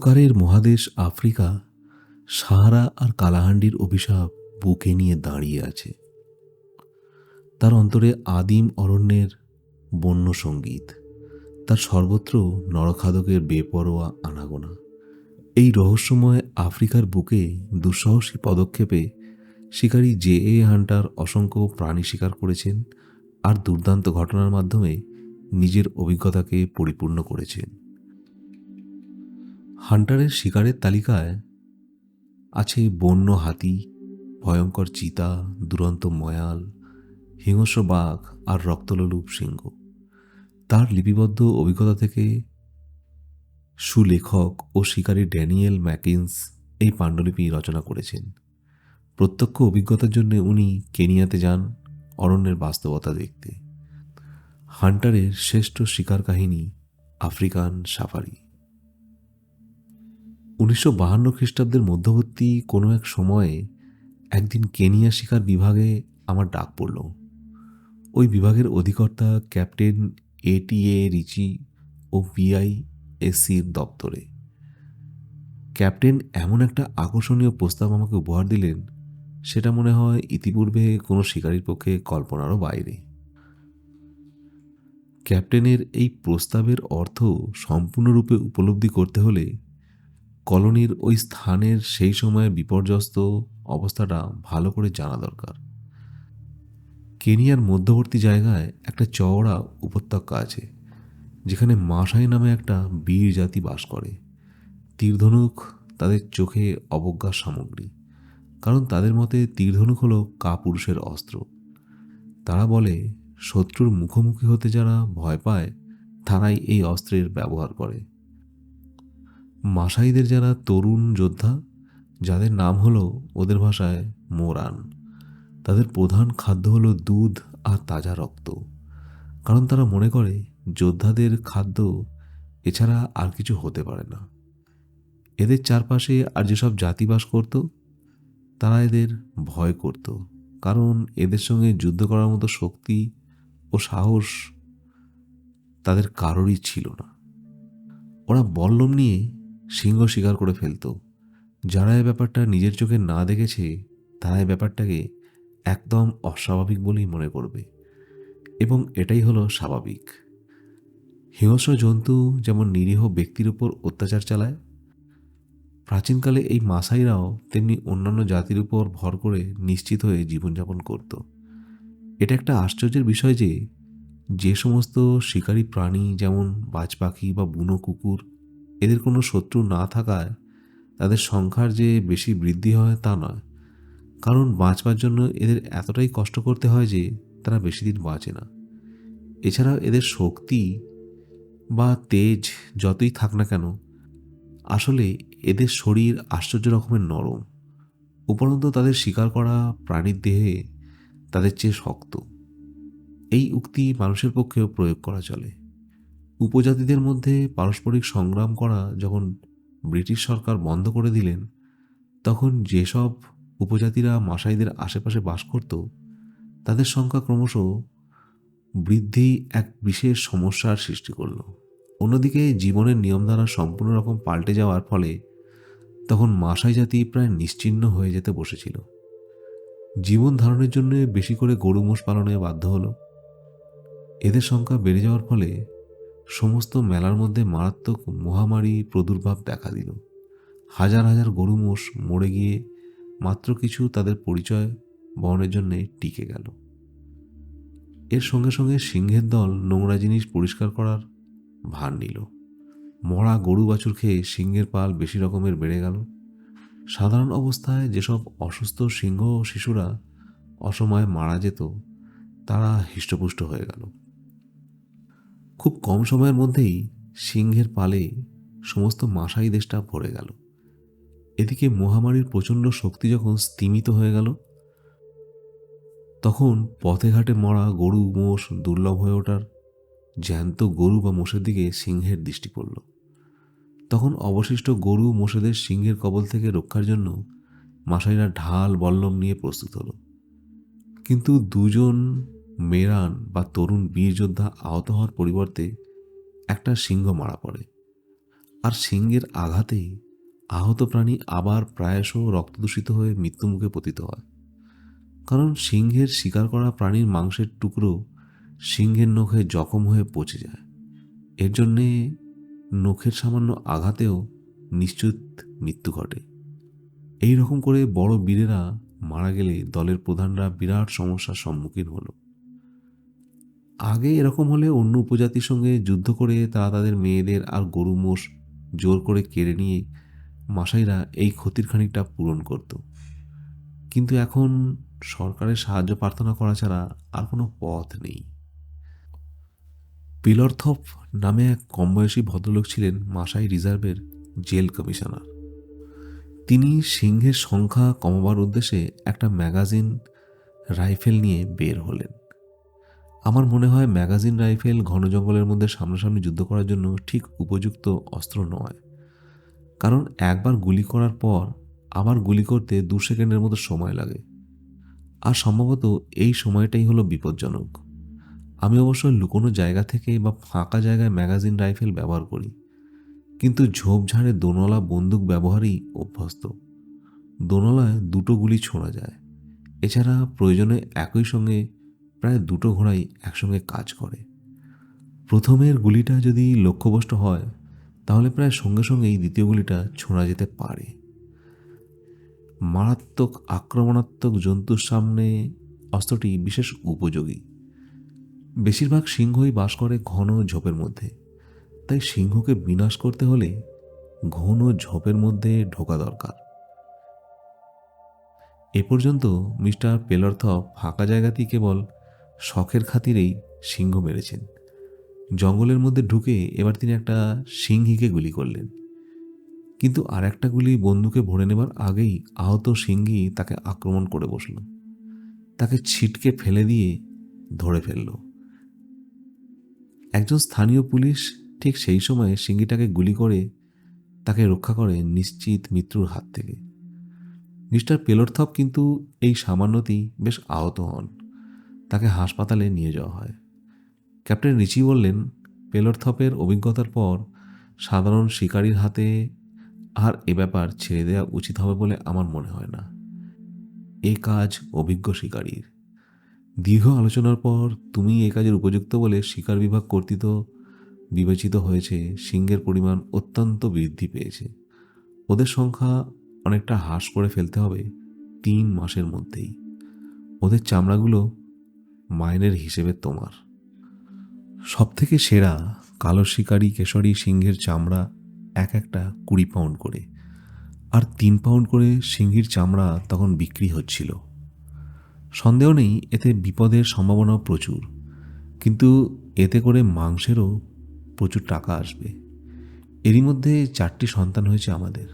অন্ধকারের মহাদেশ আফ্রিকা সাহারা আর কালাহান্ডির অভিশাপ বুকে নিয়ে দাঁড়িয়ে আছে। তার অন্তরে আদিম অরণ্যের বন্য সঙ্গীত, তার সর্বত্র নরখাদকের বেপরোয়া আনাগোনা। এই রহস্যময় আফ্রিকার বুকে দুঃসাহসী পদক্ষেপে শিকারী জে হান্টার অসংখ্য প্রাণী শিকার করেছেন আর দুর্দান্ত ঘটনার মাধ্যমে নিজের অভিজ্ঞতাকে পরিপূর্ণ করেছেন। হান্টারের শিকারের তালিকায় আছে বন্য হাতি, ভয়ঙ্কর চিতা, দুরন্ত ময়াল, হিংস্র বাঘ আর রক্তলোলুপ সিংহ। তার লিপিবদ্ধ অভিজ্ঞতা থেকে সুলেখক ও শিকারী ড্যানিয়েল ম্যাকিন্স এই পাণ্ডুলিপি রচনা করেছেন। প্রত্যক্ষ অভিজ্ঞতার জন্য উনি কেনিয়াতে যান অরণ্যের বাস্তবতা দেখতে। হান্টারের শ্রেষ্ঠ শিকার কাহিনী আফ্রিকান সাফারি। 1952 খ্রিস্টাব্দের মধ্যবর্তী কোনো এক সময়ে একদিন কেনিয়া শিকার বিভাগে আমার ডাক পড়ল। ওই বিভাগের অধিকর্তা ক্যাপ্টেন ATA রিচি ও PISCর দপ্তরে। ক্যাপ্টেন এমন একটা আকর্ষণীয় প্রস্তাব আমাকে উপহার দিলেন, সেটা মনে হয় ইতিপূর্বে কোনো শিকারীর পক্ষে কল্পনারও বাইরে। ক্যাপ্টেনের এই প্রস্তাবের অর্থ সম্পূর্ণরূপে উপলব্ধি করতে হলে কলোনির ওই স্থানের সেই সময়ের বিপর্যস্ত অবস্থাটা ভালো করে জানা দরকার। কেনিয়ার মধ্যবর্তী জায়গায় একটা চওড়া উপত্যকা আছে, যেখানে মাসাই নামে একটা বীর জাতি বাস করে। তীরধনুক তাদের চোখে অবজ্ঞার সামগ্রী, কারণ তাদের মতে তীরধনুক হলো কাপুরুষের অস্ত্র। তারা বলে শত্রুর মুখোমুখি হতে যারা ভয় পায় তারাই এই অস্ত্রের ব্যবহার করে। মাসাইদের যারা তরুণ যোদ্ধা, যাদের নাম হলো ওদের ভাষায় মোরান, তাদের প্রধান খাদ্য হলো দুধ আর তাজা রক্ত, কারণ তারা মনে করে যোদ্ধাদের খাদ্য এছাড়া আর কিছু হতে পারে না। এদের চারপাশে আর যেসব জাতি বাস করত তারা এদের ভয় করত, কারণ এদের সঙ্গে যুদ্ধ করার মতো শক্তি ও সাহস তাদের কারোরই ছিল না। ওরা বল্লম নিয়ে সিংহ শিকার করে ফেলত। যারা এই ব্যাপারটা নিজের চোখে না দেখেছে তারা এই ব্যাপারটাকে একদম অস্বাভাবিক বলেই মনে করবে, এবং এটাই হলো স্বাভাবিক। হিংস্র জন্তু যেমন নিরীহ ব্যক্তির উপর অত্যাচার চালায়, প্রাচীনকালে এই মাসাইরাও তেমনি অন্যান্য জাতির উপর ভর করে নিশ্চিত হয়ে জীবনযাপন করত। এটা একটা আশ্চর্যের বিষয় যে সমস্ত শিকারী প্রাণী যেমন বাজ পাখি বা বুনো কুকুর, এদের কোনো শত্রু না থাকায় তাদের সংখ্যার যে বেশি বৃদ্ধি হয় তা নয়, কারণ বাঁচবার জন্য এদের এতটাই কষ্ট করতে হয় যে তারা বেশি দিন বাঁচে না। এছাড়াও এদের শক্তি বা তেজ যতই থাক না কেন, আসলে এদের শরীর আশ্চর্য রকমের নরম। উপরন্তু তাদের শিকার করা প্রাণীর দেহে তাদের চেয়ে শক্ত। এই উক্তি মানুষের পক্ষেও প্রয়োগ করা চলে। উপজাতিদের মধ্যে পারস্পরিক সংগ্রাম করা যখন ব্রিটিশ সরকার বন্ধ করে দিলেন, তখন যেসব উপজাতিরা মাসাইদের আশেপাশে বাস করত তাদের সংখ্যা ক্রমশ বৃদ্ধি এক বিশেষ সমস্যার সৃষ্টি করল। অন্যদিকে জীবনের নিয়মধারা সম্পূর্ণ রকম পাল্টে যাওয়ার ফলে তখন মাসাই জাতি প্রায় নিশ্চিহ্ন হয়ে যেতে বসেছিল। জীবন ধারণের জন্য বেশি করে গরু মোষ পালনে বাধ্য হলো। এদের সংখ্যা বেড়ে যাওয়ার ফলে সমস্ত মেলার মধ্যে মারাত্মক মহামারী প্রাদুর্ভাব দেখা দিল। হাজার হাজার গরু মোষ মরে গিয়ে মাত্র কিছু তাদের পরিচয় বহনের জন্য টিকে গেল। এর সঙ্গে সঙ্গে সিংহের দল নোংরা জিনিস পরিষ্কার করার ভার নিল। মরা গরু বাছুর খেয়ে সিংহের পাল বেশি রকমের বেড়ে গেল। সাধারণ অবস্থায় যেসব অসুস্থ সিংহ ও শিশুরা অসময়ে মারা যেত তারা হৃষ্টপুষ্ট হয়ে গেল। খুব কম সময়ের মধ্যেই সিংহের পালে সমস্ত মাসাই দেশটা ভরে গেল। এদিকে মহামারীর প্রচণ্ড শক্তি যখন স্তিমিত হয়ে গেল, তখন পথে ঘাটে মরা গরু মোষ দুর্লভ হয়ে ওঠার জ্যান্ত গরু বা মোষের দিকে সিংহের দৃষ্টি পড়ল। তখন অবশিষ্ট গরু মোষেদের সিংহের কবল থেকে রক্ষার জন্য মাসাইরা ঢাল বল্লম নিয়ে প্রস্তুত হলো। কিন্তু দুজন মেরান বা তরুণ বীর যোদ্ধা আহত হওয়ার পরিবর্তে একটা সিংহ মারা পড়ে, আর সিংহের আঘাতে আহত প্রাণী আবার প্রায়শ রক্তদূষিত হয়ে মৃত্যুমুখে পতিত হয়। কারণ সিংহের শিকার করা প্রাণীর মাংসের টুকরো সিংহের নখে জখম হয়ে পচে যায়। এর জন্যে নখের সামান্য আঘাতেও নিশ্চিত মৃত্যু ঘটে। এই রকম করে বড় বীরেরা মারা গেলে দলের প্রধানরা বিরাট সমস্যার সম্মুখীন হলো। আগে এরকম হলে অন্য উপজাতির সঙ্গে যুদ্ধ করে তারা তাদের মেয়েদের আর গরু মোষ জোর করে কেড়ে নিয়ে মাসাইরা এই ক্ষতির খানিকটা পূরণ করত। কিন্তু এখন সরকারের সাহায্য প্রার্থনা করা ছাড়া আর কোনো পথ নেই। পিলরথপ নামে এক কমবয়সী ভদ্রলোক ছিলেন মাসাই রিজার্ভের জেল কমিশনার। তিনি সিংহের সংখ্যা কমাবার উদ্দেশ্যে একটা ম্যাগাজিন রাইফেল নিয়ে বের হলেন। আমার মনে হয় ম্যাগাজিন রাইফেল ঘন জঙ্গলের মধ্যে সামনাসামনি যুদ্ধ করার জন্য ঠিক উপযুক্ত অস্ত্র নয়। কারণ একবার গুলি করার পর আবার গুলি করতে 2 সেকেন্ডের মতো সময় লাগে, আর সম্ভবত এই সময়টাই হলো বিপজ্জনক। আমি অবশ্য লুকোনো জায়গা থেকে বা ফাঁকা জায়গায় ম্যাগাজিন রাইফেল ব্যবহার করি, কিন্তু ঝোপঝাড়ে দোনলা বন্দুক ব্যবহারেই অভ্যস্ত। দোনলায় 2টো গুলি ছোঁড়া যায়। এছাড়া প্রয়োজনে একই সঙ্গে প্রায় 2টো ঘোড়াই একসঙ্গে কাজ করে। প্রথমের গুলিটা যদি লক্ষ্যভ্রষ্ট হয় তাহলে প্রায় সঙ্গে সঙ্গেই দ্বিতীয় গুলিটা ছোঁড়া যেতে পারে। মারাত্মক আক্রমণাত্মক জন্তুর সামনে অস্ত্রটি বিশেষ উপযোগী। বেশিরভাগ সিংহই বাস করে ঘন ঝোপের মধ্যে, তাই সিংহকে বিনাশ করতে হলে ঘন ঝোপের মধ্যে ঢোকা দরকার। এ পর্যন্ত মিস্টার পেলরথপ ফাঁকা জায়গাতেই কেবল শখের খাতিরেই সিংহ মেরেছেন। জঙ্গলের মধ্যে ঢুকে এবার তিনি একটা সিংহীকে গুলি করলেন, কিন্তু আর একটা গুলি বন্দুকে ভরে নেবার আগেই আহত সিংহী তাকে আক্রমণ করে বসল। তাকে ছিটকে ফেলে দিয়ে ধরে ফেলল। একজন স্থানীয় পুলিশ ঠিক সেই সময়ে সিংহীটাকে গুলি করে তাকে রক্ষা করে নিশ্চিত মৃত্যুর হাত থেকে। মিস্টার পেলরথপ কিন্তু এই সামান্যতেই বেশ আহত হন। তাকে হাসপাতালে নিয়ে যাওয়া হয়। ক্যাপ্টেন রিচি বললেন, পেলরথপের অভিজ্ঞতার পর সাধারণ শিকারীর হাতে আর এ ব্যাপার ছেড়ে দেওয়া উচিত হবে বলে আমার মনে হয় না। এ কাজ অভিজ্ঞ শিকারীর। দীর্ঘ আলোচনার পর তুমি এ কাজের উপযুক্ত বলে শিকার বিভাগ কর্তৃক বিবেচিত হয়েছে। সিংহের পরিমাণ অত্যন্ত বৃদ্ধি পেয়েছে। ওদের সংখ্যা অনেকটা হ্রাস করে ফেলতে হবে 3 মাসের মধ্যেই। ওদের চামড়াগুলো মাইনের হিসেবে তোমার। সবথেকে সেরা কালো শিকারি কেশরী সিংহের চামড়া একটা 20 পাউন্ড করে, আর 3 পাউন্ড করে সিংহীর চামড়া তখন বিক্রি হচ্ছিল। সন্দেহ নেই এতে বিপদের সম্ভাবনাও প্রচুর, কিন্তু এতে করে মাংসেরও প্রচুর টাকা আসবে। এরই মধ্যে 4টি সন্তান হয়েছে আমাদের।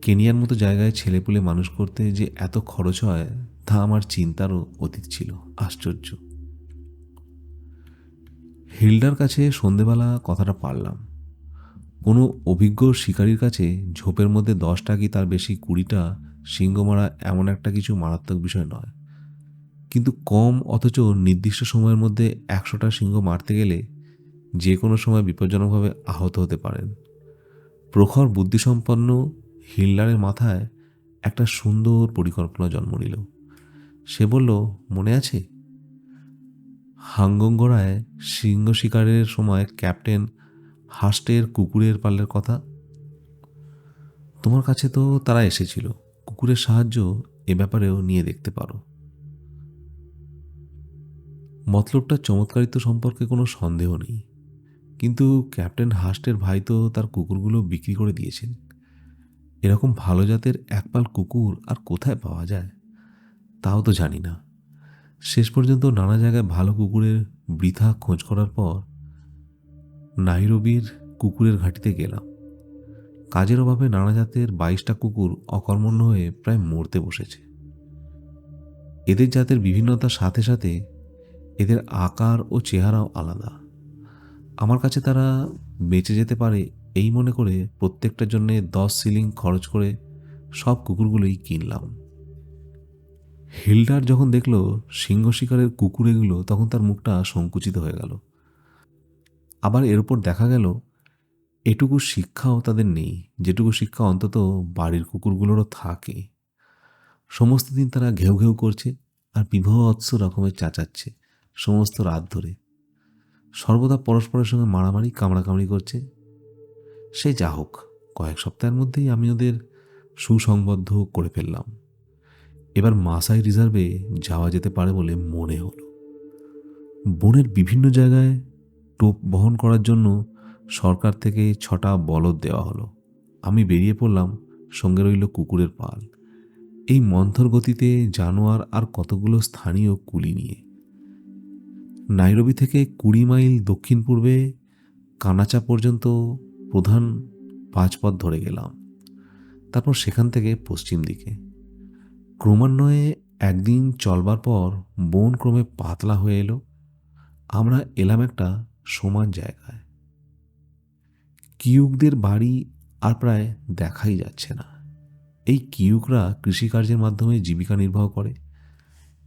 কেনিয়ার মতো জায়গায় ছেলেপুলে মানুষ করতে যে এত খরচ হয় তা আমার চিন্তারও অতীত ছিল। আশ্চর্য। হিল্ডার কাছে সন্ধেবেলা কথাটা পারলাম। কোনো অভিজ্ঞ শিকারীর কাছে ঝোপের মধ্যে 10টা কি তার বেশি 20টা সিংহ মারা এমন একটা কিছু মারাত্মক বিষয় নয়, কিন্তু কম অথচ নির্দিষ্ট সময়ের মধ্যে 100টা সিংহ মারতে গেলে যে কোনো সময় বিপজ্জনকভাবে আহত হতে পারেন। প্রখর বুদ্ধিসম্পন্ন হিল্ডারের মাথায় একটা সুন্দর পরিকল্পনা জন্ম নিল। সে বলল, মনে আছে হাঙ্গঙ্গরায় সিংহ শিকারের সময় ক্যাপ্টেন হাস্টের কুকুরের পালের কথা? তোমার কাছে তো তারা এসেছিল। কুকুরের সাহায্য এ ব্যাপারেও নিয়ে দেখতে পারো। মতলবটা চমৎকারিত্ব সম্পর্কে কোনো সন্দেহ নেই, কিন্তু ক্যাপ্টেন হাস্টের ভাই তো তার কুকুরগুলো বিক্রি করে দিয়েছেন। এরকম ভালো জাতের একপাল কুকুর আর কোথায় পাওয়া যায় তাও তো জানি না। শেষ পর্যন্ত নানা জায়গায় ভালো কুকুরের বৃথা খোঁজ করার পর নাইরোবির কুকুরের ঘাঁটিতে গেলাম। কাজের অভাবে নানা জাতের 22টা কুকুর অকর্মণ্য হয়ে প্রায় মরতে বসেছে। এদের জাতের বিভিন্নতার সাথে সাথে এদের আকার ও চেহারাও আলাদা। আমার কাছে তারা বেঁচে যেতে পারে এই মনে করে প্রত্যেকটার জন্য 10 শিলিং খরচ করে সব কুকুরগুলোই কিনলাম। হিল্ডার যখন দেখল সিংহ শিকারের কুকুর এগুলো, তখন তার মুখটা সংকুচিত হয়ে গেল। আবার এর উপর দেখা গেল এটুকু শিক্ষাও তাদের নেই, যেটুকু শিক্ষা অন্তত বাড়ির কুকুরগুলোরও থাকে। সমস্ত দিন তারা ঘেউ ঘেউ করছে আর বিভৎস রকমের চেঁচাচ্ছে সমস্ত রাত ধরে। সর্বদা পরস্পরের সঙ্গে মারামারি কামড়াকামড়ি করছে। সে যা হোক, কয়েক সপ্তাহের মধ্যেই আমি ওদের সুসংবদ্ধ করে ফেললাম। এবার মাসাই রিজার্ভে যাওয়া যেতে পারে বলে মনে হলো। বনের বিভিন্ন জায়গায় টোপ বহন করার জন্য সরকার থেকে 6টা বলদ দেওয়া হলো। আমি বেরিয়ে পড়লাম, সঙ্গে রইল কুকুরের পাল। এই মন্থর গতিতে জানোয়ার আর কতগুলো স্থানীয় কুলি নিয়ে নাইরোবি থেকে 20 মাইল দক্ষিণ পূর্বে কানাচা পর্যন্ত প্রধান 5 পথ ধরে গেলাম। তারপর সেখান থেকে পশ্চিম দিকে। ক্রমান্বয়ে একদিন চলবার পর বন ক্রমে পাতলা হয়ে এলো। আমরা এলাম একটা সমান জায়গায়। কিউকদের বাড়ি আর প্রায় দেখাই যাচ্ছে না। এই কিউকরা কৃষিকার্যের মাধ্যমে জীবিকা নির্বাহ করে।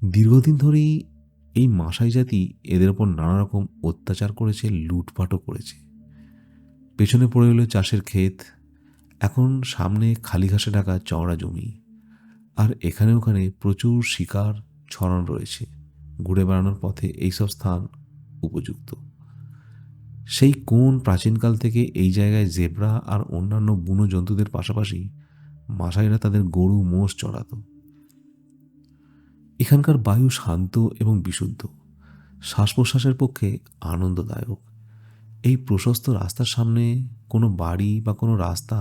দীর্ঘদিন ধরেই এই মাসাই জাতি এদের ওপর নানা রকম অত্যাচার করেছে, লুটপাটও করেছে। পেছনে পড়ে এলো চাষের ক্ষেত, এখন সামনে খালি ঘাসে ঢাকা চওড়া জমি, আর এখানে ওখানে প্রচুর শিকার ছড়ানো রয়েছে। ঘুরে বেড়ানোর পথে এইসব স্থান উপযুক্ত। সেই কোন প্রাচীনকাল থেকে এই জায়গায় জেব্রা আর অন্যান্য বুনো জন্তুদের পাশাপাশি মাসাইরা তাদের গরু মোষ চড়াত। এখানকার বায়ু শান্ত এবং বিশুদ্ধ, শ্বাস প্রশ্বাসের পক্ষে আনন্দদায়ক। এই প্রশস্ত রাস্তার সামনে কোনো বাড়ি বা কোনো রাস্তা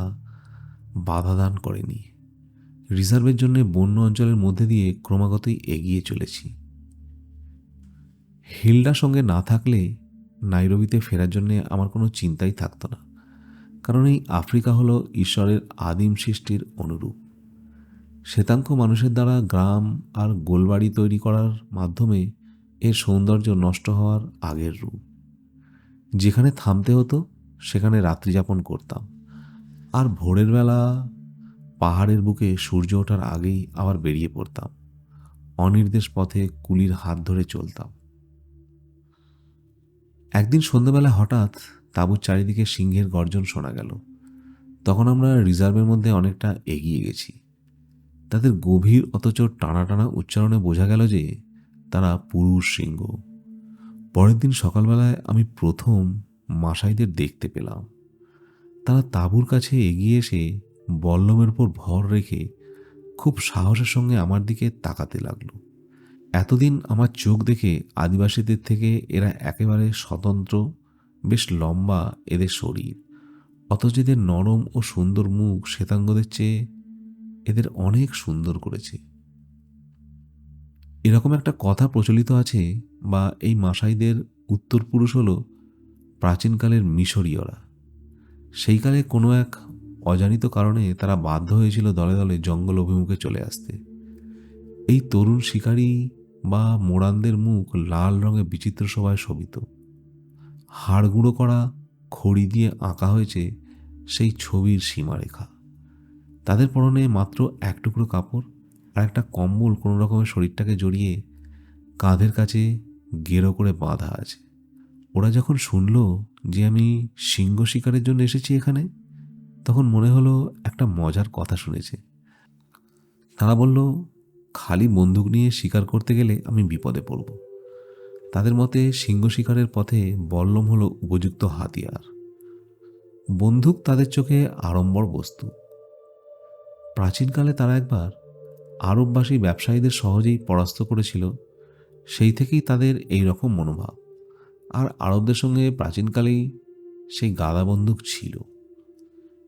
বাধা দান করেনি। রিজার্ভের জন্য বন্য অঞ্চলের মধ্যে দিয়ে ক্রমাগতই এগিয়ে চলেছি। হিলডা সঙ্গে না থাকলে নাইরোবিতে ফেরার জন্য আমার কোনো চিন্তাই থাকতো না, কারণ এই আফ্রিকা হলো ঈশ্বরের আদিম সৃষ্টির অনুরূপ। শ্বেতাঙ্গ মানুষের দ্বারা গ্রাম আর গোলবাড়ি তৈরি করার মাধ্যমে এর সৌন্দর্য নষ্ট হওয়ার আগের রূপ। যেখানে থামতে হতো সেখানে রাত্রিযাপন করতাম, আর ভোরের বেলা পাহাড়ের বুকে সূর্য ওঠার আগেই আবার বেরিয়ে পড়তাম। অনির্দেশ পথে কুলির হাত ধরে চলতাম। একদিন সন্ধ্যাবেলা হঠাৎ তাঁবুর চারিদিকে সিংহের গর্জন শোনা গেল। তখন আমরা রিজার্ভের মধ্যে অনেকটা এগিয়ে গেছি। তাদের গভীর অথচ টানা টানা উচ্চারণে বোঝা গেল যে তারা পুরুষ সিংহ। পরের দিন সকালবেলায় আমি প্রথম মাসাইদের দেখতে পেলাম। তারা তাঁবুর কাছে এগিয়ে এসে বল্লমের উপর ভর রেখে খুব সাহসের সঙ্গে আমার দিকে তাকাতে লাগলো। এতদিন আমার চোখ দেখে আদিবাসীদের থেকে এরা একেবারে স্বতন্ত্র, বেশ লম্বা এদের শরীর, অথচ এদের নরম ও সুন্দর মুখ শ্বেতাঙ্গদের চেয়ে এদের অনেক সুন্দর করেছে। এরকম একটা কথা প্রচলিত আছে, বা এই মাসাইদের উত্তর পুরুষ হলো প্রাচীনকালের মিশরীয়রা। সেই কালে কোনো এক অজানিত কারণে তারা বাধ্য হয়েছিল দলে দলে জঙ্গল অভিমুখে চলে আসতে। এই তরুণ শিকারী বা মোড়ানদের মুখ লাল রঙে বিচিত্র শোভায় শোভিত। হাড় গুঁড়ো করা খড়ি দিয়ে আঁকা হয়েছে সেই ছবির সীমারেখা। তাদের পরনে মাত্র এক টুকরো কাপড় আর একটা কম্বল কোনো রকমের শরীরটাকে জড়িয়ে কাঁধের কাছে গেরো করে বাঁধা আছে। ওরা যখন শুনল যে আমি সিংহ শিকারের জন্য এসেছি এখানে, তখন মনে হলো একটা মজার কথা শুনেছে। তারা বলল, খালি বন্দুক নিয়ে শিকার করতে গেলে আমি বিপদে পড়ব। তাদের মতে সিংহ শিকারের পথে বল্লম হলো উপযুক্ত হাতিয়ার। বন্দুক তাদের চোখে আড়ম্বর বস্তু। প্রাচীনকালে তারা একবার আরববাসী ব্যবসায়ীদের সহজেই পরাস্ত করেছিল, সেই থেকেই তাদের এই রকম মনোভাব। আর আরবদের সঙ্গে প্রাচীনকালেই সেই গাদা বন্দুক ছিল।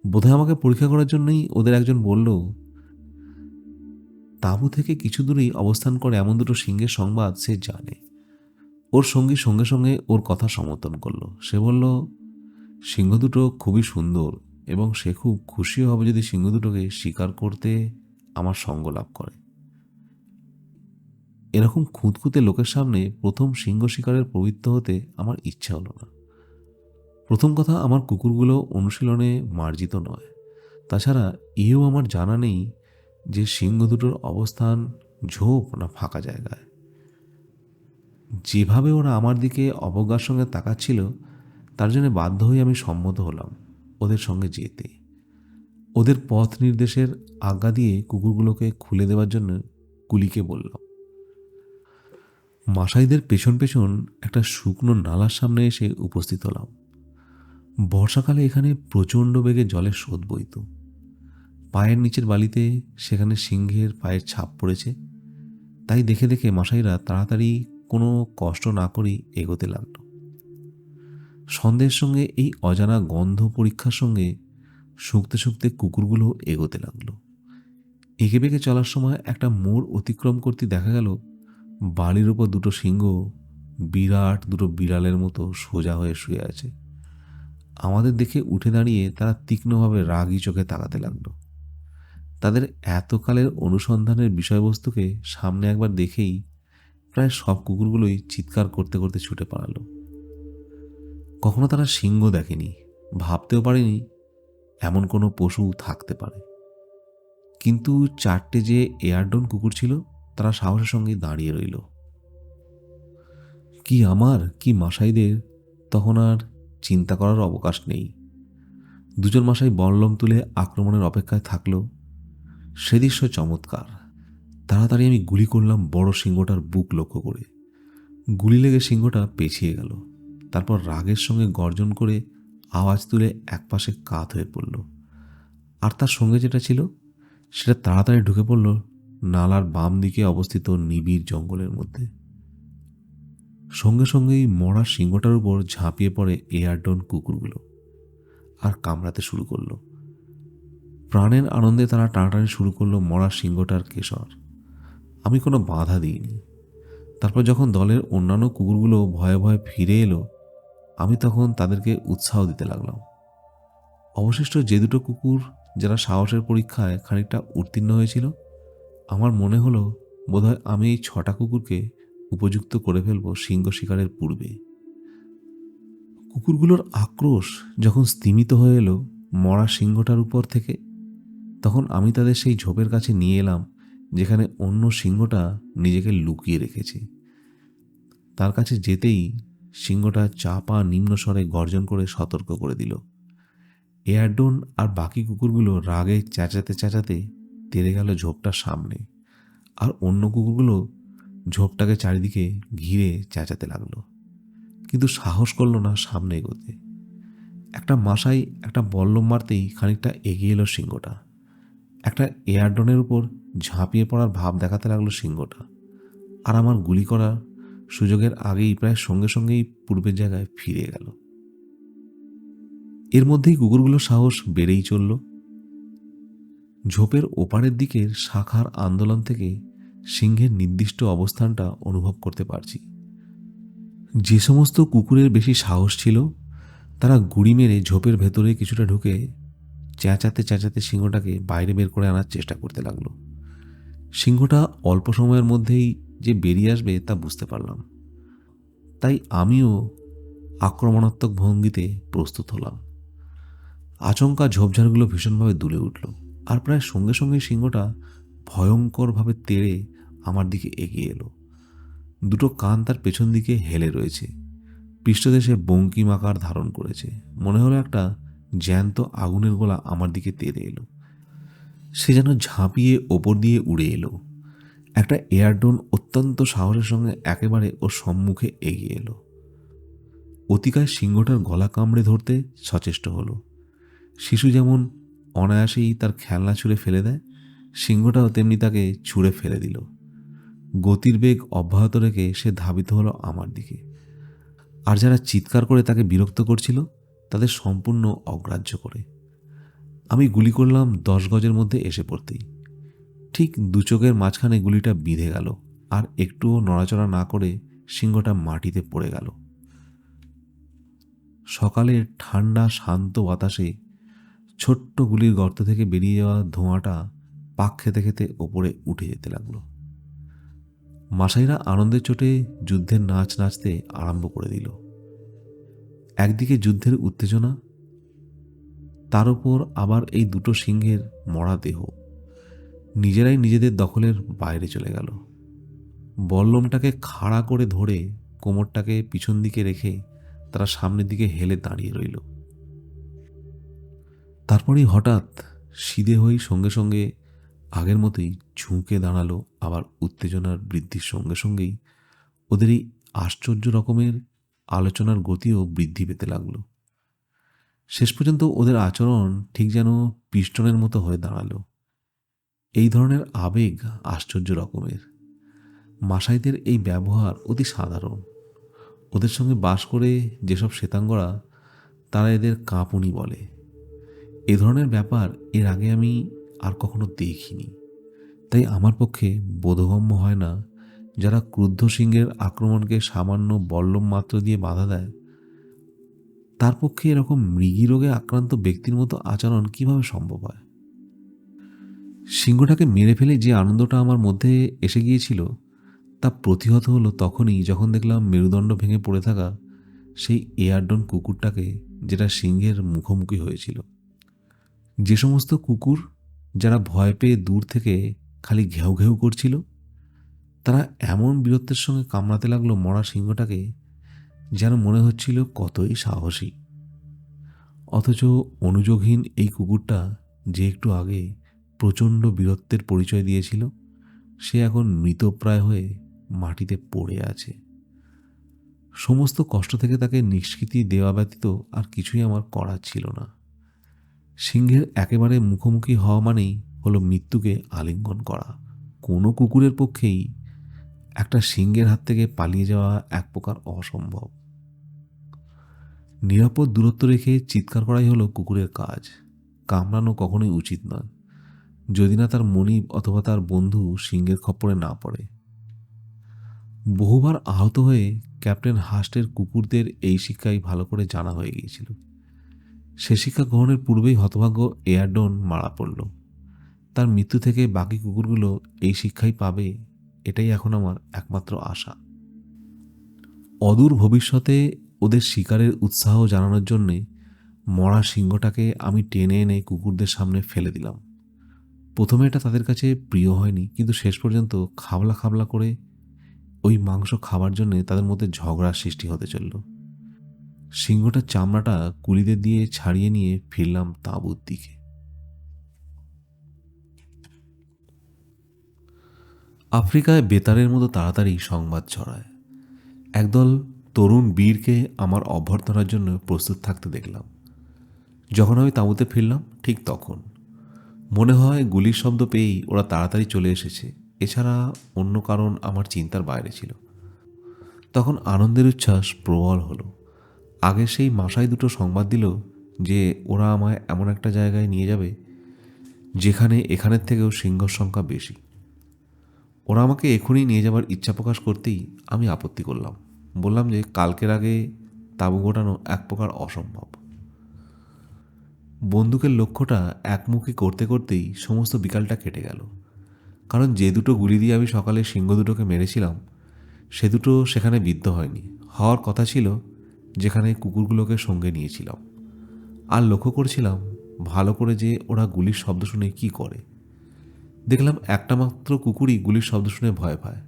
বোধহয় আমাকে পরীক্ষা করার জন্যই ওদের একজন বলল, তাঁবু থেকে কিছু দূরেই অবস্থান করে এমন দুটো সিংহের সংবাদ সে জানে। ওর সঙ্গী সঙ্গে সঙ্গে ওর কথা সমর্থন করলো। সে বলল, সিংহ দুটো খুবই সুন্দর এবং সে খুব খুশিও হবে যদি সিংহ দুটোকে শিকার করতে আমার সঙ্গ লাভ করে। এরকম খুঁতখুঁতে লোকের সামনে প্রথম সিংহ শিকারের প্রবৃত্ত হতে আমার ইচ্ছা হলো না। প্রথম কথা, আমার কুকুরগুলো অনুশীলনে মার্জিত নয়। তাছাড়া এও আমার জানা নেই যে সিংহ দুটোর অবস্থান ঝোপ না ফাঁকা জায়গায়। যেভাবে ওরা আমার দিকে অবজ্ঞার সঙ্গে তাকাচ্ছিল, তার জন্য বাধ্য হয়ে আমি সম্মত হলাম। ওদের সঙ্গে যেতে। ওদের পথ নির্দেশের আজ্ঞা দিয়ে কুকুরগুলোকে খুলে দেওয়ার জন্য কুলিকে বললাম। মাসাইদের পেছন পেছন একটা শুকনো নালার সামনে এসে উপস্থিত হলাম। বর্ষাকালে এখানে প্রচণ্ড বেগে জলের স্রোত বইত। পায়ের নিচের বালিতে সেখানে সিংহের পায়ের ছাপ পড়েছে। তাই দেখে দেখে মাসাইরা তাড়াতাড়ি কোনো কষ্ট না করেই এগোতে লাগলো। সন্দেহের সঙ্গে এই অজানা গন্ধ পরীক্ষার সঙ্গে শুঁকতে শুঁকতে কুকুরগুলো এগোতে লাগলো। এঁকে বেঁকে চলার সময় একটা মোড় অতিক্রম করতে দেখা গেল বালির ওপর দুটো সিংহ বিরাট দুটো বিড়ালের মতো সোজা হয়ে শুয়ে আছে। আমাদের দেখে উঠে দাঁড়িয়ে তারা তীক্ষ্ণভাবে রাগী চোখে তাকাতে লাগলো। তাদের এতকালের অনুসন্ধানের বিষয়বস্তুকে সামনে একবার দেখেই প্রায় সব কুকুরগুলোই চিৎকার করতে করতে ছুটে পালালো। কখনো তারা সিংহ দেখেনি, ভাবতেও পারেনি এমন কোনো পশু থাকতে পারে। কিন্তু চারটে যে এয়ারডন কুকুর ছিল তারা সাহসের সঙ্গে দাঁড়িয়ে রইল। কি আমার কি মাসাইদের তখন আর চিন্তা করার অবকাশ নেই। দুজন মাসাই বল্লম তুলে আক্রমণের অপেক্ষায় থাকলো। সে দৃশ্য চমৎকার। তাড়াতাড়ি আমি গুলি করলাম বড় সিংহটার বুক লক্ষ্য করে। গুলি লেগে সিংহটা পেছিয়ে গেল। তারপর রাগের সঙ্গে গর্জন করে আওয়াজ তুলে একপাশে কাত হয়ে পড়ল। আর তার সঙ্গে যেটা ছিল সেটা তাড়াতাড়ি ঢুকে পড়ল নালার বাম দিকে অবস্থিত নিবিড় জঙ্গলের মধ্যে। সঙ্গে সঙ্গেই মরা সিংহটার উপর ঝাঁপিয়ে পড়ে এয়ারডন কুকুরগুলো আর কামড়াতে শুরু করলো। প্রাণের আনন্দে তারা টানাটানি শুরু করলো মরা সিংহটার কেশর। আমি কোনো বাধা দিইনি। তারপর যখন দলের অন্যান্য কুকুরগুলো ভয়ে ভয়ে ফিরে এলো, আমি তখন তাদেরকে উৎসাহ দিতে লাগলাম। অবশিষ্ট যে দুটো কুকুর যারা সাহসের পরীক্ষায় খানিকটা উত্তীর্ণ হয়েছিল, আমার মনে হলো বোধহয় আমি এই 6টা কুকুরকে উপযুক্ত করে ফেলবো সিংহ শিকারের পূর্বে। কুকুরগুলোর আক্রোশ যখন স্তিমিত হয়ে এলো মরা সিংহটার উপর থেকে, তখন আমি তাদের সেই ঝোপের কাছে নিয়ে এলাম যেখানে অন্য সিংহটা নিজেকে লুকিয়ে রেখেছে। তার কাছে যেতেই সিংহটা চাপা নিম্ন স্বরে গর্জন করে সতর্ক করে দিল। এয়ারডন আর বাকি কুকুরগুলো রাগে চেঁচাতে চেঁচাতে তেড়ে গেল ঝোপটার সামনে, আর অন্য কুকুরগুলো ঝোপটাকে চারিদিকে ঘিরে চেঁচাতে লাগলো, কিন্তু সাহস করলো না সামনে এগোতে। একটা মাসাই একটা বল্লম মারতেই খানিকটা এগিয়ে এলো সিংহটা। একটা এয়ারডনের উপর ঝাঁপিয়ে পড়ার ভাব দেখাতে লাগলো সিংহটা, আর আমার গুলি করার সুযোগের আগেই প্রায় সঙ্গে সঙ্গেই পূর্বের জায়গায় ফিরে গেল। এর মধ্যেই কুকুরগুলোর সাহস বেড়েই চলল। ঝোপের ওপারের দিকের শাখার আন্দোলন থেকে সিংহের নির্দিষ্ট অবস্থানটা অনুভব করতে পারছি। যে সমস্ত কুকুরের বেশি সাহস ছিল তারা গুড়ি মেরে ঝোপের ভেতরে কিছুটা ঢুকে চেঁচাতে চেঁচাতে সিংহটাকে বাইরে বের করে আনার চেষ্টা করতে লাগলো। সিংহটা অল্প সময়ের মধ্যেই যে বেরিয়ে আসবে তা বুঝতে পারলাম। তাই আমিও আক্রমণাত্মক ভঙ্গিতে প্রস্তুত হলাম। আচমকা ঝোপঝাড়গুলো ভীষণভাবে দুলে উঠল, আর প্রায় সঙ্গে সঙ্গে সিংহটা ভয়ঙ্করভাবে তেড়ে আমার দিকে এগিয়ে এলো। দুটো কান তার পেছন দিকে হেলে রয়েছে, পৃষ্ঠদেশে বঙ্কিম আকার ধারণ করেছে। মনে হলো একটা জ্যান্ত আগুনের গোলা আমার দিকে তেড়ে এলো। সে যেন ঝাঁপিয়ে ওপর দিয়ে উড়ে এলো। একটা এয়ারডোন অত্যন্ত সাহসের সঙ্গে একেবারে ওর সম্মুখে এগিয়ে এলো। অতিকায় সিংহটার গলা কামড়ে ধরতে সচেষ্ট হলো। শিশু যেমন অনায়াসেই তার খেলনা ছুঁড়ে ফেলে দেয়, সিংহটাও তেমনি তাকে ছুঁড়ে ফেলে দিল। গতির বেগ অব্যাহত রেখে সে ধাবিত হলো আমার দিকে, আর যারা চিৎকার করে তাকে বিরক্ত করছিল তাদের সম্পূর্ণ অগ্রাহ্য করে। আমি গুলি করলাম 10 গজের মধ্যে এসে পড়তেই। ঠিক দু চোখের মাঝখানে গুলিটা বিঁধে গেল, আর একটুও নড়াচড়া না করে সিংহটা মাটিতে পড়ে গেল। সকালের ঠান্ডা শান্ত বাতাসে ছোট্ট গুলির গর্ত থেকে বেরিয়ে যাওয়া ধোঁয়াটা পাক খেতে খেতে ওপরে উঠে যেতে লাগলো। মাসাইরা আনন্দের চোটে যুদ্ধের নাচ নাচতে আরম্ভ করে দিল। একদিকে যুদ্ধের উত্তেজনা, তার উপর আবার এই দুটো সিংহের মরা দেহ নিজেরাই নিজেদের দখলের বাইরে চলে গেল। বল্লমটাকে খাড়া করে ধরে কোমরটাকে পিছন দিকে রেখে তারা সামনের দিকে হেলে দাঁড়িয়ে রইল। তারপরেই হঠাৎ সিধে হয়েই সঙ্গে সঙ্গে আগের মতোই ঝুঁকে দাঁড়ালো। আবার উত্তেজনার বৃদ্ধির সঙ্গে সঙ্গেই ওদের এই আশ্চর্য রকমের আলোচনার গতিও বৃদ্ধি পেতে লাগলো। শেষ পর্যন্ত ওদের আচরণ ঠিক যেন পিস্টনের মতো হয়ে দাঁড়ালো। এই ধরনের আবেগ আশ্চর্য রকমের। মাসাইদের এই ব্যবহার অতি সাধারণ। ওদের সঙ্গে বাস করে যেসব শ্বেতাঙ্গরা, তারা এদের কাঁপুনি বলে। এ ধরনের ব্যাপার এর আগে আমি আর কখনো দেখিনি। তাই আমার পক্ষে বোধগম্য হয় না যারা ক্রুদ্ধ সিংহের আক্রমণকে সামান্য বল্লম মাত্র দিয়ে বাধা দেয়, তার পক্ষে এরকম মৃগী রোগে আক্রান্ত ব্যক্তির মতো আচরণ কিভাবে সম্ভব হয়। সিংহটাকে মেরে ফেলে যে আনন্দটা আমার মধ্যে এসে গিয়েছিল, তা প্রতিহত হলো তখনই যখন দেখলাম মেরুদণ্ড ভেঙে পড়ে থাকা সেই এয়ারডন কুকুরটাকে, যেটা সিংহের মুখোমুখি হয়েছিল। যে সমস্ত কুকুর যারা ভয় পেয়ে দূর থেকে খালি ঘেউ ঘেউ করছিল, তারা এমন বীরত্বের সঙ্গে কামড়াতে লাগলো মরা সিংহটাকে, যেন মনে হচ্ছিল কতই সাহসী। অথচ অনুযোগহীন এই কুকুরটা, যে একটু আগে প্রচণ্ড বীরত্বের পরিচয় দিয়েছিল, সে এখন মৃতপ্রায় হয়ে মাটিতে পড়ে আছে। সমস্ত কষ্ট থেকে তাকে নিষ্কৃতি দেওয়া ব্যতীত আর কিছুই আমার করার ছিল না। সিংহের একেবারে মুখোমুখি হওয়া মানেই হলো মৃত্যুকে আলিঙ্গন করা। কোনো কুকুরের পক্ষেই একটা সিংহের হাত থেকে পালিয়ে যাওয়া এক প্রকার অসম্ভব। নিরাপদ দূরত্ব রেখে চিৎকার করাই হলো কুকুরের কাজ। কামড়ানো কখনোই উচিত নয়, যদি না তার মনিব অথবা তার বন্ধু সিংহের খপ্পরে না পড়ে। বহুবার আহত হয়ে ক্যাপ্টেন হাস্টের কুকুরদের এই শিক্ষাই ভালো করে জানা হয়ে গিয়েছিল। সে শিক্ষা গ্রহণের পূর্বেই হতভাগ্য এয়ারডন মারা পড়ল। তার মৃত্যু থেকে বাকি কুকুরগুলো এই শিক্ষাই পাবে, এটাই এখন আমার একমাত্র আশা। অদূর ভবিষ্যতে ওদের শিকারের উৎসাহ জানানোর জন্যে মরা সিংহটাকে আমি টেনে এনে কুকুরদের সামনে ফেলে দিলাম। প্রথমে এটা তাদের কাছে প্রিয় হয়নি, কিন্তু শেষ পর্যন্ত খাবলা খাবলা করে ওই মাংস খাবার জন্যে তাদের মধ্যে ঝগড়ার সৃষ্টি হতে চলল। সিংহটার চামড়াটা কুলিদের দিয়ে ছাড়িয়ে নিয়ে ফিরলাম তাঁবুর দিকে। আফ্রিকায় বেতারের মতো তাড়াতাড়ি সংবাদ ছড়ায়। একদল তরুণ বীরকে আমার অভ্যর্থনার জন্য প্রস্তুত থাকতে দেখলাম। যখন আমি তাঁবুতে ফিরলাম, ঠিক তখন মনে হয় গুলির শব্দ পেয়েই ওরা তাড়াতাড়ি চলে এসেছে। এছাড়া অন্য কারণ আমার চিন্তার বাইরে ছিল। তখন আনন্দের উচ্ছ্বাস প্রবল হলো। আগে সেই মাসাই দুটো সংবাদ দিল যে ওরা আমায় এমন একটা জায়গায় নিয়ে যাবে যেখানে এখানের থেকেও সিংহর সংখ্যা বেশি। ওরা আমাকে এখনই নিয়ে যাবার ইচ্ছা প্রকাশ করতেই আমি আপত্তি করলাম। বললাম যে কালকের আগে তাঁবু গোটানো এক প্রকার অসম্ভব। বন্দুকের লক্ষ্যটা একমুখী করতে করতেই সমস্ত বিকালটা কেটে গেল। কারণ যে দুটো গুলি দিয়ে আমি সকালে সিংহ দুটোকে মেরেছিলাম, সে দুটো সেখানে বিদ্ধ হয়নি। হওয়ার কথা ছিল যেখানে কুকুরগুলোকে সঙ্গে নিয়েছিলাম। আর লক্ষ্য করছিলাম ভালো করে যে ওরা গুলির শব্দ শুনে কি করে। দেখলাম একটা মাত্র কুকুরই গুলির শব্দ শুনে ভয় পায়।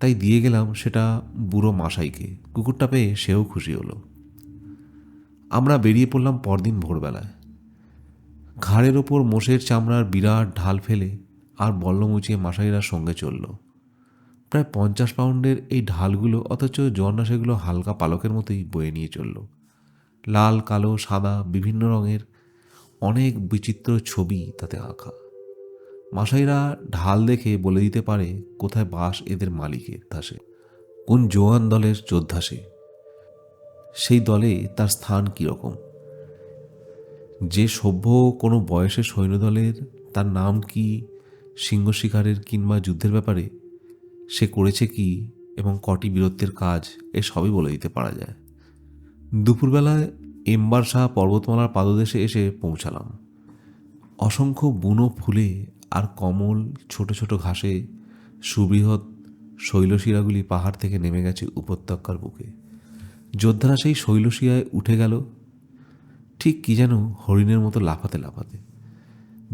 তাই দিয়ে গেলাম সেটা বুড়ো মাসাইকে। কুকুরটা পেয়ে সেও খুশি হলো। আমরা বেরিয়ে পড়লাম পরদিন ভোরবেলায়। ঘাড়ের ওপর মোষের চামড়ার বিরাট ঢাল ফেলে আর বল্লম উঁচিয়ে মাসাইরা সঙ্গে চলল। প্রায় 50 পাউন্ডের এই ঢালগুলো, অথচ জর্না সেগুলো হালকা পালকের মতোই বয়ে নিয়ে চলল। লাল, কালো, সাদা, বিভিন্ন রঙের অনেক বিচিত্র ছবি তাতে আঁকা। মাসাইরা ঢাল দেখে বলে দিতে পারে কোথায় বাস এদের মালিকের, ধাসে কোন জোয়ান দলের যোদ্ধা সে, সেই দলে তার স্থান কীরকম। যে সভ্য কোনো বয়সের সৈন্যদলের তার নাম কি, সিংহ শিকারের কিংবা যুদ্ধের ব্যাপারে সে করেছে কি এবং কটি বীরত্বের কাজ, এ সবই বলে দিতে পারা যায়। দুপুরবেলায় এম্বার শাহ পর্বতমালার পাদদেশে এসে পৌঁছালাম। অসংখ্য বুনো ফুলে আর কমল ছোট ছোট ঘাসে সুবৃহৎ শৈলশিরাগুলি পাহাড় থেকে নেমে গেছে উপত্যকার বুকে। যোদ্ধারা সেই শৈলশিরায় উঠে গেল ঠিক কি যেন হরিণের মতো লাফাতে লাফাতে।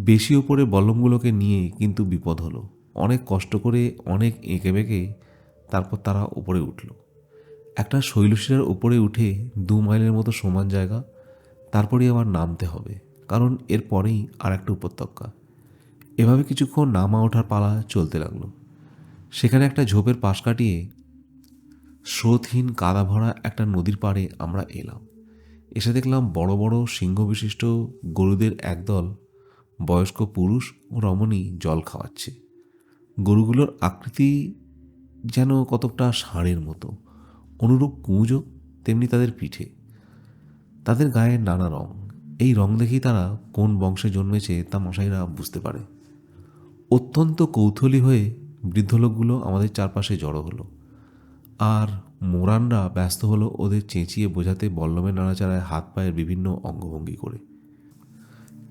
বেশি ওপরে বল্লমগুলোকে নিয়ে কিন্তু বিপদ হলো। অনেক কষ্ট করে, অনেক এঁকে বেঁকে তারপর তারা ওপরে উঠল। একটা শৈলশিরার ওপরে উঠে 2 মাইলের মতো সমান জায়গা, তারপরে আবার নামতে হবে। কারণ এর পরেই আর একটা উপত্যকা। এভাবে কিছুক্ষণ নামা ওঠার পালা চলতে লাগলো। সেখানে একটা ঝোপের পাশ কাটিয়ে স্রোতহীন কাদা ভরা একটা নদীর পাড়ে আমরা এলাম। এসে দেখলাম বড় বড় সিংহ বিশিষ্ট গরুদের একদল বয়স্ক পুরুষ ও রমণী জল খাওয়াচ্ছে। গরুগুলোর আকৃতি যেন কতকটা ষাঁড়ের মতো, অনুরূপ কুঁজও তেমনি তাদের পিঠে, তাদের গায়ের নানা রং। এই রং দেখেই তারা কোন বংশে জন্মেছে তা মশাইরা বুঝতে পারে। অত্যন্ত কৌতূহলী হয়ে বৃদ্ধ লোকগুলো আমাদের চারপাশে জড়ো হলো, আর মোরানরা ব্যস্ত হলো ওদের চেঁচিয়ে বোঝাতে বল্লমের নাড়াচাড়ায় হাত পায়ের বিভিন্ন অঙ্গভঙ্গি করে।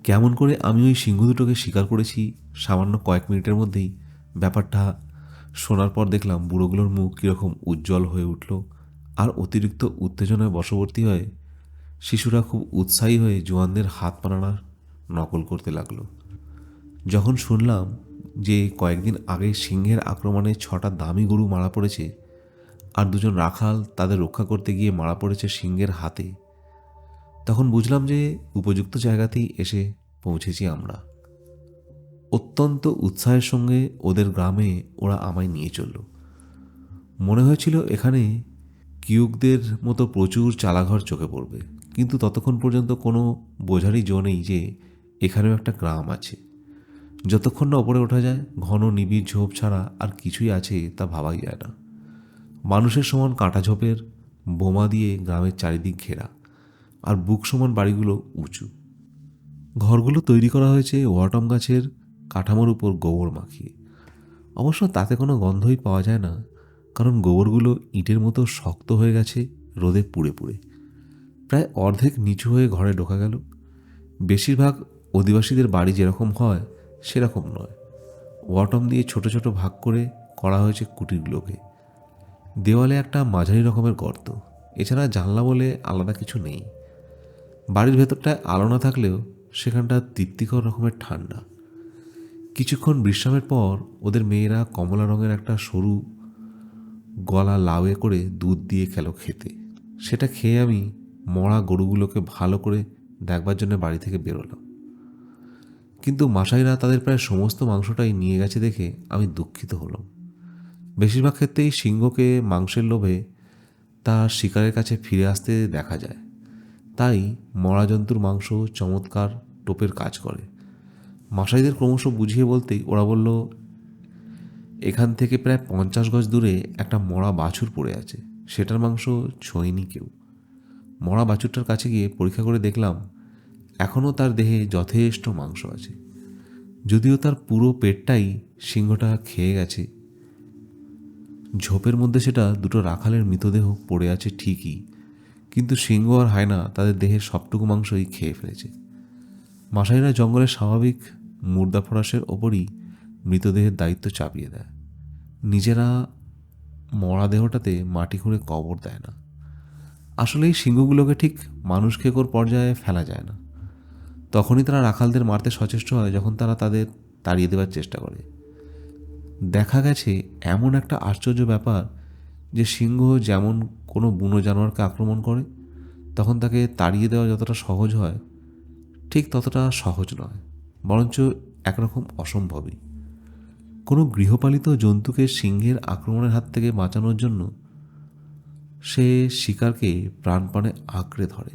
কেমন করে আমি ওই সিংহ দুটোকে শিকার করেছি সামান্য কয়েক মিনিটের মধ্যেই ব্যাপারটা শোনার পর দেখলাম বুড়োগুলোর মুখ কীরকম উজ্জ্বল হয়ে উঠল, আর অতিরিক্ত উত্তেজনায় বশবর্তী হয়ে শিশুরা খুব উৎসাহী হয়ে জোয়ানদের হাত পানার নকল করতে লাগলো। যখন শুনলাম যে কয়েকদিন আগে সিংহের আক্রমণে 6টা দামি গরু মারা পড়েছে, আর 2জন রাখাল তাদের রক্ষা করতে গিয়ে মারা পড়েছে সিংহের হাতে, তখন বুঝলাম যে উপযুক্ত জায়গাতেই এসে পৌঁছেছি আমরা। অত্যন্ত উৎসাহের সঙ্গে ওদের গ্রামে ওরা আমায় নিয়ে চলল। মনে হয়েছিল এখানে কিউকদের মতো প্রচুর চালাঘর চোখে পড়বে, কিন্তু ততক্ষণ পর্যন্ত কোনো বোঝারই জো নেই যে এখানেও একটা গ্রাম আছে। যতক্ষণ না ওপরে ওঠা যায়, ঘন নিবিড় ঝোপ ছাড়া আর কিছুই আছে তা ভাবাই যায় না। মানুষের সমান কাঁটা ঝোপের বোমা দিয়ে গ্রামের চারিদিক ঘেরা, আর বুক সমান বাড়িগুলো উঁচু। ঘরগুলো তৈরি করা হয়েছে ওয়াটম গাছের কাঠামোর উপর গোবর মাখিয়ে। অবশ্য তাতে কোনো গন্ধই পাওয়া যায় না, কারণ গোবরগুলো ইটের মতো শক্ত হয়ে গেছে রোদে পুড়ে পুড়ে। প্রায় অর্ধেক নিচু হয়ে ঘরে ঢোকা গেল। বেশিরভাগ অধিবাসীদের বাড়ি যেরকম হয় সেরকম নয়। ওয়াটম দিয়ে ছোট ছোট ভাগ করে করা হয়েছে কুটিরগুলোকে। দেওয়ালে একটা মাঝারি রকমের গর্ত, এছাড়া জানলা বলে আলাদা কিছু নেই। বাড়ির ভেতরটায় আলো না থাকলেও সেখানটা তৃপ্তিকর রকমের ঠান্ডা। কিছুক্ষণ বিশ্রামের পর ওদের মেয়েরা কমলা রঙের একটা সরু গলা লাউয়ে করে দুধ দিয়ে খেলো খেতে। সেটা খেয়ে আমি মরা গরুগুলোকে ভালো করে দেখবার জন্য বাড়ি থেকে বেরোলাম। কিন্তু মাসাইরা তাদের প্রায় সমস্ত মাংসটাই নিয়ে গেছে দেখে আমি দুঃখিত হলাম। বেশিরভাগ ক্ষেত্রেই সিংহকে মাংসের লোভে তার শিকারের কাছে ফিরে আসতে দেখা যায়। তাই মরা জন্তুর মাংস চমৎকার টোপের কাজ করে। মাসাইদের ক্রমশ বুঝিয়ে বলতেই ওরা বলল, এখান থেকে প্রায় 50 গজ দূরে একটা মরা বাছুর পড়ে আছে, সেটার মাংস ছোঁয়নি কেউ। মরা বাছুরটার কাছে গিয়ে পরীক্ষা করে দেখলাম এখনও তার দেহে যথেষ্ট মাংস আছে, যদিও তার পুরো পেটটাই সিংহটা খেয়ে গেছে। ঝোপের মধ্যে সেটা 2টো রাখালের মৃতদেহ পড়ে আছে ঠিকই, কিন্তু সিংহ আর হায়না তাদের দেহের সবটুকু মাংসই খেয়ে ফেলেছে। মাসাইরা জঙ্গলের স্বাভাবিক মুর্দা ফরাসের ওপরই মৃতদেহের দায়িত্ব চাপিয়ে দেয়। নিজেরা মরা দেহটাতে মাটি খুঁড়ে কবর দেয় না। আসলে এই সিংহগুলোকে ঠিক মানুষ খেকোর পর্যায়ে ফেলা যায় না। তখনই তারা রাখালদের মারতে সচেষ্ট হয় যখন তারা তাদের তাড়িয়ে দেওয়ার চেষ্টা করে। দেখা গেছে এমন একটা আশ্চর্য ব্যাপার যে সিংহ যেমন কোনো বুনো জানোয়ারকে আক্রমণ করে, তখন তাকে তাড়িয়ে দেওয়া যতটা সহজ হয় ঠিক ততটা সহজ নয়, বরঞ্চ একরকম অসম্ভবই। কোনো গৃহপালিত জন্তুকে সিংহের আক্রমণের হাত থেকে বাঁচানোর জন্য সে শিকারকে প্রাণপণে আঁকড়ে ধরে।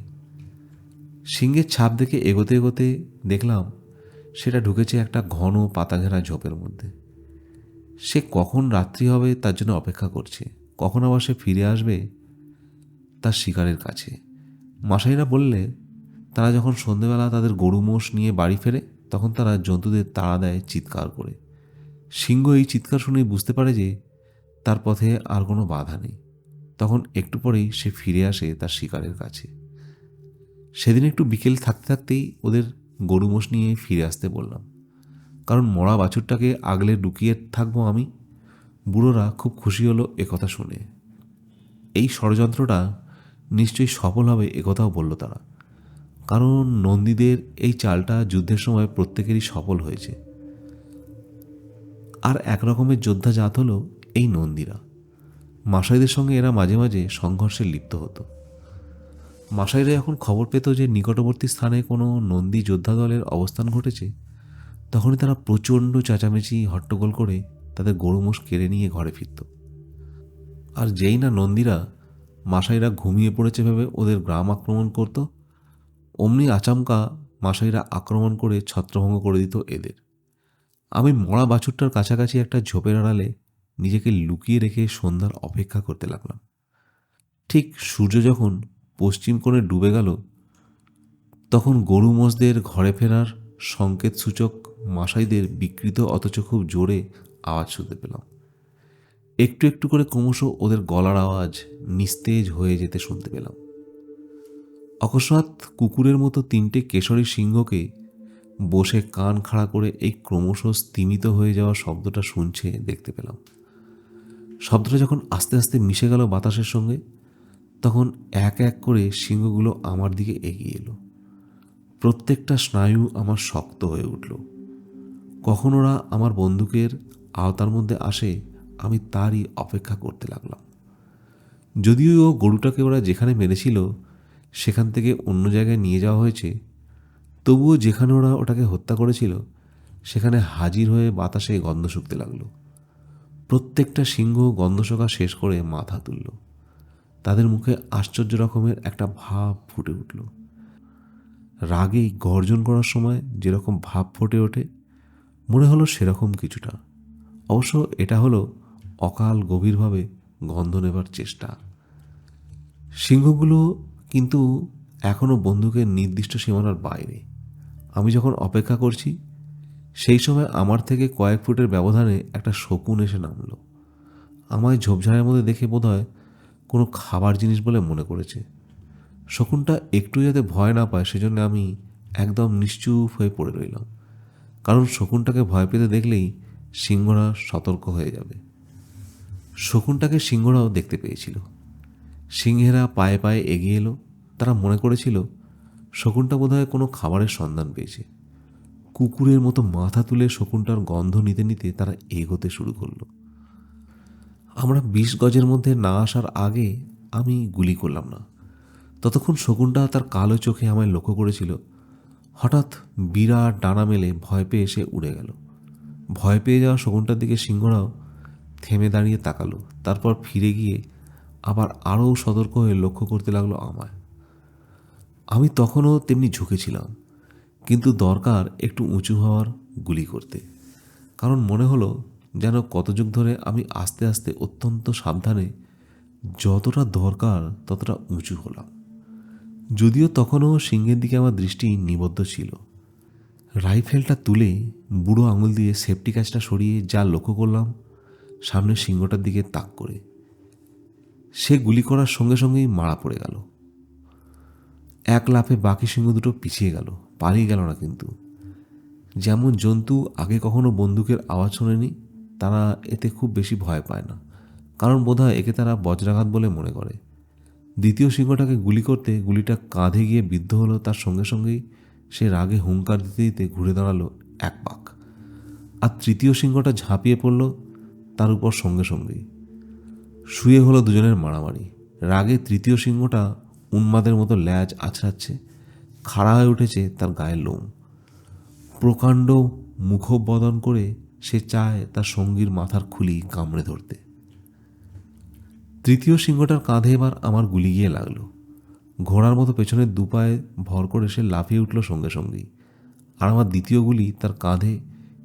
সিংহের ছাপ দেখে এগোতে এগোতে দেখলাম সেটা ঢুকেছে একটা ঘন পাতা ঘেরা ঝোপের মধ্যে। সে কখন রাত্রি হবে তার জন্য অপেক্ষা করছে, কখন আবার সে ফিরে আসবে তার শিকারের কাছে। মাসাইরা বললে তারা যখন সন্ধেবেলা তাদের গরু মোষ নিয়ে বাড়ি ফেরে তখন তারা জন্তুদের তাড়া দেয় চিৎকার করে। সিংহ এই চিৎকার শুনেই বুঝতে পারে যে তার পথে আর কোনো বাধা নেই। তখন একটু পরেই সে ফিরে আসে তার শিকারের কাছে। সেদিন একটু বিকেল থাকতে থাকতেই ওদের গরু মোষ নিয়ে ফিরে আসতে বললাম, কারণ মরা বাছুরটাকে আগলে লুকিয়ে থাকবো আমি। বুড়োরা খুব খুশি হলো একথা শুনে। এই ষড়যন্ত্রটা নিশ্চয়ই সফল হবে একথাও বলল তারা, কারণ নন্দীদের এই চালটা যুদ্ধের সময় প্রত্যেকেরই সফল হয়েছে। আর একরকমের যোদ্ধা জাত হলো এই নন্দীরা। মাসাইদের সঙ্গে এরা মাঝে মাঝে সংঘর্ষে লিপ্ত হতো। মাসাইরা যখন খবর পেত যে নিকটবর্তী স্থানে কোনো নন্দী যোদ্ধা দলের অবস্থান ঘটেছে, তখনই তারা প্রচণ্ড চেঁচামেচি হট্টগোল করে তাদের গরু মোষ কেড়ে নিয়ে ঘরে ফিরত। আর যেই না নন্দীরা মাসাইরা ঘুমিয়ে পড়েছে ভেবে ওদের গ্রাম আক্রমণ করত, অমনি আচমকা মাসাইরা আক্রমণ করে ছত্রভঙ্গ করে দিত এদের। আমি মরা বাছুরটার কাছাকাছি একটা ঝোপের আড়ালে নিজেকে লুকিয়ে রেখে সন্ধ্যার অপেক্ষা করতে লাগলাম। ঠিক সূর্য যখন পশ্চিম কোণে ডুবে গেল, তখন গরু মোষদের ঘরে ফেরার সংকেত সূচক মাসাইদের বিকৃত অথচ খুব জোরে আওয়াজ শুনতে পেলাম। একটু একটু করে ক্রমশ ওদের গলার আওয়াজ নিস্তেজ হয়ে যেতে শুনতে পেলাম। অকস্মাৎ কুকুরের মতো 3টে কেশরী সিংহকে বসে কান খাড়া করে এই ক্রমশ স্তিমিত হয়ে যাওয়া শব্দটা শুনছে দেখতে পেলাম। শব্দটা যখন আস্তে আস্তে মিশে গেল বাতাসের সঙ্গে, তখন এক এক করে সিংহগুলো আমার দিকে এগিয়ে এলো। প্রত্যেকটা স্নায়ু আমার শক্ত হয়ে উঠল। কখন ওরা আমার বন্দুকের আওতার মধ্যে আসে আমি তারই অপেক্ষা করতে লাগলাম। যদিও গরুটাকে ওরা যেখানে মেরেছিল সেখান থেকে অন্য জায়গায় নিয়ে যাওয়া হয়েছে, তবুও যেখানে ওরা ওটাকে হত্যা করেছিল সেখানে হাজির হয়ে বাতাসে গন্ধ শুকতে লাগলো। প্রত্যেকটা সিংহ গন্ধ শোকা শেষ করে মাথা তুলল। তাদের মুখে আশ্চর্য রকমের একটা ভাব ফুটে উঠল। রাগে গর্জন করার সময় যেরকম ভাব ফুটে ওঠে, মনে হলো সেরকম কিছুটা। অবশ্য এটা হলো অকাল গভীরভাবে গন্ধ নেবার চেষ্টা। সিংহগুলো কিন্তু এখনও বন্দুকের নির্দিষ্ট সীমানার বাইরে। আমি যখন অপেক্ষা করছি সেই সময় আমার থেকে কয়েক ফুটের ব্যবধানে একটা শকুন এসে নামলো। আমায় ঝোপঝাড়ের মধ্যে দেখে বোধহয় কোনো খাবার জিনিস বলে মনে করেছে। শকুনটা একটু যাতে ভয় না পায় সেজন্য আমি একদম নিশ্চুপ হয়ে পড়ে রইলাম, কারণ শকুনটাকে ভয় পেতে দেখলেই সিংহরা সতর্ক হয়ে যাবে। শকুনটাকে সিংহরাও দেখতে পেয়েছিল। সিংহেরা পায়ে পায়ে এগিয়ে এলো। তারা মনে করেছিল শকুনটা বোধহয় কোনো খাবারের সন্ধান পেয়েছে। কুকুরের মতো মাথা তুলে শকুনটার গন্ধ নিতে নিতে তারা এগোতে শুরু করলো। আমরা 20 গজের মধ্যে না আসার আগে আমি গুলি করলাম না। ততক্ষণ শকুনটা তার কালো চোখে আমায় লক্ষ্য করেছিল। হঠাৎ বিরাট ডানা মেলে ভয় পেয়ে এসে উড়ে গেল। ভয় পেয়ে যাওয়া শকুনটার দিকে সিংহরাও থেমে দাঁড়িয়ে তাকালো। তারপর ফিরে গিয়ে আবার আরও সতর্ক হয়ে লক্ষ্য করতে লাগলো আমায়। আমি তখনও তেমনি ঝুঁকেছিলাম, কিন্তু দরকার একটু উঁচু হওয়ার গুলি করতে, কারণ মনে হলো যেন কত যুগ ধরে আমি আস্তে আস্তে অত্যন্ত সাবধানে যতটা দরকার ততটা উঁচু হলাম। যদিও তখনও সিংহের দিকে আমার দৃষ্টি নিবদ্ধ ছিল। রাইফেলটা তুলে বুড়ো আঙুল দিয়ে সেফটি কাজটা সরিয়ে যা লক্ষ্য করলাম, সামনে সিংহটার দিকে তাক করে সে গুলি করার সঙ্গে সঙ্গেই মারা পড়ে গেল। এক লাফে বাকি সিংহ দুটো পিছিয়ে গেল, পালিয়ে গেল না কিন্তু। যেমন জন্তু আগে কখনো বন্দুকের আওয়াজ শোনেনি, তারা এতে খুব বেশি ভয় পায় না, কারণ বোধহয় একে তারা বজ্রাঘাত বলে মনে করে। দ্বিতীয় সিংহটাকে গুলি করতে গুলিটা কাঁধে গিয়ে বিদ্ধ হলো। তার সঙ্গে সঙ্গেই সে রাগে হুঙ্কার দিতে দিতে ঘুরে দাঁড়ালো এক পাক। আর তৃতীয় সিংহটা ঝাঁপিয়ে পড়ল তার উপর সঙ্গে সঙ্গেই। শুয়ে হলো দুজনের মারামারি। রাগে তৃতীয় সিংহটা উন্মাদের মতো ল্যাজ আছড়াচ্ছে, খাড়া হয়ে উঠেছে তার গায়ের লোম। প্রকাণ্ড মুখবদন করে সে চায় তার সঙ্গীর মাথার খুলি কামড়ে ধরতে। তৃতীয় সিংহটার কাঁধে এবার আমার গুলি গিয়ে লাগলো। ঘোড়ার মতো পেছনের দুপায়ে ভর করে সে লাফিয়ে উঠল সঙ্গে সঙ্গেই, আর আমার দ্বিতীয় গুলি তার কাঁধে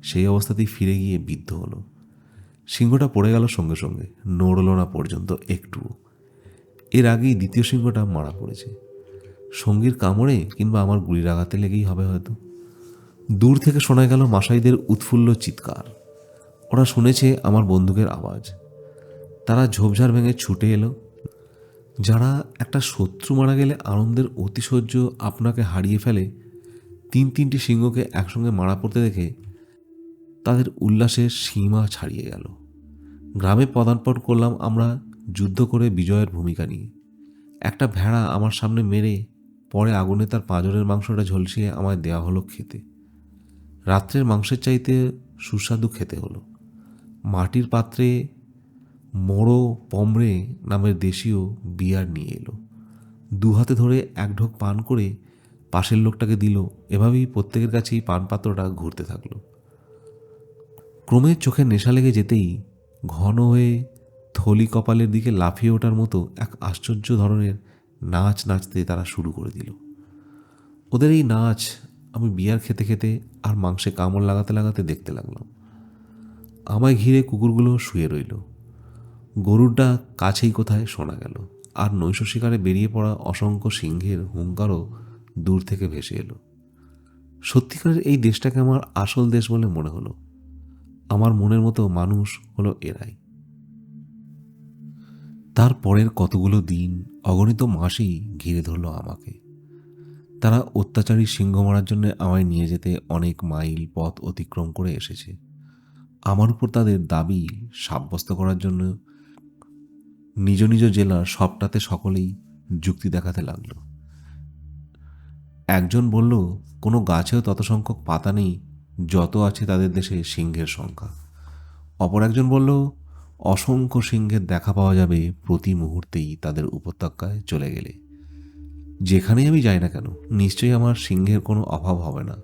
সেই অবস্থাতেই ফিরে গিয়ে বিদ্ধ হলো। সিংহটা পড়ে গেল সঙ্গে সঙ্গে, নড়ল না পর্যন্ত একটুও। এর আগেই দ্বিতীয় সিংহটা মারা পড়েছে, সঙ্গীর কামড়ে কিংবা আমার গুলির আঘাতে লেগেই হবে হয়তো। দূর থেকে শোনা গেল মাসাইদের উৎফুল্ল চিৎকার। ওরা শুনেছে আমার বন্দুকের আওয়াজ। তারা ঝোপঝাড় ভেঙে ছুটে এলো। যারা একটা শত্রু মারা গেলে আনন্দের অতিশয্য আপনাকে হারিয়ে ফেলে, 3টি সিংহকে একসঙ্গে মারা পড়তে দেখে তাদের উল্লাসের সীমা ছাড়িয়ে গেল। গ্রামে পদার্পণ করলাম আমরা যুদ্ধ করে বিজয়ের ভূমিকা নিয়ে। একটা ভেড়া আমার সামনে মেরে পরে আগুনে তার পাঁজরের মাংসটা ঝলসিয়ে আমায় দেওয়া হলো খেতে। রাত্রের মাংসের চাইতে সুস্বাদু খেতে হলো। মাটির পাত্রে মোড়ো পমড়ে নামের দেশীয় বিয়ার নিয়ে এলো। দু হাতে ধরে এক ঢোক পান করে পাশের লোকটাকে দিল। এভাবেই প্রত্যেকের কাছেই পান পাত্রটা ঘুরতে থাকলো। ক্রমে চোখে নেশা লেগে যেতেই ঘন হয়ে থলি কপালের দিকে লাফিয়ে ওঠার মতো এক আশ্চর্য ধরনের নাচ নাচতে তারা শুরু করে দিল। ওদের এই নাচ আমি বিয়ার খেতে খেতে আর মাংসে কামড় লাগাতে লাগাতে দেখতে লাগলাম। আমায় ঘিরে কুকুরগুলো শুয়ে রইল। গরুর ডাক কাছেই কোথায় শোনা গেল, আর নৈশ শিকারে বেরিয়ে পড়া অসংখ্য সিংহের হুঙ্কারও দূর থেকে ভেসে এলো। সত্যিকারের এই দেশটাকে আমার আসল দেশ বলে মনে হলো। আমার মনের মতো মানুষ হলো এরাই। তার পরের কতগুলো দিন, অগণিত মাসই ঘিরে ধরল আমাকে। তারা অত্যাচারী সিংহ মারার জন্য আমায় নিয়ে যেতে অনেক মাইল পথ অতিক্রম করে এসেছে। আমার উপর তাদের দাবি সাব্যস্ত করার জন্য নিজ নিজ জেলার সবটাতে সকলেই যুক্তি দেখাতে লাগলো। একজন বলল, কোনো গাছেও তত সংখ্যক পাতা নেই যত আছে তাদের দেশে সিংহের সংখ্যা। অপর একজন বলল, অসংখ্য সিংহের দেখা পাওয়া যাবে প্রতি মুহূর্তেই তাদের উপত্যকায় চলে গেলে। যেখানেই আমি যাই না কেন নিশ্চয়ই আমার সিংহের কোনো অভাব হবে না।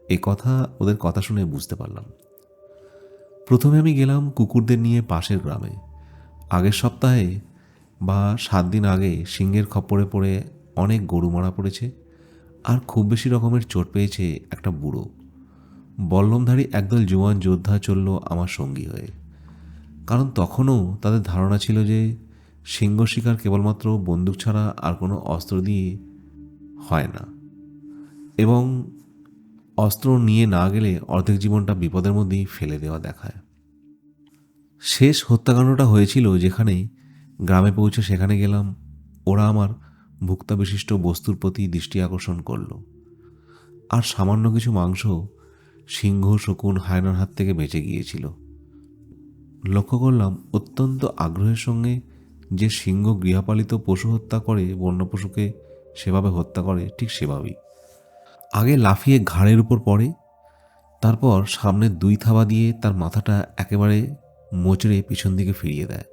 এ কথা ওদের কথা শুনে বুঝতে পারলাম। প্রথমে আমি গেলাম কুকুরদের নিয়ে পাশের গ্রামে। আগের সপ্তাহে বা 7 দিন আগে সিংহের খপ্পরে পড়ে অনেক গরু মারা পড়েছে, আর খুব বেশি রকমের চোট পেয়েছে একটা বুড়ো। বল্লমধারী একদল জোয়ান যোদ্ধা চলল আমার সঙ্গী হয়ে। কারণ তখনও তাদের ধারণা ছিল যে সিংহ শিকার কেবলমাত্র বন্দুক ছাড়া আর কোনো অস্ত্র দিয়ে হয় না, এবং অস্ত্র নিয়ে না গেলে অর্ধেক জীবনটা বিপদের মধ্যেই ফেলে দেওয়া দেখায়। শেষ হত্যাকাণ্ডটা হয়েছিল যেখানে গ্রামে পৌঁছে সেখানে গেলাম, ওরা আমার ভুক্তা বিশিষ্ট বস্তুর প্রতি দৃষ্টি আকর্ষণ করল, আর সামান্য কিছু মাংস সিংহ শকুন হায়নার হাত থেকে বেঁচে গিয়েছিল। লক্ষ্য করলাম অত্যন্ত আগ্রহের সঙ্গে যে সিংহ গৃহপালিত পশু হত্যা করে বন্য পশুকে সেভাবে হত্যা করে, ঠিক সেভাবেই আগে লাফিয়ে ঘাড়ের উপর পড়ে, তারপর সামনের 2 থাবা দিয়ে তার মাথাটা একেবারে মোচড়ে পিছন দিকে ফিরিয়ে দেয়।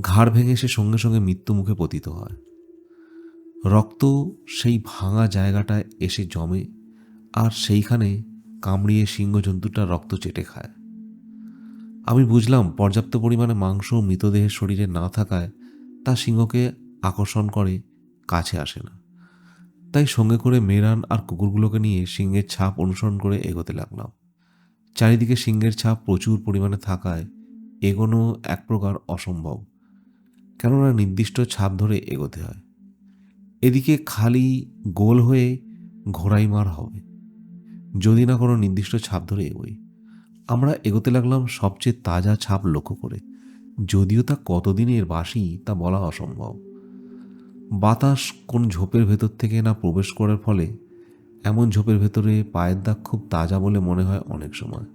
ঘাড় ভেঙে সে সঙ্গে সঙ্গে মৃত্যু মুখে পতিত হয়। রক্ত সেই ভাঙা জায়গাটায় এসে জমে, আর সেইখানে কামড়িয়ে সিংহ জন্তুটা রক্ত চেটে খায়। আমি বুঝলাম পর্যাপ্ত পরিমাণে মাংস মৃতদেহের শরীরে না থাকায় তা সিংহকে আকর্ষণ করে, কাছে আসে না। তাই সঙ্গে করে মেরান আর কুকুরগুলোকে নিয়ে সিংহের ছাপ অনুসরণ করে এগোতে লাগলাম। চারিদিকে সিংহের ছাপ প্রচুর পরিমাণে থাকায় এগোনো এক প্রকার অসম্ভব, কেননা নির্দিষ্ট ছাপ ধরে এগোতে হয়। এদিকে খালি গোল হয়ে ঘোড়াই মার হবে যদি না কোনো নির্দিষ্ট ছাপ ধরে এগোই। আমরা এগোতে লাগলাম সবচেয়ে তাজা ছাপ লক্ষ্য করে, যদিও তা কতদিনের বাসি তা বলা অসম্ভব। বাতাস কোন ঝোপের ভেতর থেকে না প্রবেশ করার ফলে এমন ঝোপের ভেতরে পায়ের দাগ খুব তাজা বলে মনে হয় অনেক সময়।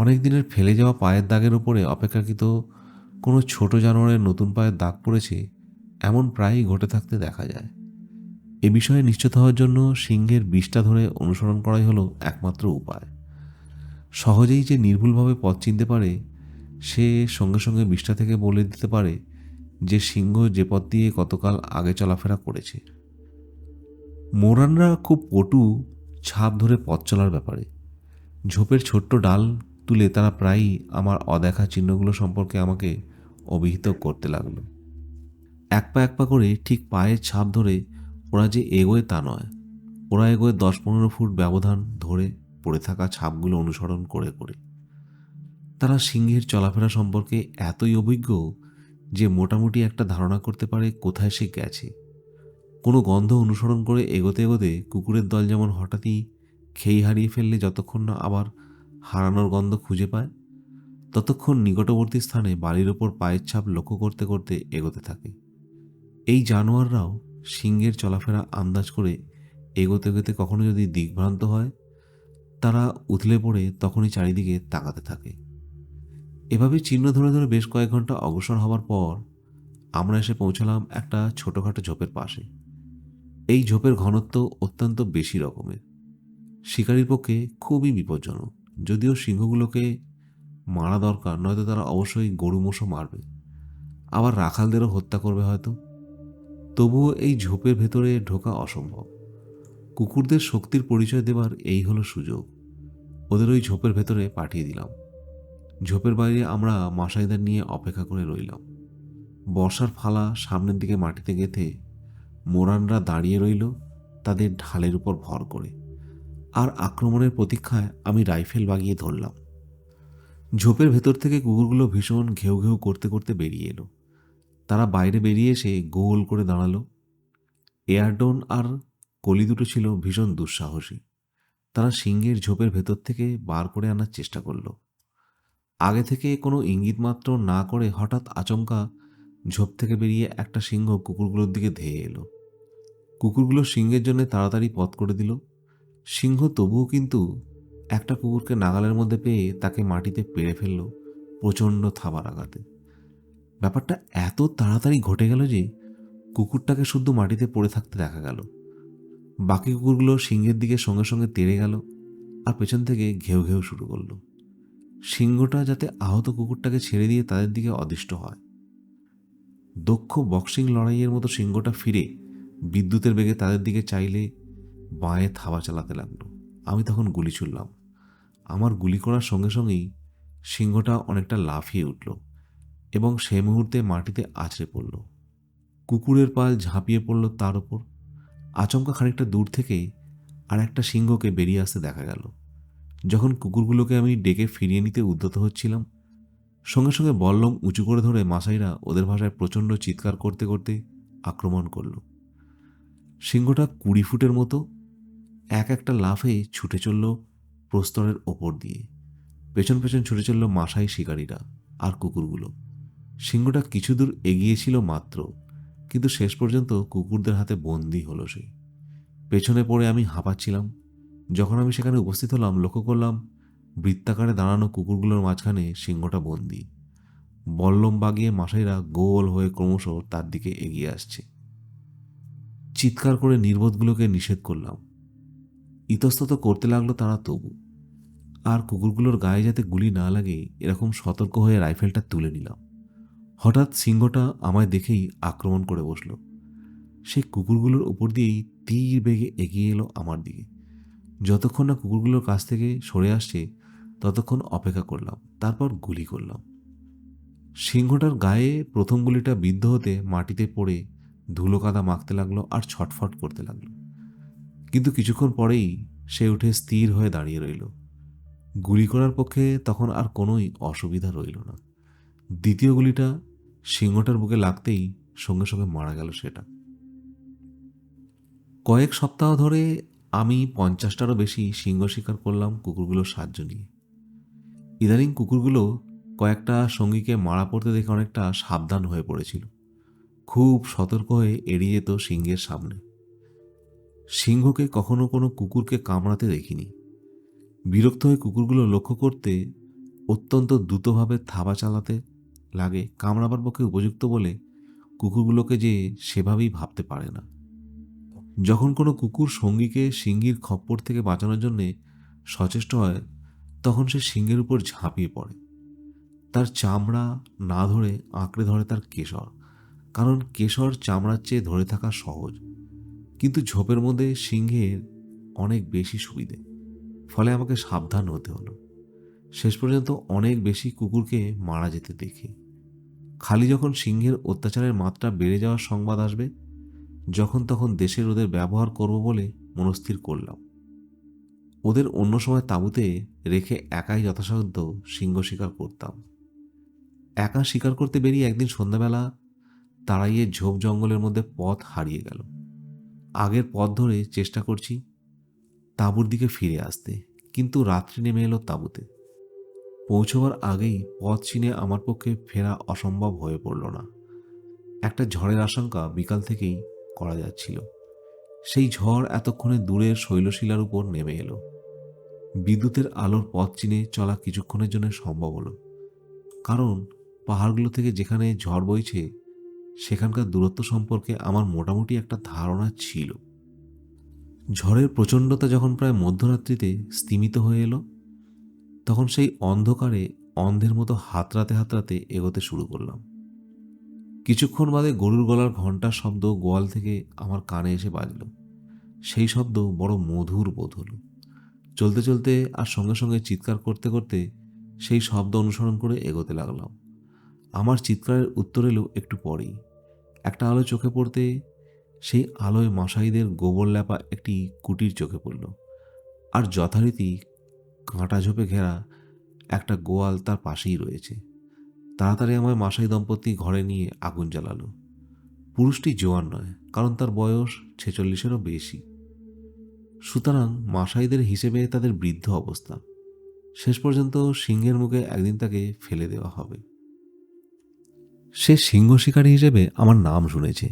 অনেক দিনের ফেলে যাওয়া পায়ের দাগের উপরে অপেক্ষাকৃত কোনো ছোট জানোয়ারের নতুন পায়ের দাগ পড়েছে, এমন প্রায়ই ঘটে থাকতে দেখা যায়। এ বিষয়ে নিশ্চিত হওয়ার জন্য সিংহের বিষটা ধরে অনুসরণ করাই হলো একমাত্র উপায়। সহজেই যে নির্ভুলভাবে পথ চিনতে পারে সে সঙ্গে সঙ্গে বিষটা থেকে বলে দিতে পারে যে সিংহ যে পথ দিয়ে কতকাল আগে চলাফেরা করেছে। মোরানরা খুব পটু ছাপ ধরে পথ চলার ব্যাপারে। ঝোপের ছোট্ট ডাল তুলে তারা প্রায়ই আমার অদেখা চিহ্নগুলো সম্পর্কে আমাকে অভিহিত করতে লাগলো। এক পা করে ঠিক পায়ের ছাপ ধরে ওরা যে এগোয় তা নয়, ওরা এগোয় 10-15 ফুট ব্যবধান ধরে পড়ে থাকা ছাপগুলো অনুসরণ করে করে। তারা সিংহের চলাফেরা সম্পর্কে এতই অভিজ্ঞ যে মোটামুটি একটা ধারণা করতে পারে কোথায় সে গেছে। কোনো গন্ধ অনুসরণ করে এগোতে এগোতে কুকুরের দল যেমন হঠাৎই খেই হারিয়ে ফেললে যতক্ষণ না আবার হারানোর গন্ধ খুঁজে পায়, ততক্ষণ নিকটবর্তী স্থানে বালির ওপর পায়ের ছাপ লক্ষ্য করতে করতে এগোতে থাকে। এই জানোয়াররাও সিংহের চলাফেরা আন্দাজ করে এগোতে এগোতে কখনো যদি দিকভ্রান্ত হয়, তারা উথলে পড়ে তখনই চারিদিকে তাকাতে থাকে। এভাবে চিহ্ন ধরে ধরে বেশ কয়েক ঘন্টা অগ্রসর হওয়ার পর আমরা এসে পৌঁছলাম একটা ছোটোখাটো ঝোপের পাশে। এই ঝোপের ঘনত্ব অত্যন্ত বেশি রকমের, শিকারীর পক্ষে খুবই বিপজ্জনক। যদিও সিংহগুলোকে মারা দরকার, নয়তো তারা অবশ্যই গরু মোষও মারবে, আবার রাখালদেরও হত্যা করবে হয়তো। তবুও এই ঝোপের ভেতরে ঢোকা অসম্ভব। কুকুরদের শক্তির পরিচয় দেবার এই হলো সুযোগ। ওদের ওই ঝোপের ভেতরে পাঠিয়ে দিলাম। ঝোপের বাইরে আমরা মাসাইদার নিয়ে অপেক্ষা করে রইলাম। বর্ষার ফালা সামনের দিকে মাটিতে গেঁথে মোরানরা দাঁড়িয়ে রইল তাদের ঢালের উপর ভর করে, আর আক্রমণের প্রতীক্ষায় আমি রাইফেল বাগিয়ে ধরলাম। ঝোপের ভেতর থেকে কুকুরগুলো ভীষণ ঘেউ ঘেউ করতে করতে বেরিয়ে এলো। তারা বাইরে বেরিয়ে এসে গোল করে দাঁড়ালো। এয়ারডন আর কলি দুটো ছিল ভীষণ দুঃসাহসী। তারা সিংহের ঝোপের ভেতর থেকে বার করে আনার চেষ্টা করলো। আগে থেকে কোনো ইঙ্গিত মাত্র না করে হঠাৎ আচমকা ঝোপ থেকে বেরিয়ে একটা সিংহ কুকুরগুলোর দিকে ধেয়ে এলো। কুকুরগুলো সিংহের জন্য তাড়াতাড়ি পথ করে দিল। সিংহ তবুও কিন্তু একটা কুকুরকে নাগালের মধ্যে পেয়ে তাকে মাটিতে পেড়ে ফেলল প্রচণ্ড থাবার আঘাতে। ব্যাপারটা এত তাড়াতাড়ি ঘটে গেল যে কুকুরটাকে শুদ্ধ মাটিতে পড়ে থাকতে দেখা গেল। বাকি কুকুরগুলো সিংহের দিকে সঙ্গে সঙ্গে তেড়ে গেল আর পেছন থেকে ঘেউ ঘেউ শুরু করলো। সিংহটা যাতে আহত কুকুরটাকে ছেড়ে দিয়ে তাদের দিকে অদিষ্ট হয়। দক্ষ বক্সিং লড়াইয়ের মতো সিংহটা ফিরে বিদ্যুতের বেগে তাদের দিকে চাইলে বাঁয়ে থাবা চালাতে লাগলো। আমি তখন গুলি ছুড়লাম। আমার গুলি করার সঙ্গে সঙ্গেই সিংহটা অনেকটা লাফিয়ে উঠল এবং সে মুহূর্তে মাটিতে আছড়ে পড়ল। কুকুরের পাল ঝাঁপিয়ে পড়ল তার ওপর। আচমকা খানিকটা দূর থেকে আর একটা সিংহকে বেরিয়ে আসতে দেখা গেল। যখন কুকুরগুলোকে আমি ডেকে ফিরিয়ে নিতে উদ্যত হচ্ছিলাম, সঙ্গে সঙ্গে বল্লম উঁচু করে ধরে মাসাইরা ওদের ভাষায় প্রচণ্ড চিৎকার করতে করতে আক্রমণ করল। সিংহটা 20 ফুটের মতো এক একটা লাফে ছুটে চলল প্রস্তরের ওপর দিয়ে। পেছন পেছন ছুটে চলল মাসাই শিকারীরা আর কুকুরগুলো। সিংহটা কিছু দূর এগিয়েছিল মাত্র, কিন্তু শেষ পর্যন্ত কুকুরদের হাতে বন্দী হলো সে। পেছনে পড়ে আমি হাঁপাচ্ছিলাম। যখন আমি সেখানে উপস্থিত হলাম, লক্ষ্য করলাম বৃত্তাকারে দাঁড়ানো কুকুরগুলোর মাঝখানে সিংহটা বন্দী। বল্লম বাগিয়ে মাসাইরা গোল হয়ে ক্রমশ তার দিকে এগিয়ে আসছে। চিৎকার করে নির্বোধগুলোকে নিষেধ করলাম। ইতস্তত করতে লাগলো তারা তবু। আর কুকুরগুলোর গায়ে যাতে গুলি না লাগে এরকম সতর্ক হয়ে রাইফেলটা তুলে নিলাম। হঠাৎ সিংহটা আমায় দেখেই আক্রমণ করে বসল। সেই কুকুরগুলোর উপর দিয়েই তীর বেগে এগিয়ে এলো আমার দিকে। যতক্ষণ না কুকুরগুলোর কাছ থেকে সরে আসছে ততক্ষণ অপেক্ষা করলাম, তারপর গুলি করলাম। সিংহটার গায়ে প্রথম গুলিটা বিদ্ধ হতে মাটিতে পড়ে ধুলো কাদা মাখতে লাগলো আর ছটফট করতে লাগলো, কিন্তু কিছুক্ষণ পরেই সে উঠে স্থির হয়ে দাঁড়িয়ে রইল। গুলি করার পক্ষে তখন আর কোনোই অসুবিধা রইল না। দ্বিতীয় গুলিটা সিংহটার বুকে লাগতেই সঙ্গে সঙ্গে মারা গেল সেটা। কয়েক সপ্তাহ ধরে আমি 50টারও বেশি সিংহ শিকার করলাম কুকুরগুলোর সাহায্য নিয়ে। ইদানিং কুকুরগুলো কয়েকটা সঙ্গীকে মারা পড়তে দেখে অনেকটা সাবধান হয়ে পড়েছিল। খুব সতর্ক হয়ে এড়িয়ে যেত সিংহের সামনে। সিংহকে কখনো কোনো কুকুরকে কামড়াতে দেখিনি। বিরক্ত হয়ে কুকুরগুলো লক্ষ্য করতে অত্যন্ত দ্রুতভাবে থাবা চালাতে লাগে কামড়াবার পক্ষে উপযুক্ত বলে কুকুরগুলোকে যে সেভাবেই ভাবতে পারে না। যখন কোনো কুকুর সঙ্গীকে সিংহীর খপ্পর থেকে বাঁচানোর জন্যে সচেষ্ট হয় তখন সে সিংহের উপর ঝাঁপিয়ে পড়ে। তার চামড়া না ধরে আঁকড়ে ধরে তার কেশর, কারণ কেশর চামড়ার চেয়ে ধরে থাকা সহজ। কিন্তু ঝোপের মধ্যে সিংহের অনেক বেশি সুবিধে, ফলে আমাকে সাবধান হতে হলো। শেষ পর্যন্ত অনেক বেশি কুকুরকে মারা যেতে দেখি। খালি যখন সিংহের অত্যাচারের মাত্রা বেড়ে যাওয়ার সংবাদ আসবে, যখন তখন দেশের ওদের ব্যবহার করব বলে মনস্থির করলাম। ওদের অন্য সময় তাঁবুতে রেখে একাই যথাসাধ্য সিংহ শিকার করতাম। একা শিকার করতে বেরিয়ে একদিন সন্ধ্যাবেলা তাড়াইয়ে ঝোপ জঙ্গলের মধ্যে পথ হারিয়ে গেল। আগের পথ ধরে চেষ্টা করছি তাঁবুর দিকে ফিরে আসতে, কিন্তু রাত্রি নেমে এলো তাঁবুতে। পৌঁছবার আগেই পথ চিনে আমার পক্ষে ফেরা অসম্ভব হয়ে পড়ল না। একটা ঝড়ের আশঙ্কা বিকাল থেকেই করা যাচ্ছিল। সেই ঝড় এতক্ষণে দূরের শৈলশিলার উপর নেমে এলো। বিদ্যুতের আলোর পথ চিনে চলা কিছুক্ষণের জন্য সম্ভব হলো, কারণ পাহাড়গুলো থেকে যেখানে ঝড় বইছে সেখানকার দূরত্ব সম্পর্কে আমার মোটামুটি একটা ধারণা ছিল। ঝড়ের প্রচণ্ডতা যখন প্রায় মধ্যরাত্রিতে স্তিমিত হয়ে এলো, তখন সেই অন্ধকারে অন্ধের মতো হাতড়াতে হাতড়াতে এগোতে শুরু করলাম। কিছুক্ষণ বাদে গরুর গলার ঘণ্টার শব্দ গোয়াল থেকে আমার কানে এসে বাজল। সেই শব্দ বড় মধুর বোধ হলো। চলতে চলতে আর সঙ্গে সঙ্গে চিৎকার করতে করতে সেই শব্দ অনুসরণ করে এগোতে লাগলাম। আমার চিৎকারের উত্তর এলো একটু পরেই। একটা আলো চোখে পড়তে সেই আলোয় মাসাইদের গোবর লেপা একটি কুটির চোখে পড়ল, আর যথারীতি কাঁটা ঝোপে ঘেরা একটা গোয়াল তার পাশেই রয়েছে। তাড়াতাড়ি আমায় মাসাই দম্পতি ঘরে নিয়ে আগুন জ্বালালো। পুরুষটি জোয়ান নয়, কারণ তার বয়স 46-এরও বেশি। সুতরাং মাসাইদের হিসেবে তাদের বৃদ্ধ অবস্থা। শেষ পর্যন্ত সিংহের মুখে একদিন তাকে ফেলে দেওয়া হবে। সে সিংহ শিকারী হিসেবে আমার নাম শুনেছে।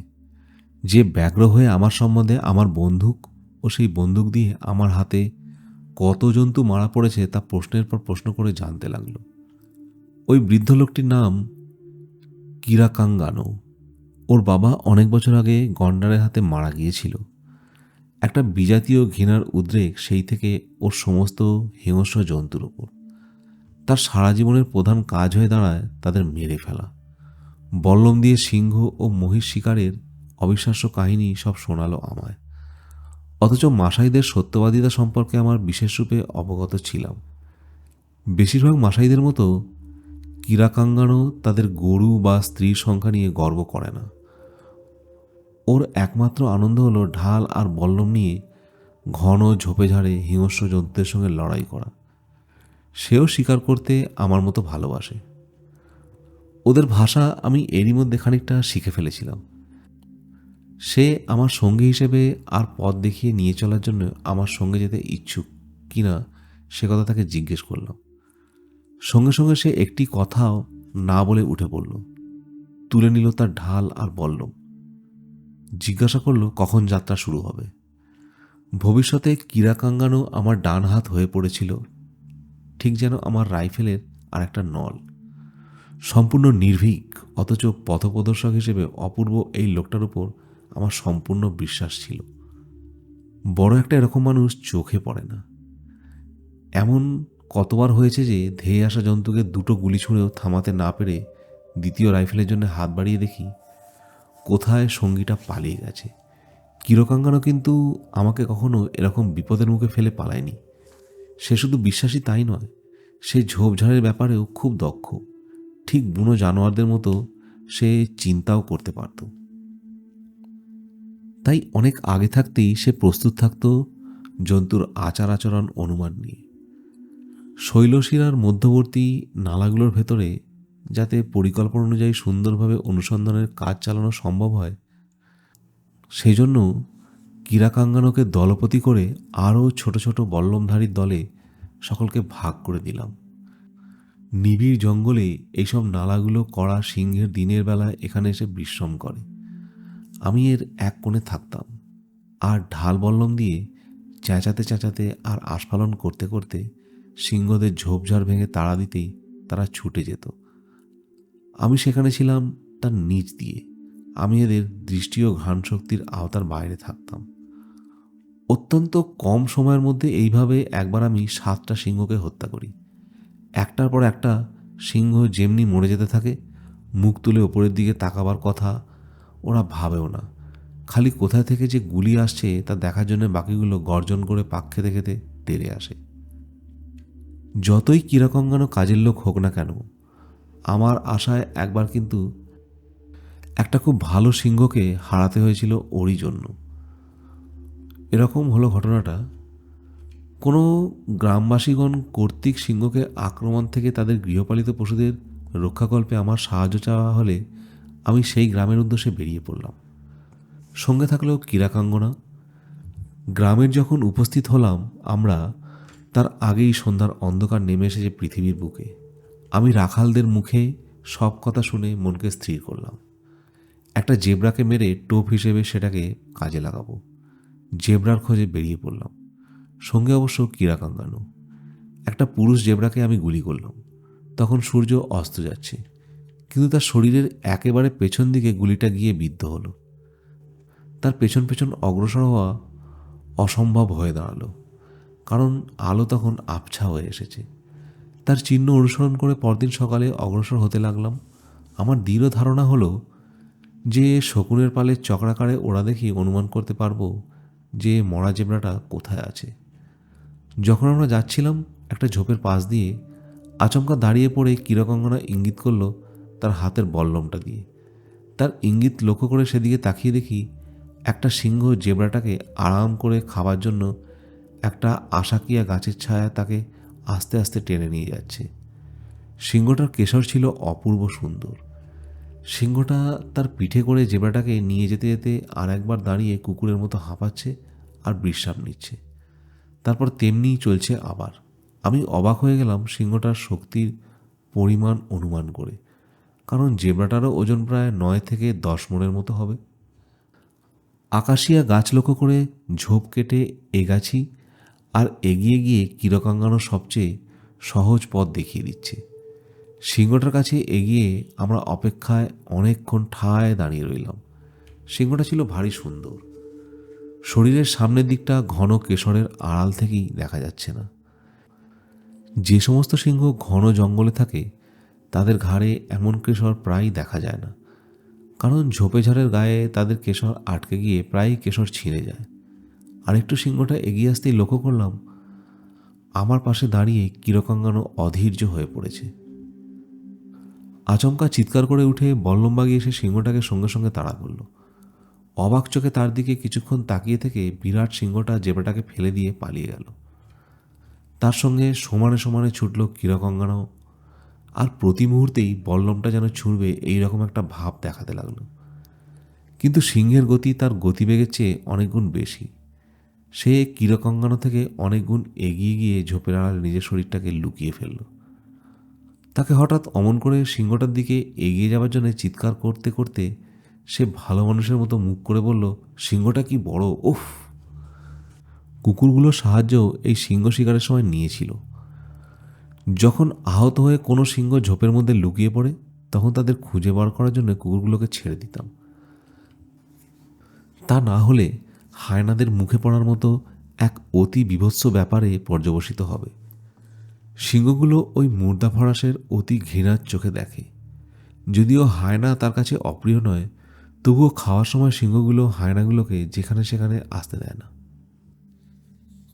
যে ব্যগ্র হয়ে আমার সম্বন্ধে আমার বন্দুক ও সেই বন্দুক দিয়ে আমার হাতে কত জন্তু মারা পড়েছে তা প্রশ্নের পর প্রশ্ন করে জানতে লাগল। ওই বৃদ্ধ লোকটির নাম কিরাকাঙ্গানো। ওর বাবা অনেক বছর আগে গন্ডারের হাতে মারা গিয়েছিল। একটা বিজাতীয় ঘৃণার উদ্রেক সেই থেকে ওর সমস্ত হিংস্র জন্তুর ওপর। তার সারা জীবনের প্রধান কাজ হয়ে দাঁড়ায় তাদের মেরে ফেলা। বল্লম দিয়ে সিংহ ও মহিষ শিকারের অবিশ্বাস্য কাহিনী সব শোনালো আমায়। অথচ মাসাইদের সত্যবাদিতা সম্পর্কে আমার বিশেষরূপে অবগত ছিলাম। বেশিরভাগ মাসাইদের মতো কিরাকাঙ্গানো তাদের গরু বা স্ত্রীর সংখ্যা নিয়ে গর্ব করে না। ওর একমাত্র আনন্দ হলো ঢাল আর বল্লম নিয়ে ঘন ঝোপে ঝাড়ে হিংস্র জন্তুদের সঙ্গে লড়াই করা। সেও শিকার করতে আমার মতো ভালোবাসে। ওদের ভাষা আমি এরই মধ্যে খানিকটা শিখে ফেলেছিলাম। সে আমার সঙ্গী হিসেবে আর পথ দেখিয়ে নিয়ে চলার জন্য আমার সঙ্গে যেতে ইচ্ছুক কিনা সে কথা তাকে জিজ্ঞেস করলাম। সঙ্গে সঙ্গে সে একটি কথাও না বলে উঠে পড়ল, তুলে নিল তার ঢাল আর বল্লম। জিজ্ঞাসা করল কখন যাত্রা শুরু হবে। ভবিষ্যতে কিরাকাঙ্গানো আমার ডান হাত হয়ে পড়েছিল, ঠিক যেন আমার রাইফেলের আর একটা নল। সম্পূর্ণ নির্ভীক অথচ পথপ্রদর্শক হিসেবে অপূর্ব এই লোকটার উপর আমার সম্পূর্ণ বিশ্বাস ছিল। বড় একটা এরকম মানুষ চোখে পড়ে না। এমন কতবার হয়েছে যে ধেয়ে আসা জন্তুকে দুটো গুলি ছুঁড়েও থামাতে না পেরে দ্বিতীয় রাইফেলের জন্য হাত বাড়িয়ে দেখি কোথায় সঙ্গীটা পালিয়ে গেছে। কিরাকাঙ্গানো কিন্তু আমাকে কখনো এরকম বিপদের মুখে ফেলে পালায়নি। সে শুধু বিশ্বাসী তাই নয়, সে ঝোপঝাড়ের ব্যাপারেও খুব দক্ষ। ঠিক বুনো জানোয়ারদের মতো সে চিন্তাও করতে পারত। তাই অনেক আগে থাকতেই সে প্রস্তুত থাকত জন্তুর আচার আচরণ অনুমান নিয়ে। শৈলশিরার মধ্যবর্তী নালাগুলোর ভেতরে যাতে পরিকল্পনা অনুযায়ী সুন্দরভাবে অনুসন্ধানের কাজ চালানো সম্ভব হয়, সেই জন্য কিরাকাঙ্গানোকে দলপতি করে আরও ছোট ছোট বল্লমধারীর দলে সকলকে ভাগ করে দিলাম। নিবিড় জঙ্গলে এইসব নালাগুলো কড়া সিংহের দিনের বেলায় এখানে এসে বিশ্রাম করে। আমি এর এক কোণে থাকতাম, আর ঢাল বল্লম দিয়ে চেঁচাতে চেঁচাতে আর আস্ফালন করতে করতে সিংহদের ঝোপঝাড় ভেঙে তাড়া দিতেই তারা ছুটে যেত। আমি সেখানে ছিলাম তার নিচ দিয়ে। আমি এদের দৃষ্টি ও ঘ্রাণ শক্তির আওতার বাইরে থাকতাম। অত্যন্ত কম সময়ের মধ্যে এইভাবে একবার আমি 7টা সিংহকে হত্যা করি। একটার পর একটা সিংহ যেমনি মরে যেতে থাকে, মুখ তুলে ওপরের দিকে তাকাবার কথা ওরা ভাবেও না। খালি কোথায় থেকে যে গুলি আসছে তা দেখার জন্য বাকিগুলো গর্জন করে পাক খেতে খেতে তেড়ে আসে। যতই কিরাকাঙ্গানো কাজের লোক হোক না কেন, আমার আশায় একবার কিন্তু একটা খুব ভালো সিংহকে হারাতে হয়েছিল ওরই জন্য। এরকম হলো ঘটনাটা। কোনো গ্রামবাসীগণ কর্তৃক সিংহকে আক্রমণ থেকে তাদের গৃহপালিত পশুদের রক্ষাকল্পে আমার সাহায্য চাওয়া হলে আমি সেই গ্রামের উদ্দেশ্যে বেরিয়ে পড়লাম। সঙ্গে থাকলেও কিরাকাঙ্গনা। গ্রামের যখন উপস্থিত হলাম আমরা, তার আগেই সন্ধ্যার অন্ধকার নেমে এসেছে পৃথিবীর বুকে। আমি রাখালদের মুখে সব কথা শুনে মনকে স্থির করলাম। একটা জেব্রাকে মেরে টোপ হিসেবে সেটাকে কাজে লাগাবো। জেব্রার খোঁজে বেরিয়ে পড়লাম। সঙ্গে অবশ্য কিরাকাঙ্গানো। একটা পুরুষ জেব্রাকে আমি গুলি করলাম। তখন সূর্য অস্ত যাচ্ছে, কিন্তু তার শরীরের একেবারে পেছন দিকে গুলিটা গিয়ে বিদ্ধ হলো। তার পেছন পেছন অগ্রসর হওয়া অসম্ভব হয়ে দাঁড়ালো, কারণ আলো তখন আবছা হয়ে এসেছে। তার চিহ্ন অনুসরণ করে পরদিন সকালে অগ্রসর হতে লাগলাম। আমার দৃঢ় ধারণা হলো যে শকুনের পালের চক্রাকারে ওরা দেখি অনুমান করতে পারবো যে মরা জেব্রাটা কোথায় আছে। যখন আমরা যাচ্ছিলাম একটা ঝোপের পাশ দিয়ে আচমকা দাঁড়িয়ে পড়ে কিরকঙ্গনা ইঙ্গিত করলো তার হাতের বল্লমটা দিয়ে। তার ইঙ্গিত লক্ষ্য করে সেদিকে তাকিয়ে দেখি একটা সিংহ জেব্রাটাকে আরাম করে খাবার জন্য একটা আশাকিয়া গাছের ছায়া তাকে আস্তে আস্তে টেনে নিয়ে যাচ্ছে। সিংহটার কেশর ছিল অপূর্ব সুন্দর। সিংহটা তার পিঠে করে জেব্রাটাকে নিয়ে যেতে যেতে আর একবার দাঁড়িয়ে কুকুরের মতো হাঁপাচ্ছে আর বিশ্রাম নিচ্ছে। তারপর তেমনিই চলছে আবার। আমি অবাক হয়ে গেলাম সিংহটার শক্তির পরিমাণ অনুমান করে, কারণ জেব্রাটারও ওজন প্রায় 9 থেকে 10 মণের মতো হবে। আকাশিয়া গাছ লক্ষ্য করে ঝোপ কেটে এগাছি আর এগিয়ে গিয়ে কিরকাঙ্গানো সবচেয়ে সহজ পথ দেখিয়ে দিচ্ছে। সিংহটার কাছে এগিয়ে আমরা অপেক্ষায় অনেকক্ষণ ঠায় দাঁড়িয়ে রইলাম। সিংহটা ছিল ভারী সুন্দর। শরীরের সামনের দিকটা ঘন কেশরের আড়াল থেকেই দেখা যাচ্ছে না। যে সমস্ত সিংহ ঘন জঙ্গলে থাকে তাদের ঘাড়ে এমন কেশর প্রায়ই দেখা যায় না, কারণ ঝোপে ঝাড়ের গায়ে তাদের কেশর আটকে গিয়ে প্রায়ই কেশর ছিঁড়ে যায়। আরেকটু সিংহটা এগিয়ে আসতেই লক্ষ্য করলাম আমার পাশে দাঁড়িয়ে কিরকাঙ্গানো অধীর্য হয়ে পড়েছে। আচমকা চিৎকার করে উঠে বল্লমবাগী এসে সিংহটাকে সঙ্গে সঙ্গে তাড়া করল। অবাক চোখে তার দিকে কিছুক্ষণ তাকিয়ে থেকে বিরাট সিংহটা জেব্রাটাকে ফেলে দিয়ে পালিয়ে গেল। তার সঙ্গে সমানে সমানে ছুটল কিরকাঙ্গানাও, আর প্রতি মুহূর্তেই বল্লমটা যেন ছুঁড়বে এইরকম একটা ভাব দেখাতে লাগলো। কিন্তু সিংহের গতি তার গতিবেগের চেয়ে অনেক গুণ বেশি। সে কিরকাঙ্গানো থেকে অনেক গুণ এগিয়ে গিয়ে ঝোপের আড়ালে নিজের শরীরটাকে লুকিয়ে ফেলল। তাকে হঠাৎ অমন করে সিংহটার দিকে এগিয়ে যাওয়ার জন্য চিৎকার করতে করতে সে ভালো মানুষের মতো মুখ করে বলল, সিংহটা কি বড়! উফ! কুকুরগুলোর সাহায্যও এই সিংহ শিকারের সময় নিয়েছিল। যখন আহত হয়ে কোনো সিংহ ঝোপের মধ্যে লুকিয়ে পড়ে তখন তাদের খুঁজে বার করার জন্য কুকুরগুলোকে ছেড়ে দিতাম। তা না হলে হায়নাদের মুখে পড়ার মতো এক অতি বীভৎস ব্যাপারে পর্যবসিত হবে। সিংহগুলো ওই মুর্দা ফরাসের অতি ঘৃণার চোখে দেখে। যদিও হায়না তার কাছে অপ্রিয় নয়, তবুও খাওয়ার সময় সিংহগুলো হায়নাগুলোকে যেখানে সেখানে আসতে দেয় না।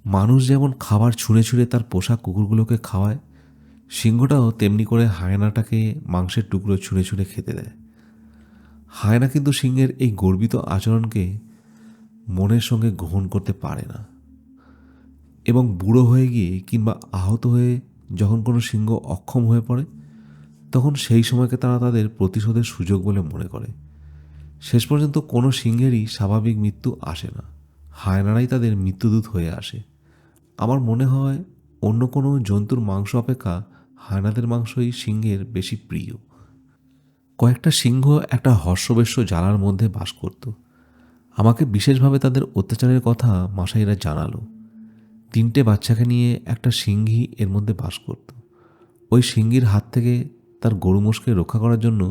মানুষ যেমন খাবার ছুঁড়ে ছুঁড়ে তার পোষা কুকুরগুলোকে খাওয়ায়, সিংহটাও তেমনি করে হায়নাটাকে মাংসের টুকরো ছুঁড়ে ছুঁড়ে খেতে দেয়। হায়না কিন্তু সিংহের এই গর্বিত আচরণকে মনের সঙ্গে গ্রহণ করতে পারে না, এবং বুড়ো হয়ে গিয়ে কিংবা আহত হয়ে যখন কোনো সিংহ অক্ষম হয়ে পড়ে তখন সেই সময়কে তারা তাদের প্রতিশোধের সুযোগ বলে মনে করে। শেষ পর্যন্ত কোনো সিংহেরই স্বাভাবিক মৃত্যু আসে না, হায়নারাই তাদের মৃত্যুদূত হয়ে আসে। আমার মনে হয় অন্য কোনো জন্তুর মাংস অপেক্ষা হায়নাদের মাংসই সিংহের বেশি প্রিয়। কয়েকটা সিংহ একটা হর্ষবেশ্য জ্বালার মধ্যে বাস করত। আমাকে বিশেষভাবে তাদের অত্যাচারের কথা মাসাইরা জানালো। 3টে বাচ্চাকে নিয়ে একটা সিংহী এর মধ্যে বাস করত। ওই সিংহীর হাত থেকে তার গরু মোষকে রক্ষা করার জন্য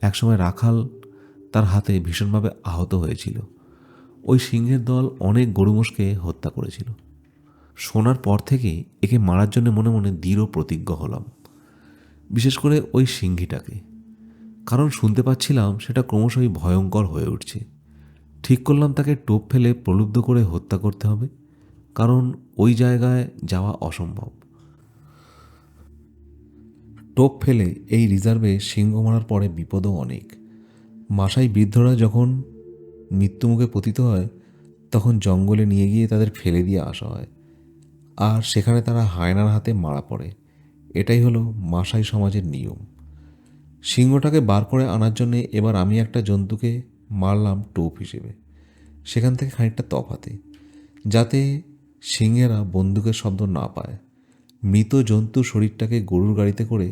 একসময় রাখাল তার হাতে ভীষণভাবে আহত হয়েছিল। ওই সিংহের দল অনেক গরু মোষকে হত্যা করেছিল। শোনার পর থেকে একে মারার জন্য মনে মনে দৃঢ় প্রতিজ্ঞ হলাম, বিশেষ করে ওই সিংহীটাকে, কারণ শুনতে পাচ্ছিলাম সেটা ক্রমশই ভয়ঙ্কর হয়ে উঠছে। ঠিক করলাম তাকে টোপ ফেলে প্রলুব্ধ করে হত্যা করতে হবে, কারণ ওই জায়গায় যাওয়া অসম্ভব। টোপ ফেলে এই রিজার্ভে সিংহ মারার পরে বিপদও অনেক। মাসাই বৃদ্ধরা যখন মৃত্যুমুখে পতিত হয় তখন জঙ্গলে নিয়ে গিয়ে তাদের ফেলে দিয়ে আসা হয়, আর সেখানে তারা হায়নার হাতে মারা পড়ে। এটাই হলো মাসাই সমাজের নিয়ম। সিংহটাকে বার করে আনার জন্যে এবার আমি একটা জন্তুকে মারলাম টোপ হিসেবে, সেখান থেকে খানিকটা তফাতে, যাতে সিংহেরা বন্দুকের শব্দ না পায়। মৃত জন্তুর শরীরটাকে গরুর গাড়িতে করে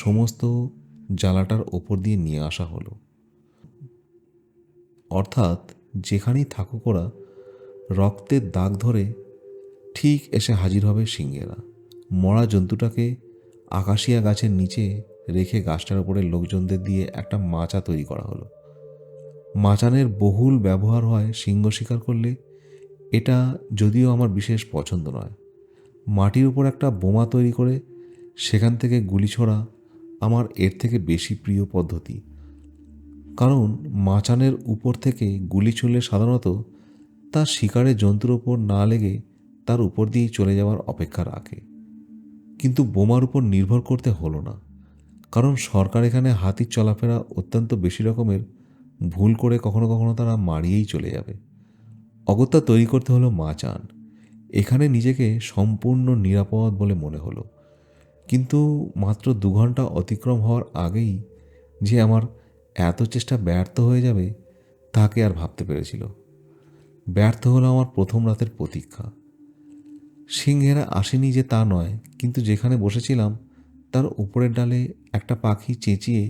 সমস্ত জ্বালাটার ওপর দিয়ে নিয়ে আসা হলো। অর্থাৎ যেখানেই থাকুক ওরা, রক্তের দাগ ধরে ঠিক এসে হাজির হবে সিংহেরা। মরা জন্তুটাকে আকাশিয়া গাছের নিচে রেখে গাছটার উপরে লোকজনদের দিয়ে একটা মাচা তৈরি করা হলো। মাচানের বহুল ব্যবহার হয় সিংহ শিকার করলে। এটা যদিও আমার বিশেষ পছন্দ নয়। মাটির উপর একটা বোমা তৈরি করে সেখান থেকে গুলি ছোড়া আমার এর থেকে বেশি প্রিয় পদ্ধতি। কারণ মাচানের উপর থেকে গুলি ছুঁড়লে সাধারণত তার শিকারের জন্তুর ওপর না লেগে তার উপর দিয়েই চলে যাওয়ার অপেক্ষা রাখে। কিন্তু বোমার উপর নির্ভর করতে হলো না, কারণ সরকার এখানে হাতির চলাফেরা অত্যন্ত বেশি রকমের ভুল করে কখনো কখনো তারা মারিয়েই চলে যাবে। অগত্যা তৈরি করতে হলো মাচান। এখানে নিজেকে সম্পূর্ণ নিরাপদ বলে মনে হলো। কিন্তু মাত্র 2 ঘন্টা অতিক্রম হওয়ার আগেই যে আমার এত চেষ্টা ব্যর্থ হয়ে যাবে তাকে আর ভাবতে পেরেছিল। ব্যর্থ হলো আমার প্রথম রাতের প্রতীক্ষা। সিংহেরা আসেনি যে তা নয়, কিন্তু যেখানে বসেছিলাম তার উপরের ডালে একটা পাখি চেঁচিয়ে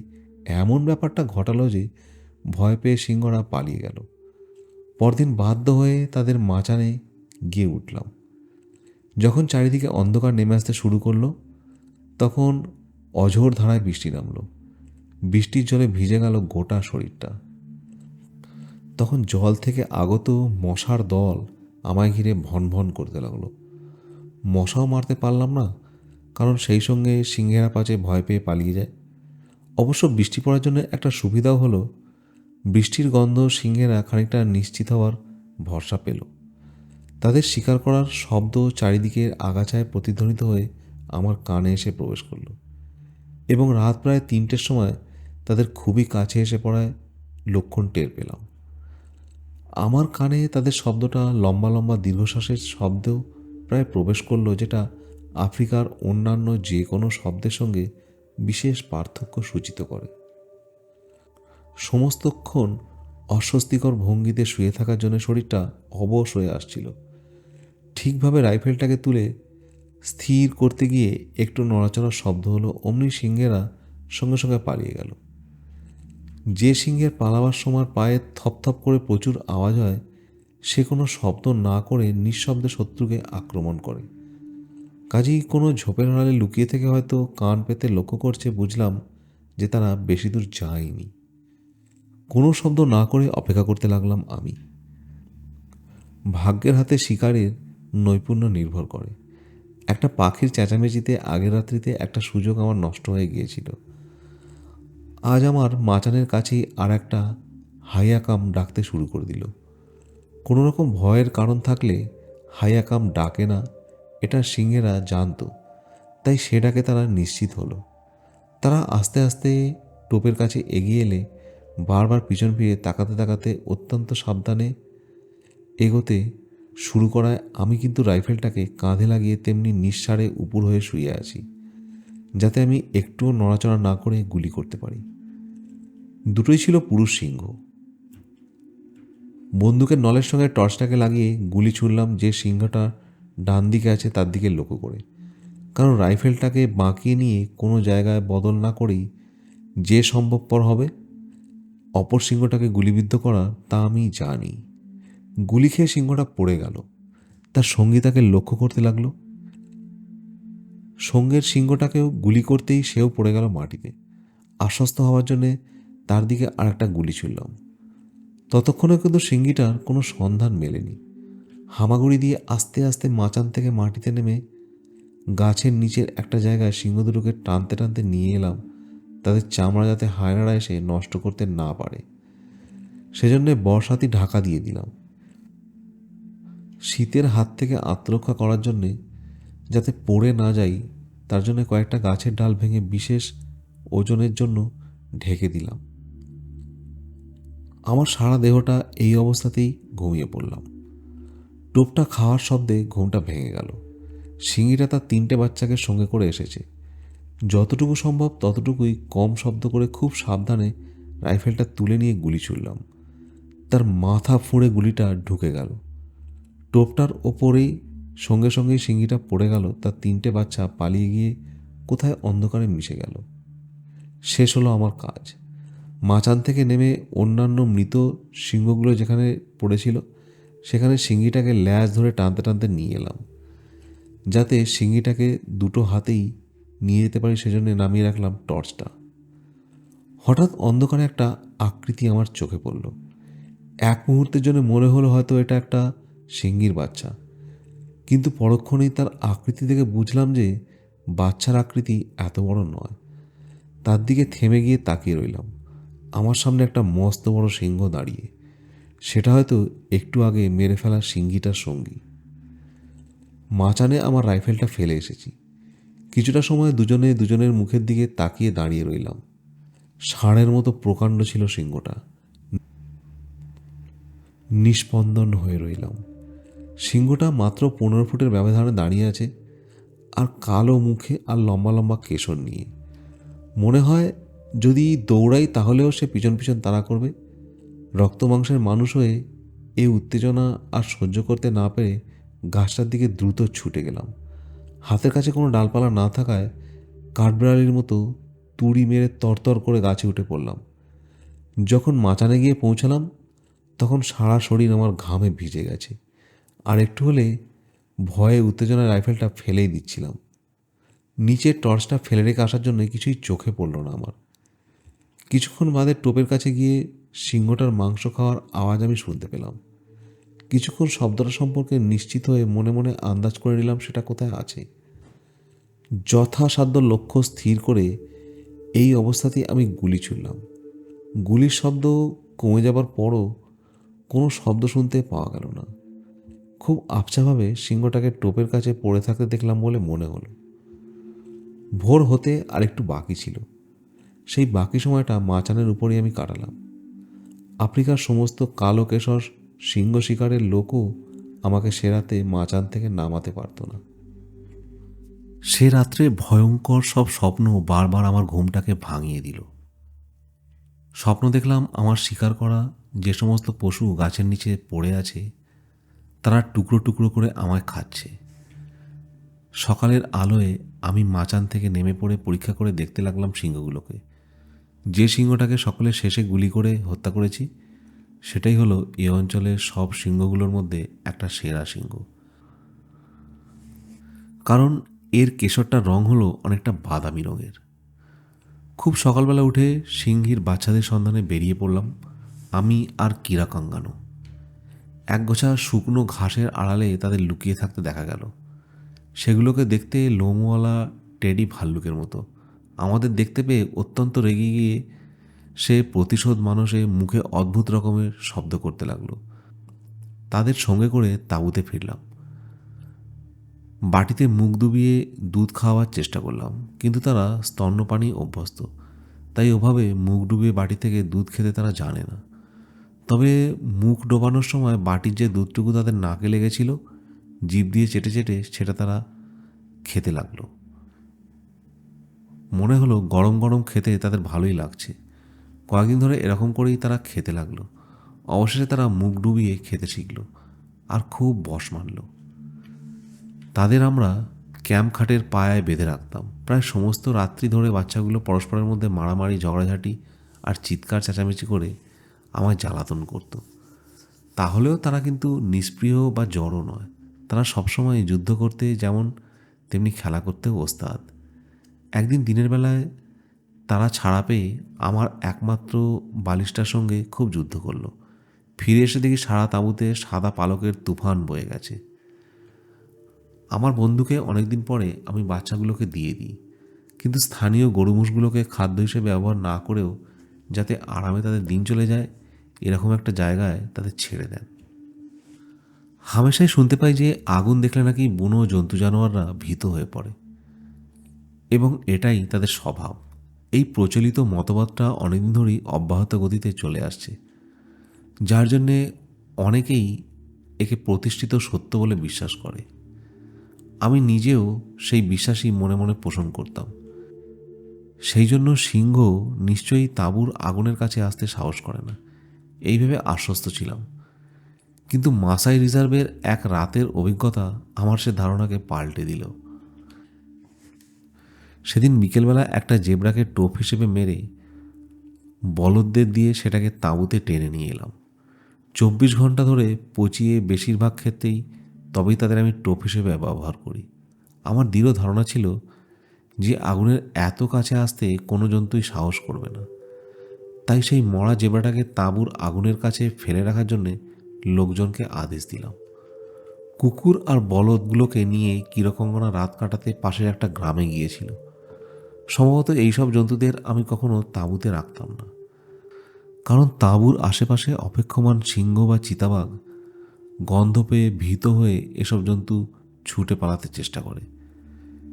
এমন ব্যাপারটা ঘটালো যে ভয় পেয়ে সিংহরা পালিয়ে গেল। পরদিন বাধ্য হয়ে তাদের মাচানে গিয়ে উঠলাম। যখন চারিদিকে অন্ধকার নেমে আসতে শুরু করলো, তখন অঝোর ধারায় বৃষ্টি নামলো। বৃষ্টির জলে ভিজে গেল গোটা শরীরটা। তখন জল থেকে আগত মশার দল আমায় ঘিরে ভন ভন করতে লাগলো। মশাও মারতে পারলাম না, কারণ সেই সঙ্গে সিংহেরা পাছে ভয় পেয়ে পালিয়ে যায়। অবশ্য বৃষ্টি পড়ার জন্য একটা সুবিধাও হলো, বৃষ্টির গন্ধ সিংহেরা খানিকটা নিশ্চিত হওয়ার ভরসা পেল। তাদের শিকার করার শব্দ চারিদিকের আগাছায় প্রতিধ্বনিত হয়ে আমার কানে এসে প্রবেশ করল, এবং রাত প্রায় 3টের সময় তাদের খুবই কাছে এসে পড়ায় লক্ষণ টের পেলাম। আমার কানে তাদের শব্দটা লম্বা লম্বা দীর্ঘশ্বাসের শব্দেও প্রায় প্রবেশ করলো, যেটা আফ্রিকার অন্যান্য যে কোনো শব্দের সঙ্গে বিশেষ পার্থক্য সূচিত করে। সমস্তক্ষণ অস্বস্তিকর ভঙ্গিতে শুয়ে থাকার জন্য শরীরটা অবশ হয়ে আসছিল। ঠিকভাবে রাইফেলটাকে তুলে স্থির করতে গিয়ে একটু নড়াচড়ার শব্দ হলো, অমনি সিংহেরা সঙ্গে সঙ্গে পালিয়ে গেল। যে সিংহের পালাবার সময় পায়ে থপথপ করে প্রচুর আওয়াজ হয়, সে কোনো শব্দ না করে নিঃশব্দে শত্রুকে আক্রমণ করে। কাজেই কোনো ঝোপের আড়ালে লুকিয়ে থেকে হয়তো কান পেতে লক্ষ্য করছে, বুঝলাম যে তারা বেশি দূর যায়নি। কোনো শব্দ না করে অপেক্ষা করতে লাগলাম আমি। ভাগ্যের হাতে শিকারের নৈপুণ্য নির্ভর করে। একটা পাখির চেঁচামেচিতে আগের রাত্রিতে একটা সুযোগ আমার নষ্ট হয়ে গিয়েছিল। আজ আমার মাচানের কাছেই আর একটা হাইয়াকাম ডাকতে শুরু করে দিল। কোনো রকম ভয়ের কারণ থাকলে হাইয়াকাম ডাকে না, এটা সিংহেরা জানতো, তাই সে ডাকে তারা নিশ্চিত হলো। তারা আস্তে আস্তে টোপের কাছে এগিয়ে এলে বারবার পিছন ফিরে তাকাতে তাকাতে অত্যন্ত সাবধানে এগোতে শুরু করায় আমি কিন্তু রাইফেলটাকে কাঁধে লাগিয়ে তেমনি নিঃসাড়ে উপুর হয়ে শুয়ে আছি, যাতে আমি একটুও নড়াচড়া না করে গুলি করতে পারি। দুটোই ছিল পুরুষ সিংহ। বন্দুকের নলের সঙ্গে টর্চটাকে লাগিয়ে গুলি ছুড়লাম যে সিংহটা ডান দিকে আছে তার দিকে লক্ষ্য করে, কারণ রাইফেলটাকে বাঁকিয়ে নিয়ে কোনো জায়গায় বদল না করেই যে সম্ভবপর হবে অপর সিংহটাকে গুলিবিদ্ধ করা তা আমি জানি। গুলি খেয়ে সিংহটা পড়ে গেল। তার সঙ্গী তাকে লক্ষ্য করতে লাগলো। সঙ্গের সিংহটাকেও গুলি করতেই সেও পড়ে গেল মাটিতে। আশ্বস্ত হওয়ার জন্যে তার দিকে আর একটা গুলি ছুড়লাম। ততক্ষণে কিন্তু সিংহীটার কোনো সন্ধান মেলেনি। হামাগুড়ি দিয়ে আস্তে আস্তে মাচান থেকে মাটিতে নেমে গাছের নিচের একটা জায়গায় সিংহ দুটোকে টানতে টানতে নিয়ে এলাম, তাদের চামড়া যাতে হায়নারা এসে নষ্ট করতে না পারে। সেজন্যে বর্ষাতি ঢাকা দিয়ে দিলাম। শীতের হাত থেকে আত্মরক্ষা করার জন্যে, যাতে পড়ে না যাই, তার জন্য কয়েকটা গাছের ডাল ভেঙে বিশেষ ওজনের জন্য ঢেকে দিলাম। আমার সারা দেহটা এই অবস্থাতেই ঘুমিয়ে পড়লাম। টোপটা খাওয়ার শব্দে ঘুমটা ভেঙে গেল। সিংহীটা তার 3টে বাচ্চাকে সঙ্গে করে এসেছে। যতটুকু সম্ভব ততটুকুই কম শব্দ করে খুব সাবধানে রাইফেলটা তুলে নিয়ে গুলি ছুড়লাম। তার মাথা ফুঁড়ে গুলিটা ঢুকে গেল। টোপটার ওপরেই সঙ্গে সঙ্গেই সিংহীটা পড়ে গেল। তার 3টে বাচ্চা পালিয়ে গিয়ে কোথায় অন্ধকারে মিশে গেল। শেষ হলো আমার কাজ। মাচান থেকে নেমে অন্যান্য মৃত সিংহগুলো যেখানে পড়েছিল সেখানে সিংহীটাকে ল্যাজ ধরে টানতে টানতে নিয়ে এলাম, যাতে সিংহীটাকে দুটো হাতেই নিয়ে যেতে পারি। সেজন্য নামিয়ে রাখলাম টর্চটা। হঠাৎ অন্ধকারে একটা আকৃতি আমার চোখে পড়ল। এক মুহূর্তের জন্য মনে হলো হয়তো এটা একটা সিংহীর বাচ্চা, কিন্তু পরক্ষণেই তার আকৃতি দেখে বুঝলাম যে বাচ্চার আকৃতি এত বড় নয়। তার দিকে থেমে গিয়ে তাকিয়ে রইলাম। আমার সামনে একটা মস্ত বড় সিংহ দাঁড়িয়ে। সেটা হয়তো একটু আগে মেরে ফেলা সিংহীটার সঙ্গী। মাচানে আমার রাইফেলটা ফেলে এসেছি। কিছুটা সময় দুজনে দুজনের মুখের দিকে তাকিয়ে দাঁড়িয়ে রইলাম। ষাঁড়ের মতো প্রকাণ্ড ছিল সিংহটা। নিস্পন্দন হয়ে রইলাম। সিংহটা মাত্র 15 ফুটের ব্যবধানে দাঁড়িয়ে আছে, আর কালো মুখে আর লম্বা লম্বা কেশর নিয়ে। মনে হয় যদি দৌড়াই তাহলেও সে পিছন পিছন তাড়া করবে। রক্ত মাংসের মানুষ হয়ে এই উত্তেজনা আর সহ্য করতে না পেরে গাছটার দিকে দ্রুত ছুটে গেলাম। হাতের কাছে কোনো ডালপালা না থাকায় কাঠবিড়ালির মতো তুড়ি মেরে তরতর করে গাছে উঠে পড়লাম। যখন মাচানে গিয়ে পৌঁছালাম তখন সারা শরীর আমার ঘামে ভিজে গেছে, আর একটু হলে ভয়ে উত্তেজনায় রাইফেলটা ফেলেই দিচ্ছিলাম। নিচের টর্চটা ফেলে রেখে আসার জন্য কিছুই চোখে পড়ল না আমার। কিছুক্ষণ বাদে টোপের কাছে গিয়ে সিংহটার মাংস খাওয়ার আওয়াজ আমি শুনতে পেলাম। কিছুক্ষণ শব্দটা সম্পর্কে নিশ্চিত হয়ে মনে মনে আন্দাজ করে নিলাম সেটা কোথায় আছে। যথাসাধ্য লক্ষ্য স্থির করে এই অবস্থাতেই আমি গুলি ছুড়লাম। গুলির শব্দ কমে যাবার পরও কোনো শব্দ শুনতে পাওয়া গেল না। খুব আবছাভাবে সিংহটাকে টোপের কাছে পড়ে থাকতে দেখলাম বলে মনে হলো। ভোর হতে আর একটু বাকি ছিল। সেই বাকি সময়টা মাচানের উপরেই আমি কাটালাম। আফ্রিকার সমস্ত কালো কেশর সিংহ শিকারের লোকও আমাকে সে রাতে মাচান থেকে নামাতে পারত না। সে রাত্রে ভয়ঙ্কর সব স্বপ্ন বারবার আমার ঘুমটাকে ভাঙিয়ে দিল। স্বপ্ন দেখলাম আমার শিকার করা যে সমস্ত পশু গাছের নিচে পড়ে আছে তারা টুকরো টুকরো করে আমায় খাচ্ছে। সকালের আলোয় আমি মাচান থেকে নেমে পড়ে পরীক্ষা করে দেখতে লাগলাম সিংহগুলোকে। যে সিংহটাকে সকলের শেষে গুলি করে হত্যা করেছি সেটাই হলো এই অঞ্চলের সব সিংহগুলোর মধ্যে একটা সেরা সিংহ। কারণ এর কেশরটার রং হলো অনেকটা বাদামি রঙের। খুব সকালবেলা উঠে সিংহীর বাচ্চাদের সন্ধানে বেরিয়ে পড়লাম আমি আর কিরাকাঙ্গানো। একগোছা শুকনো ঘাসের আড়ালে তাদের লুকিয়ে থাকতে দেখা গেল। সেগুলোকে দেখতে লোমওয়ালা টেডি ভাল্লুকের মতো। আমাদের দেখতে পেয়ে অত্যন্ত রেগে গিয়ে সে প্রতিশোধ মানুষে মুখে অদ্ভুত রকমের শব্দ করতে লাগলো। তাদের সঙ্গে করে তাঁবুতে ফিরলাম। বাটিতে মুখ ডুবিয়ে দুধ খাওয়ার চেষ্টা করলাম, কিন্তু তারা স্তন্যপানী অভ্যস্ত, তাই ওভাবে মুখ ডুবিয়ে বাটি থেকে দুধ খেতে তারা জানে না। তবে মুখ ডোবানোর সময় বাটির যে দুধটুকু তাদের নাকে লেগেছিল জিভ দিয়ে চেটে চেটে সেটা তারা খেতে লাগলো। মনে হলো গরম গরম খেতে তাদের ভালোই লাগছে। কয়েকদিন ধরে এরকম করেই তারা খেতে লাগলো। অবশেষে তারা মুখ ডুবিয়ে খেতে শিখল আর খুব বশ মানল। তাদের আমরা ক্যাম্প খাটের পায়ায় বেঁধে রাখতাম। প্রায় সমস্ত রাত্রি ধরে বাচ্চাগুলো পরস্পরের মধ্যে মারামারি, ঝগড়াঝাটি আর চিৎকার চেঁচামেচি করে আমায় জ্বালাতন করত। তাহলেও তারা কিন্তু নিষ্প্রিয় বা জড়ও নয়। তারা সবসময় যুদ্ধ করতে যেমন তেমনি খেলা করতেও ওস্তাদ। একদিন দিনের বেলায় তারা ছাড়া পেয়ে আমার একমাত্র বালিশটার সঙ্গে খুব যুদ্ধ করলো। ফিরে এসে দেখি সারা তাঁবুতে সাদা পালকের তুফান বয়ে গেছে। আমার বন্ধুকে অনেকদিন পরে আমি বাচ্চাগুলোকে দিয়ে দিই, কিন্তু স্থানীয় গরু মোষগুলোকে খাদ্য হিসেবে ব্যবহার না করেও যাতে আরামে তাদের দিন চলে যায় এরকম একটা জায়গায় তাদের ছেড়ে দেন। হামেশাই শুনতে পাই যে আগুন দেখলে নাকি বুনো জন্তু জানোয়াররা ভীত হয়ে পড়ে এবং এটাই তাদের স্বভাব। এই প্রচলিত মতবাদটা অনেকদিন ধরেই অব্যাহত গতিতে চলে আসছে, যার জন্যে অনেকেই একে প্রতিষ্ঠিত সত্য বলে বিশ্বাস করে। আমি নিজেও সেই বিশ্বাসই মনে মনে পোষণ করতাম। সেই জন্য সিংহ নিশ্চয়ই তাঁবুর আগুনের কাছে আসতে সাহস করে না, এই ভেবে আশ্বস্ত ছিলাম। কিন্তু মাসাই রিজার্ভের এক রাতের অভিজ্ঞতা আমার সে ধারণাকে পাল্টে দিল। সেদিন বিকেলবেলা একটা জেব্রাকে টোপ হিসেবে মেরে বলদদের দিয়ে সেটাকে তাঁবুতে টেনে নিয়ে এলাম। 24 ঘন্টা ধরে পচিয়ে বেশিরভাগ ক্ষেত্রেই তবেই তাদের আমি টোপ হিসেবে ব্যবহার করি। আমার দৃঢ় ধারণা ছিল যে আগুনের এত কাছে আসতে কোনো জন্তুই সাহস করবে না। তাই সেই মরা জেব্রাটাকে তাঁবুর আগুনের কাছে ফেলে রাখার জন্যে লোকজনকে আদেশ দিলাম। কুকুর আর বলদগুলোকে নিয়ে কিরকঙ্গনা রাত কাটাতে পাশের একটা গ্রামে গিয়েছিল। সম্ভবত এইসব জন্তুদের আমি কখনো তাঁবুতে রাখতাম না। কারণ তাঁবুর আশেপাশে অপেক্ষমান সিংহ বা চিতাবাঘ গন্ধ পেয়ে ভীত হয়ে এসব জন্তু ছুটে পালাতে চেষ্টা করে,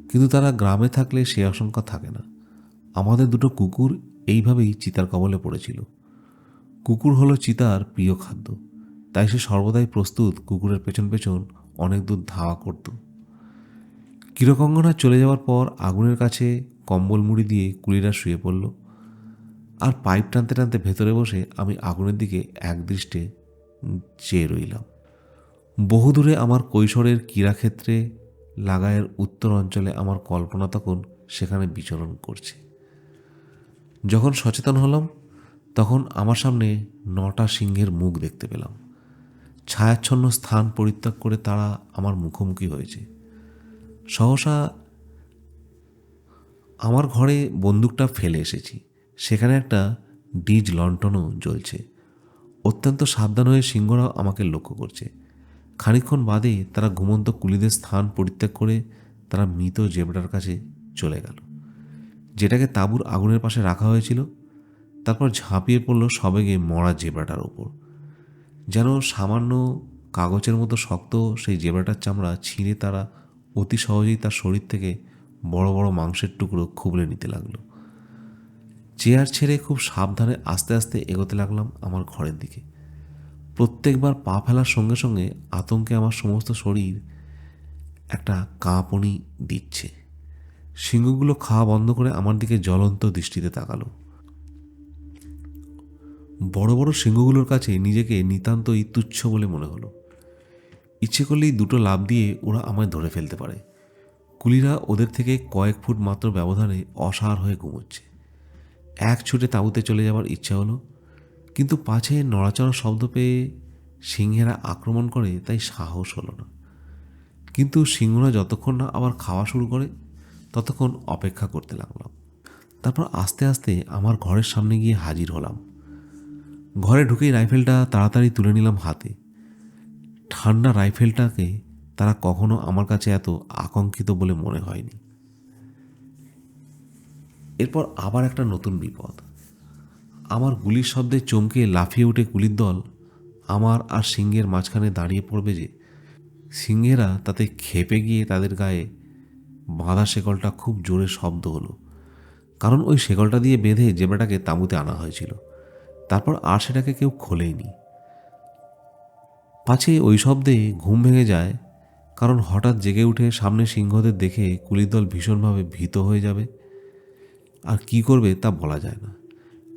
কিন্তু তারা গ্রামে থাকলে সে আশঙ্কা থাকে না। আমাদের দুটো কুকুর এইভাবেই চিতার কবলে পড়েছিল। কুকুর হলো চিতার প্রিয় খাদ্য, তাই সে সর্বদাই প্রস্তুত কুকুরের পেছন পেছন অনেক দূর ধাওয়া করত। কিরকঙ্গনা চলে যাওয়ার পর আগুনের কাছে কম্বল মুড়ি দিয়ে কুলিরা শুয়ে পড়ল, আর পাইপ টানতে টানতে ভেতরে বসে আমি আগুনের দিকে একদৃষ্টে চেয়ে রইলাম। বহুদূরে আমার কৈশোরের ক্রীড়াক্ষেত্রে লাগায়ের উত্তর অঞ্চলে আমার কল্পনা তখন সেখানে বিচরণ করছে। যখন সচেতন হলাম তখন আমার সামনে 9টা সিংহের মুখ দেখতে পেলাম। ছায়াচ্ছন্ন স্থান পরিত্যাগ করে তারা আমার মুখোমুখি হয়েছে। সহসা আমার ঘরে বন্দুকটা ফেলে এসেছি, সেখানে একটা ডিজ লণ্ঠনও জ্বলছে। অত্যন্ত সাবধান হয়ে সিংহরা আমাকে লক্ষ্য করছে। খানিকক্ষণ বাদে তারা ঘুমন্ত কুলিদের স্থান পরিত্যাগ করে তারা মৃত জেব্রার কাছে চলে গেল, যেটাকে তাঁবুর আগুনের পাশে রাখা হয়েছিল। তারপর ঝাঁপিয়ে পড়ল সবেগে মরা জেব্রাটার ওপর। যেন সামান্য কাগজের মতো শক্ত সেই জেব্রাটার চামড়া ছিঁড়ে তারা অতি সহজেই তার শরীর থেকে বড় বড় মাংসের টুকরো খুবলে নিতে লাগলো। চেয়ার ছেড়ে খুব সাবধানে আস্তে আস্তে এগোতে লাগলাম আমার ঘরের দিকে। প্রত্যেকবার পা ফেলার সঙ্গে সঙ্গে আতঙ্কে আমার সমস্ত শরীর একটা কাঁপুনি দিচ্ছে। সিংহগুলো খাওয়া বন্ধ করে আমার দিকে জ্বলন্ত দৃষ্টিতে তাকালো। বড় বড় সিংহগুলোর কাছে নিজেকে নিতান্তই তুচ্ছ বলে মনে হলো। ইচ্ছে করলেই দুটো লাফ দিয়ে ওরা আমায় ধরে ফেলতে পারে। কুলিরা ওদের থেকে কয়েক ফুট মাত্র ব্যবধানে অসাড় হয়ে ঘুমোচ্ছে। এক ছুটে তাঁবুতে চলে যাওয়ার ইচ্ছা হলো, কিন্তু পাছে নড়াচড়া শব্দ পেয়ে সিংহেরা আক্রমণ করে তাই সাহস হলো না। কিন্তু সিংহরা যতক্ষণ না আবার খাওয়া শুরু করে ততক্ষণ অপেক্ষা করতে লাগলাম। তারপর আস্তে আস্তে আমার ঘরের সামনে গিয়ে হাজির হলাম। ঘরে ঢুকেই রাইফেলটা তাড়াতাড়ি তুলে নিলাম হাতে। ঠান্ডা রাইফেলটাকে তারা কখনো আমার কাছে এত আকাঙ্ক্ষিত বলে মনে হয়নি। এরপর আবার একটা নতুন বিপদ। আমার গুলির শব্দে চমকে লাফিয়ে উঠে কুলির দল আমার আর সিংহের মাঝখানে দাঁড়িয়ে পড়বে যে সিংহেরা তাতে ক্ষেপে গিয়ে তাদের গায়ে বাঁধা শেকলটা খুব জোরে শব্দ হলো, কারণ ওই শেকলটা দিয়ে বেঁধে জেব্রাটাকে তাঁবুতে আনা হয়েছিল। তারপর আর সেটাকে কেউ খোলেইনি। পাছে ওই শব্দে ঘুম ভেঙে যায়, কারণ হঠাৎ জেগে উঠে সামনে সিংহদের দেখে কুলির দল ভীষণভাবে ভীত হয়ে যাবে, আর কি করবে তা বলা যায় না।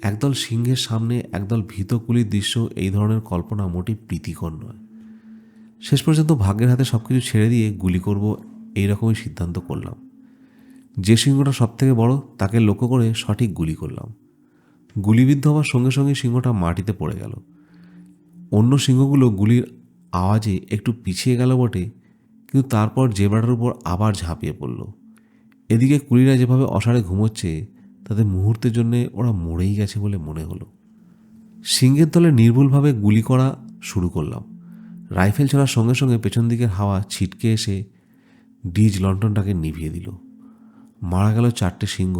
একদল সিংহের সামনে একদল ভীত কুলির দৃশ্য এই ধরনের কল্পনা মোটেই প্রীতিকর নয়। শেষ পর্যন্ত ভাগ্যের হাতে সব কিছু ছেড়ে দিয়ে গুলি করব এইরকমই সিদ্ধান্ত করলাম। যে সিংহটা সব থেকে বড় তাকে লক্ষ্য করে সঠিক গুলি করলাম। গুলিবিদ্ধ হওয়ার সঙ্গে সঙ্গে সিংহটা মাটিতে পড়ে গেল। অন্য সিংহগুলো গুলির আওয়াজে একটু পিছিয়ে গেল বটে, কিন্তু তারপর জেব্রাটার উপর আবার ঝাঁপিয়ে পড়ল। এদিকে কুলিরা যেভাবে অসাড়ে ঘুমোচ্ছে তাতে মুহূর্তের জন্যে ওরা মরেই গেছে বলে মনে হলো। সিংহের দলে নির্ভুলভাবে গুলি করা শুরু করলাম। রাইফেল চলার সঙ্গে সঙ্গে পেছন দিকের হাওয়া ছিটকে এসে ডিজ লণ্ঠনটাকে নিভিয়ে দিল। মারা গেল 4টে সিংহ।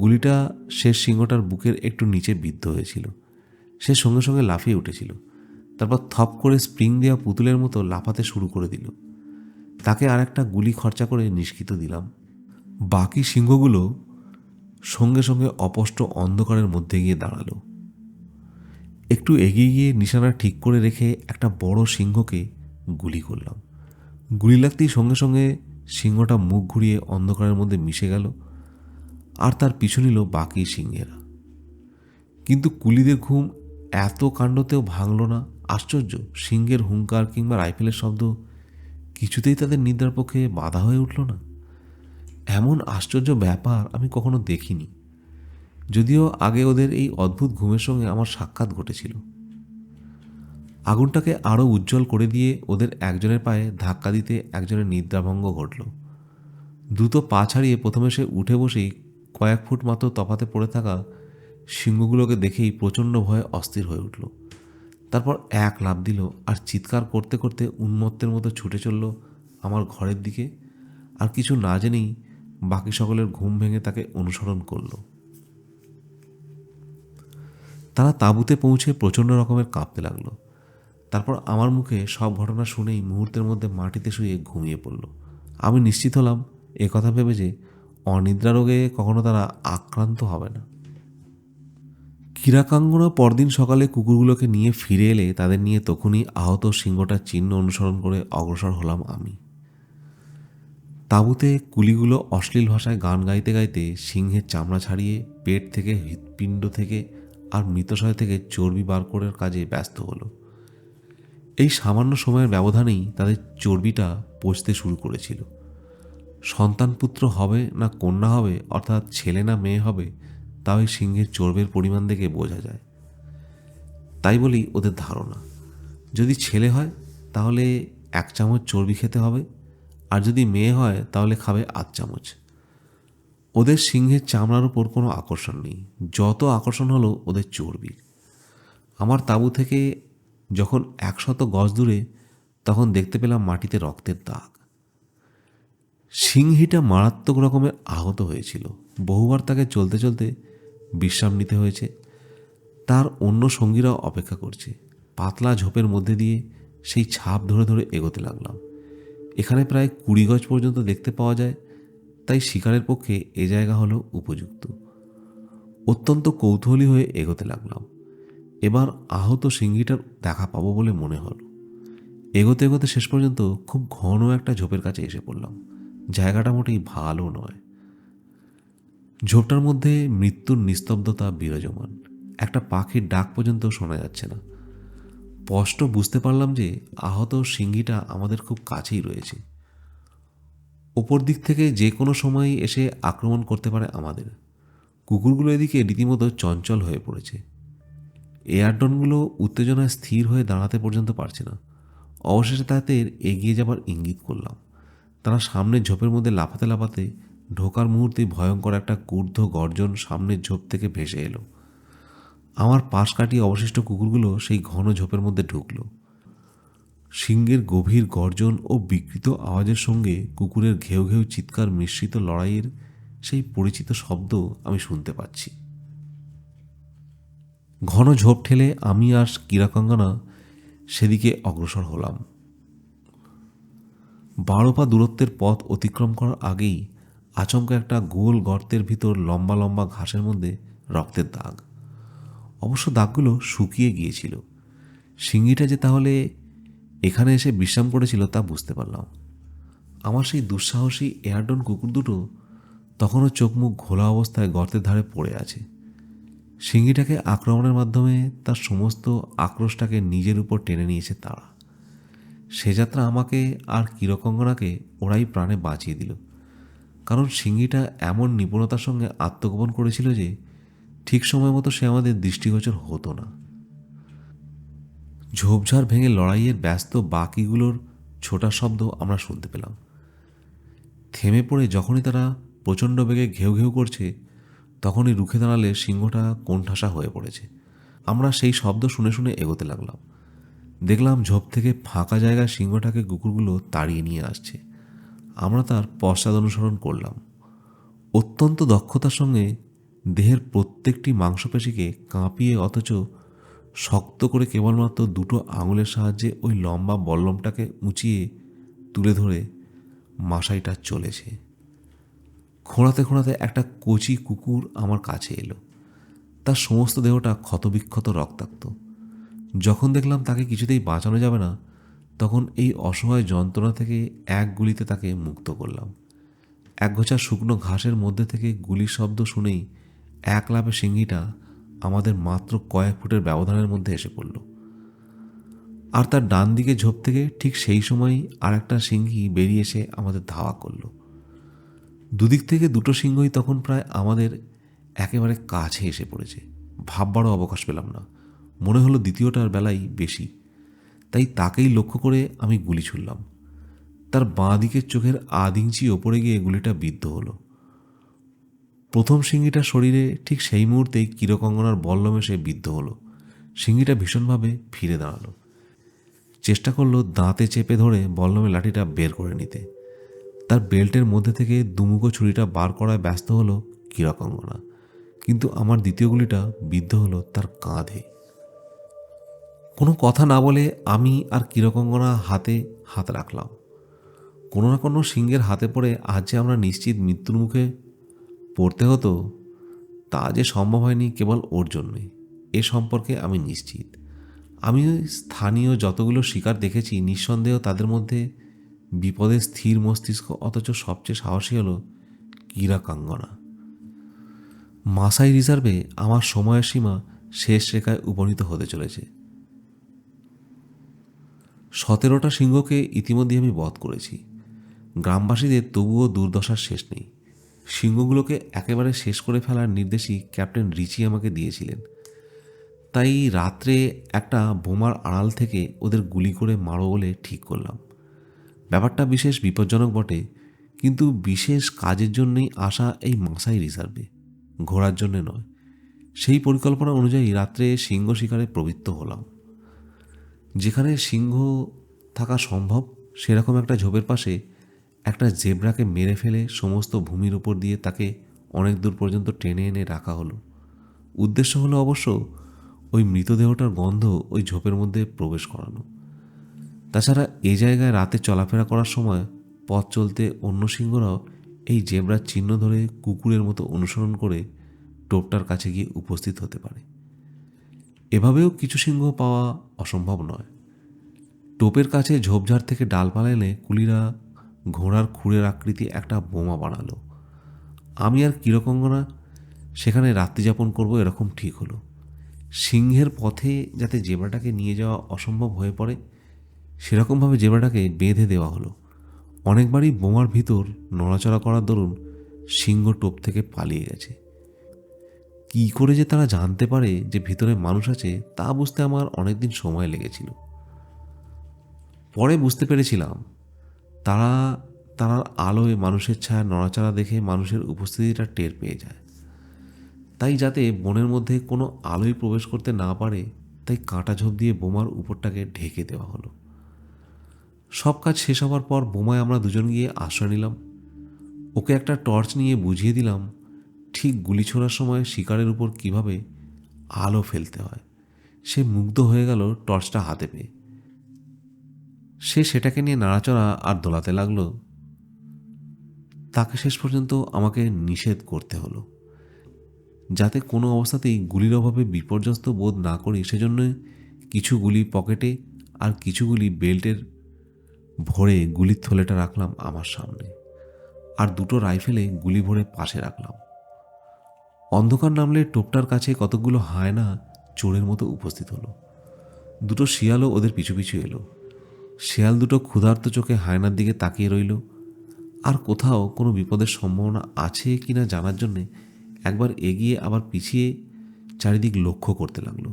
গুলিটা শেষ সিংহটার বুকের একটু নিচে বিদ্ধ হয়েছিল। সে সঙ্গে সঙ্গে লাফিয়ে উঠেছিল। তারপর থপ করে স্প্রিং দেওয়া পুতুলের মতো লাফাতে শুরু করে দিল। তাকে আর একটা গুলি খরচা করে নিষ্কৃত দিলাম। বাকি সিংহগুলো সঙ্গে সঙ্গে অস্পষ্ট অন্ধকারের মধ্যে গিয়ে দাঁড়ালো। একটু এগিয়ে গিয়ে নিশানা ঠিক করে রেখে একটা বড় সিংহকে গুলি করলাম। গুলি লাগতেই সঙ্গে সঙ্গে সিংহটা মুখ ঘুরিয়ে অন্ধকারের মধ্যে মিশে গেল, আর তার পিছু নিল বাকি সিংহেরা। কিন্তু কুলিদের ঘুম এত কাণ্ডতেও ভাঙল না। আশ্চর্য, সিংহের হুঙ্কার কিংবা রাইফেলের শব্দ কিছুতেই তাদের নিদ্রার পক্ষে বাধা হয়ে উঠল না। এমন আশ্চর্য ব্যাপার আমি কখনো দেখিনি, যদিও আগে ওদের এই অদ্ভুত ঘুমের সঙ্গে আমার সাক্ষাৎ ঘটেছিল। আগুনটাকে আরও উজ্জ্বল করে দিয়ে ওদের একজনের পায়ে ধাক্কা দিতে একজনের নিদ্রাভঙ্গ ঘটল। দ্রুত পা ছাড়িয়ে প্রথমে সে উঠে বসেই কয়েক ফুট মাত্র তফাতে পড়ে থাকা সিংহগুলোকে দেখেই প্রচণ্ড ভয়ে অস্থির হয়ে উঠল। তারপর এক লাফ দিল আর চিৎকার করতে করতে উন্মত্তের মতো ছুটে চলল আমার ঘরের দিকে, আর কিছু না জেনেই বাকি সকলের ঘুম ভেঙে তাকে অনুসরণ করল। তারা তাঁবুতে পৌঁছে প্রচণ্ড রকমের কাঁপতে লাগলো। তারপর আমার মুখে সব ঘটনা শুনেই মুহূর্তের মধ্যে মাটিতে শুয়ে ঘুমিয়ে পড়ল। আমি নিশ্চিত হলাম এ কথা ভেবে যে অনিদ্রা রোগে কখনো তারা আক্রান্ত হবে না। কিরাকাঙ্গনা পরদিন সকালে কুকুরগুলোকে নিয়ে ফিরে এলে তাদের নিয়ে তখনই আহত সিংহটার চিহ্ন অনুসরণ করে অগ্রসর হলাম আমি। তাঁবুতে কুলিগুলো অশ্লীল ভাষায় গান গাইতে গাইতে সিংহের চামড়া ছাড়িয়ে পেট থেকে, হৃৎপিণ্ড থেকে আর মৃতশয় থেকে চর্বি বার করার কাজে ব্যস্ত হলো। এই সামান্য সময়ের ব্যবধানেই তাদের চর্বিটা পচতে শুরু করেছিল। সন্তানপুত্র হবে না কন্যা হবে, অর্থাৎ ছেলে না মেয়ে হবে, তা ওই সিংহের চর্বের পরিমাণ দেখে বোঝা যায়। তাই বলি ওদের ধারণা, যদি ছেলে হয় তাহলে 1 চামচ চর্বি খেতে হবে, আর যদি মেয়ে হয় তাহলে খাবে 8 চামচ। ওদের সিংহের চামড়ার উপর কোনো আকর্ষণ নেই, যত আকর্ষণ হলো ওদের চর্বি। আমার তাঁবু থেকে যখন 100 গজ দূরে, তখন দেখতে পেলাম মাটিতে রক্তের দাগ। সিংহীটা মারাত্মক রকমের আহত হয়েছিল। বহুবার তাকে চলতে চলতে বিশ্রাম নিতে হয়েছে। তার অন্য সঙ্গীরাও অপেক্ষা করছে। পাতলা ঝোপের মধ্যে দিয়ে সেই ছাপ ধরে ধরে এগোতে লাগলাম। এখানে প্রায় 20 গজ পর্যন্ত দেখতে পাওয়া যায়, তাই শিকারের পক্ষে এ জায়গা হলো উপযুক্ত। অত্যন্ত কৌতূহলী হয়ে এগোতে লাগলাম। এবার আহত সিংহীটার দেখা পাবো বলে মনে হলো। এগোতে এগোতে শেষ পর্যন্ত খুব ঘন একটা ঝোপের কাছে এসে পড়লাম। জায়গাটা মোটেই ভালো নয়। ঝোপটার মধ্যে মৃত্যুর নিস্তব্ধতা বিরাজমান। একটা পাখির ডাক পর্যন্ত শোনা যাচ্ছে না। স্পষ্ট বুঝতে পারলাম যে আহত সিংহীটা আমাদের খুব কাছেই রয়েছে। ওপর দিক থেকে যে কোনো সময় এসে আক্রমণ করতে পারে আমাদের। কুকুরগুলো এদিকে রীতিমতো চঞ্চল হয়ে পড়েছে। এয়ারডনগুলো উত্তেজনায় স্থির হয়ে দাঁড়াতে পর্যন্ত পারছে না। অবশেষে তাদের এগিয়ে যাবার ইঙ্গিত করলাম। তারা সামনের ঝোপের মধ্যে লাফাতে লাফাতে ঢোকার মুহূর্তেই ভয়ঙ্কর একটা ক্রুদ্ধ গর্জন সামনের ঝোপ থেকে ভেসে এলো। আমার পাশ কাটিয়ে অবশিষ্ট কুকুরগুলো সেই ঘন ঝোপের মধ্যে ঢুকল। সিংহের গভীর গর্জন ও বিকৃত আওয়াজের সঙ্গে কুকুরের ঘেউ ঘেউ চিৎকার মিশ্রিত লড়াইয়ের সেই পরিচিত শব্দ আমি শুনতে পাচ্ছি। ঘন ঝোপ ঠেলে আমি আর কিরাকাঙ্গনা সেদিকে অগ্রসর হলাম। 12 পা দূরত্বের পথ অতিক্রম করার আগেই আচমকা একটা গোল গর্তের ভিতর লম্বা লম্বা ঘাসের মধ্যে রক্তের দাগ। অবশ্য দাগগুলো শুকিয়ে গিয়েছিল। সিংহীটা যে তাহলে এখানে এসে বিশ্রাম করেছিল তা বুঝতে পারলাম। আমার সেই দুঃসাহসী এয়ারডন কুকুর দুটো তখনও চোখ মুখ ঘোলা অবস্থায় গর্তের ধারে পড়ে আছে। সিংহীটাকে আক্রমণের মাধ্যমে তার সমস্ত আক্রোশটাকে নিজের উপর টেনে নিয়েছে তারা। সে যাত্রা আমাকে আর কিরকঙ্গনাকে ওরাই প্রাণে বাঁচিয়ে দিল। কারণ সিংহীটা এমন নিপুণতার সঙ্গে আত্মগোপন করেছিল যে ঠিক সময় মতো সে আমাদের দৃষ্টিগোচর হতো না। ঝোপঝাড় ভেঙে লড়াইয়ের ব্যস্ত বাকিগুলোর ছোটার শব্দ আমরা শুনতে পেলাম। থেমে পড়ে যখনই তারা প্রচণ্ড বেগে ঘেউ ঘেউ করছে, তখনই রুখে দাঁড়ালে সিংহটা কোণঠাসা হয়ে পড়েছে। আমরা সেই শব্দ শুনে শুনে এগোতে লাগলাম। দেখলাম ঝোপ থেকে ফাঁকা জায়গায় সিংহটাকে কুকুরগুলো তাড়িয়ে নিয়ে আসছে। আমরা তার পশ্চাৎ অনুসরণ করলাম। অত্যন্ত দক্ষতার সঙ্গে দেহের প্রত্যেকটি মাংসপেশিকে কাঁপিয়ে অথচ শক্ত করে কেবলমাত্র 2টো আঙুলের সাহায্যে ওই লম্বা বল্লমটাকে উঁচিয়ে তুলে ধরে মাসাইটা চলেছে। খোঁড়াতে খোঁড়াতে একটা কচি কুকুর আমার কাছে এলো। তার সমস্ত দেহটা ক্ষতবিক্ষত রক্তাক্ত। যখন দেখলাম তাকে কিছুতেই বাঁচানো যাবে না, তখন এই অসহায় যন্ত্রণা থেকে এক গুলিতে তাকে মুক্ত করলাম। একগোছা শুকনো ঘাসের মধ্যে থেকে গুলির শব্দ শুনেই এক লাফে সিংহীটা আমাদের মাত্র কয়েক ফুটের ব্যবধানের মধ্যে এসে পড়ল। আর তার ডান দিকে ঝোপ থেকে ঠিক সেই সময়ই আর একটা সিংহী বেরিয়ে এসে আমাদের ধাওয়া করল। দুদিক থেকে 2টো সিংহই তখন প্রায় আমাদের একেবারে কাছে এসে পড়েছে। ভাববারও অবকাশ পেলাম না। মনে হলো দ্বিতীয়টার বেলাই বেশি। তাই তাকেই লক্ষ্য করে আমি গুলি ছুড়লাম। তার বাঁ দিকের চোখের আধ ইঞ্চি ওপরে গিয়ে গুলিটা বিদ্ধ হলো। প্রথম সিংহীটার শরীরে ঠিক সেই মুহূর্তেই কিরকঙ্গনার বল্লম এসে বিদ্ধ হলো। সিংহীটা ভীষণভাবে ফিরে দাঁড়ালো। চেষ্টা করলো দাঁতে চেপে ধরে বল্লমের লাঠিটা বের করে নিতে। তার বেল্টের মধ্যে থেকে দুমুখো ছুরিটা বার করায় ব্যস্ত হলো কিরকঙ্গনা, কিন্তু আমার দ্বিতীয় গুলিটা বিদ্ধ হলো তার কাঁধে। কোনো কথা না বলে আমি আর কিরকঙ্গনা হাতে হাত রাখলাম। কোনো না কোনো সিংহের হাতে পড়ে আজ যে আমরা নিশ্চিত মৃত্যুর মুখে পড়তে হতো তা যে সম্ভব হয়নি কেবল ওর জন্যই, এ সম্পর্কে আমি নিশ্চিত। আমি স্থানীয় যতগুলো শিকার দেখেছি নিঃসন্দেহ তাদের মধ্যে বিপদে স্থির মস্তিষ্ক অথচ সবচেয়ে সাহসী হলো কিরাকাঙ্গনা। মাসাই রিজার্ভে আমার সময়ের সীমা শেষ রেখায় উপনীত হতে চলেছে। 17টা সিংহকে ইতিমধ্যে আমি বধ করেছি। গ্রামবাসীদের তবুও দুর্দশার শেষ নেই। সিংহগুলোকে একেবারে শেষ করে ফেলার নির্দেশই ক্যাপ্টেন রিচি আমাকে দিয়েছিলেন। তাই রাত্রে একটা বোমার আড়াল থেকে ওদের গুলি করে মারো বলে ঠিক করলাম। ব্যাপারটা বিশেষ বিপজ্জনক বটে, কিন্তু বিশেষ কাজের জন্যই আসা এই মাসাই রিজার্ভে, ঘোরার জন্যে নয়। সেই পরিকল্পনা অনুযায়ী রাত্রে সিংহ শিকারে প্রবৃত্ত হলাম। যেখানে সিংহ থাকা সম্ভব সেরকম একটা ঝোপের পাশে একটা জেব্রাকে মেরে ফেলে সমস্ত ভূমির উপর দিয়ে তাকে অনেক দূর পর্যন্ত টেনে এনে রাখা হলো। উদ্দেশ্য হলো অবশ্য ওই মৃতদেহটার গন্ধ ওই ঝোপের মধ্যে প্রবেশ করানো। তাছাড়া এ জায়গায় রাতে চলাফেরা করার সময় পথ চলতে অন্য সিংহরাও এই জেব্রার চিহ্ন ধরে কুকুরের মতো অনুসরণ করে টোপটার কাছে গিয়ে উপস্থিত হতে পারে। এভাবেও কিছু সিংহ পাওয়া অসম্ভব নয়। টোপের কাছে ঝোপঝাড় থেকে ডালপালা এনে কুলিরা ঘোড়ার খুঁড়ের আকৃতি একটা বোমা বানালো। আমি আর কিরকঙ্গনা সেখানে রাত্রিযাপন করব এরকম ঠিক হলো। সিংহের পথে যাতে জেব্রাটাকে নিয়ে যাওয়া অসম্ভব হয়ে পড়ে সেরকমভাবে জেব্রাটাকে বেঁধে দেওয়া হলো। অনেকবারই বোমার ভিতর নড়াচড়া করার দরুন সিংহ টোপ থেকে পালিয়ে গেছে। কী করে যে তারা জানতে পারে যে ভিতরে মানুষ আছে তা বুঝতে আমার অনেকদিন সময় লেগেছিল। পরে বুঝতে পেরেছিলাম তারা তার আলোয় মানুষের ছায়া নড়াচড়া দেখে মানুষের উপস্থিতিটা টের পেয়ে যায়। তাই যাতে বনের মধ্যে কোনো আলোয় প্রবেশ করতে না পারে তাই কাঁটা ঝোপ দিয়ে বোমার উপরটাকে ঢেকে দেওয়া হলো। সব কাজ শেষ হওয়ার পর বোমায় আমরা দুজন গিয়ে আশ্রয় নিলাম। ওকে একটা টর্চ নিয়ে বুঝিয়ে দিলাম ঠিক গুলি ছোড়ার সময় শিকারের উপর কিভাবে আলো ফেলতে হয়। সে মুগ্ধ হয়ে গেল টর্চটা হাতে পেয়ে। সে সেটাকে নিয়ে নাড়াচড়া আর দোলাতে লাগলো। তাকে শেষ পর্যন্ত আমাকে নিষেধ করতে হলো যাতে কোনো অবস্থাতেই গুলির অভাবে বিপর্যস্ত বোধ না করি। সেজন্য কিছু গুলি পকেটে আর কিছু গুলি বেল্টের ভরে গুলির থলেটা রাখলাম আমার সামনে, আর দুটো রাইফেলে গুলি ভরে পাশে রাখলাম। অন্ধকার নামলে টোপটার কাছে কতগুলো হায়না চোরের মতো উপস্থিত হলো। দুটো শিয়ালও ওদের পিছু পিছু এলো। শিয়াল দুটো ক্ষুধার্ত চোখে হায়নার দিকে তাকিয়ে রইল, আর কোথাও কোনো বিপদের সম্ভাবনা আছে কিনা জানার জন্যে একবার এগিয়ে আবার পিছিয়ে চারিদিক লক্ষ্য করতে লাগলো।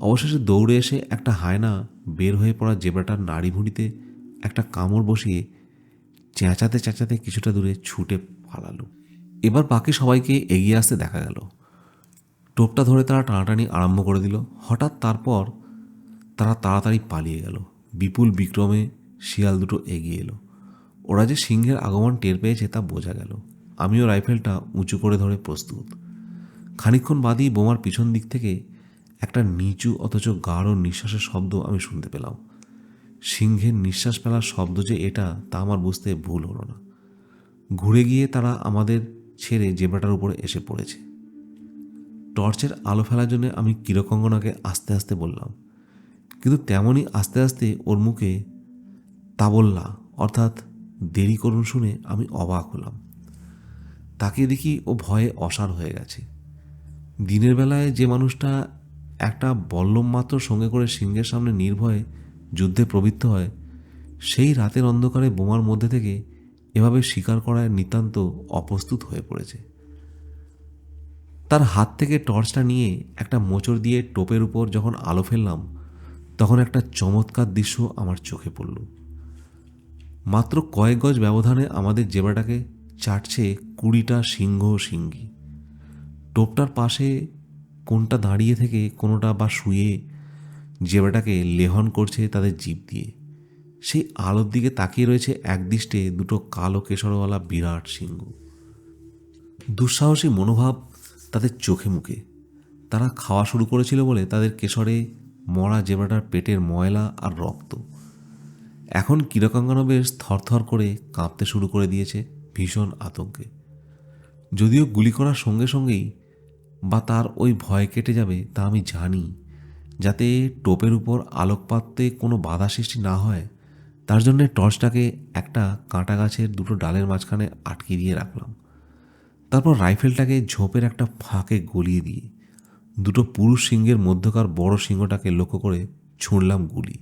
অবশেষে দৌড়ে এসে একটা হায়না বের হয়ে পড়া জেব্রাটার নাড়ি ভুঁড়িতে একটা কামড় বসিয়ে চেঁচাতে চেঁচাতে কিছুটা দূরে ছুটে পালালো। এবার বাকি সবাইকে এগিয়ে আসতে দেখা গেল। টোপটা ধরে তারা টানাটানি আরম্ভ করে দিল। হঠাৎ তারপর তারা তাড়াতাড়ি পালিয়ে গেল। বিপুল বিক্রমে শিয়াল দুটো এগিয়ে এলো। ওরা যে সিংহের আগমন টের পেয়েছে তা বোঝা গেল। আমিও রাইফেলটা উঁচু করে ধরে প্রস্তুত। খানিকক্ষণ বাদেই বোমার পিছন দিক থেকে একটা নিচু অথচ গাঢ় নিঃশ্বাসের শব্দ আমি শুনতে পেলাম। সিংহের নিঃশ্বাস ফেলার শব্দ যে এটা তা আমার বুঝতে ভুল হলো না। ঘুরে গিয়ে তারা আমাদের ছেড়ে জেব্রাটার উপরে এসে পড়েছে। টর্চের আলো ফেলার জন্য আমি কিরকঙ্গনাকে আস্তে আস্তে বললাম, কিন্তু তেমনই আস্তে আস্তে ওর মুখে তাবল্লা অর্থাৎ দেরি করুন শুনে আমি অবাক হলাম। তাকে দেখি ও ভয়ে অসাড় হয়ে গেছে। দিনের বেলায় যে মানুষটা একটা বল্লম মাত্র সঙ্গে করে সিংহের সামনে নির্ভয়ে যুদ্ধে প্রবৃত্ত হয়, সেই রাতের অন্ধকারে বোমার মধ্যে থেকে এভাবে শিকার করায় নিতান্ত অপ্রস্তুত হয়ে পড়েছে। তার হাত থেকে টর্চটা নিয়ে একটা মোচড় দিয়ে টোপের উপর যখন আলো ফেললাম তখন একটা চমৎকার দৃশ্য আমার চোখে পড়ল। মাত্র কয়েক গজ ব্যবধানে আমাদের জেব্রাটাকে চাটছে 20টা সিংহ সিংহী। টোপটার পাশে কোনটা দাঁড়িয়ে থেকে কোনোটা বা শুয়ে জেব্রাটাকে লেহন করছে তাদের জিভ দিয়ে। সেই আলোর দিকে তাকিয়ে রয়েছে একদৃষ্টে দুটো কালো কেশরওয়ালা বিরাট সিংহ। দুঃসাহসী মনোভাব তাদের চোখে মুখে। তারা খাওয়া শুরু করেছিল বলে তাদের কেশরে মরা জেব্রাটার পেটের ময়লা আর রক্ত। এখন কিরকাঙ্গানো বেশ থরথর করে কাঁপতে শুরু করে দিয়েছে ভীষণ আতঙ্কে। যদিও গুলি করার সঙ্গে সঙ্গেই বা তার ওই ভয় কেটে যাবে তা আমি জানি, যাতে টোপের উপর আলোকপাতে কোনো বাধা সৃষ্টি না হয় তার জন্যে টর্চটাকে একটা কাঁটা গাছের দুটো ডালের মাঝখানে আটকে দিয়ে রাখলাম। তারপর রাইফেলটাকে ঝোপের একটা ফাঁকে গলিয়ে দিয়ে দুটো পুরুষ সিংহের মধ্যকার বড় সিংহটাকে লক্ষ্য করে ছুঁড়লাম গুলি।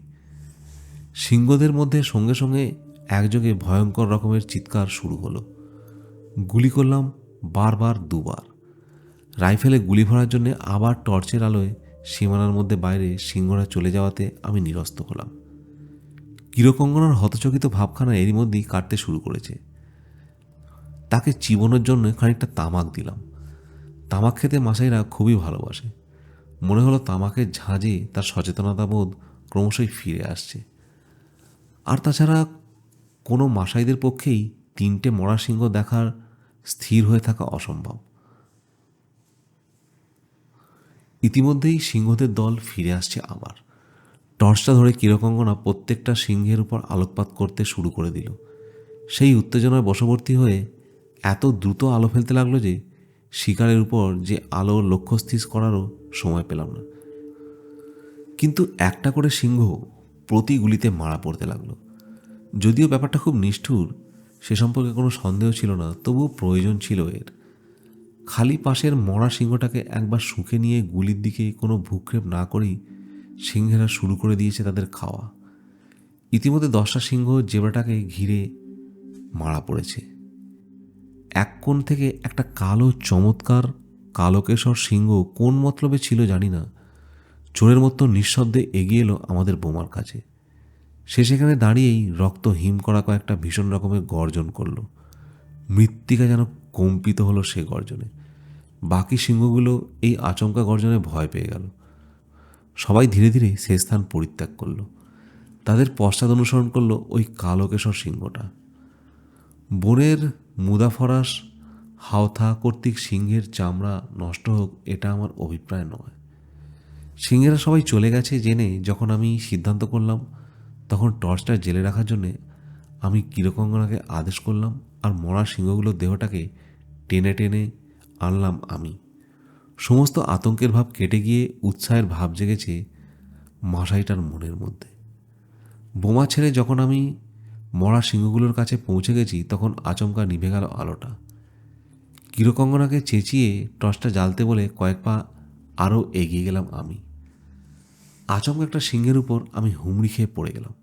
সিংহদের মধ্যে সঙ্গে সঙ্গে একযোগে ভয়ঙ্কর রকমের চিৎকার শুরু হলো। গুলি করলাম বারবার দুবার। রাইফেলে গুলি ভরার জন্য আবার টর্চের আলোয় সীমানার মধ্যে বাইরে সিংহরা চলে যাওয়াতে আমি নিরস্ত হলাম। কিরকঙ্গনার হতচকিত ভাবখানা এরই মধ্যেই কাটতে শুরু করেছে। তাকে চিবোনোর জন্য খানিকটা তামাক দিলাম। তামাক খেতে মাসাইরা খুবই ভালোবাসে। মনে হলো তামাকের ঝাঁজে তার সচেতনতা বোধ ক্রমশই ফিরে আসছে। আর তাছাড়া কোনো মাসাইদের পক্ষেই 3টে মরা সিংহ দেখার স্থির হয়ে থাকা অসম্ভব। ইতিমধ্যেই সিংহদের দল ফিরে আসছে আবার। টর্চটা ধরে কিরকঙ্গনা প্রত্যেকটা সিংহের উপর আলোকপাত করতে শুরু করে দিল। সেই উত্তেজনায় বশবর্তী হয়ে এত দ্রুত আলো ফেলতে লাগলো যে শিকারের উপর যে আলো লক্ষ্যস্থির করারও সময় পেলাম না। কিন্তু একটা করে সিংহ প্রতি গুলিতে মারা পড়তে লাগলো। যদিও ব্যাপারটা খুব নিষ্ঠুর, সে সম্পর্কে কোনো সন্দেহ ছিল না, তবুও প্রয়োজন ছিল এর। খালি পাশের মরা সিংহটাকে একবার শুঁকে নিয়ে গুলির দিকে কোনো ভূক্ষেপ না করেই সিংহেরা শুরু করে দিয়েছে তাদের খাওয়া। ইতিমধ্যে 10টা সিংহ জেব্রাটাকে ঘিরে মারা পড়েছে। এক কোণ থেকে একটা কালো চমৎকার কালোকেশর সিংহ কোন মতলবে ছিল জানি না, চোরের মতো নিঃশব্দে এগিয়ে এলো আমাদের বোমার কাছে। সে সেখানে দাঁড়িয়েই রক্ত হিম করা কয়েকটা ভীষণ রকমের গর্জন করল। মৃত্তিকা যেন কম্পিত হলো সে গর্জনে। বাকি সিংহগুলো এই আচমকা গর্জনে ভয় পেয়ে গেল। সবাই ধীরে ধীরে সে স্থান পরিত্যাগ করল। তাদের পশ্চাৎ অনুসরণ করলো ওই কালোকেশর সিংহটা। বনের মুদাফরাস হাওথা কর্তৃক সিংহের চামড়া নষ্ট হোক এটা আমার অভিপ্রায় নয়। সিংহেরা সবাই চলে গেছে জেনে যখন আমি সিদ্ধান্ত করলাম, তখন টর্চটা জেলে রাখার জন্যে আমি কিরকঙ্গনাকে আদেশ করলাম, আর মরা সিংহগুলোর দেহটাকে টেনে টেনে আনলাম আমি। সমস্ত আতঙ্কের ভাব কেটে গিয়ে উৎসাহের ভাব জেগেছে মাসাইটার মনের মধ্যে। বোমা ছেড়ে যখন আমি মরা সিংহগুলোর কাছে পৌঁছে গেছি তখন আচমকা নিভে গেল আলোটা। কিরকঙ্গনাকে চেঁচিয়ে টর্চটা জ্বালতে বলে কয়েক পা আরও এগিয়ে গেলাম আমি। আচমকা একটা সিংহের উপর আমি হুমড়ি খেয়ে পড়ে গেলাম।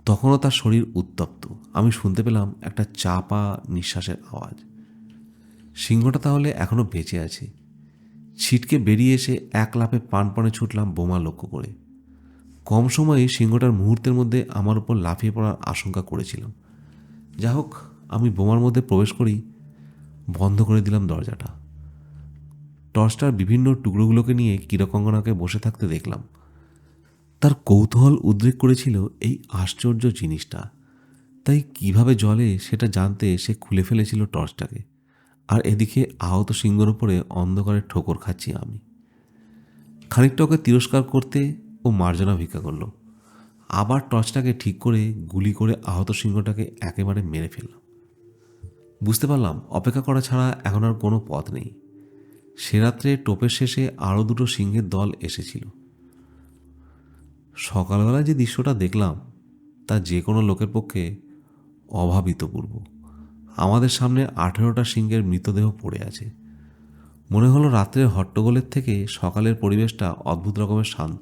তখনও তার শরীর উত্তপ্ত। আমি শুনতে পেলাম একটা চাপা নিঃশ্বাসের আওয়াজ। সিংহটা তাহলে এখনো বেঁচে আছে। ছিটকে বেরিয়ে এসে এক লাফে প্রাণপণে ছুটলাম বোমা লক্ষ্য করে। কম সময়ে সিংহটার মুহূর্তের মধ্যে আমার উপর লাফিয়ে পড়ার আশঙ্কা করেছিলাম। যা হোক, আমি বোমার মধ্যে প্রবেশ করি বন্ধ করে দিলাম দরজাটা। টর্চটার বিভিন্ন টুকরোগুলোকে নিয়ে কিরকঙ্গনাকে বসে থাকতে দেখলাম। তার কৌতূহল উদ্রেক করেছিল এই আশ্চর্য জিনিসটা, তাই কিভাবে জ্বলে সেটা জানতে সে খুলে ফেলেছিল টর্চটাকে। আর এদিকে আহত সিংহের উপরে অন্ধকারে ঠোকর খাচ্ছি আমি। খানিকটা ওকে তিরস্কার করতে ও মার্জনা ভিক্ষা করলো। আবার টর্চটাকে ঠিক করে গুলি করে আহত সিংহটাকে একেবারে মেরে ফেললাম। বুঝতে পারলাম অপেক্ষা করা ছাড়া এখন আর কোনো পথ নেই। সে রাত্রে টোপের শেষে আরও দুটো সিংহের দল এসেছিল। সকালবেলায় যে দৃশ্যটা দেখলাম তা যে কোনো লোকের পক্ষে অভাবিতপূর্ব। আমাদের সামনে 18টা সিংহের মৃতদেহ পড়ে আছে। মনে হলো রাত্রের হট্টগোলের থেকে সকালের পরিবেশটা অদ্ভুত রকমের শান্ত।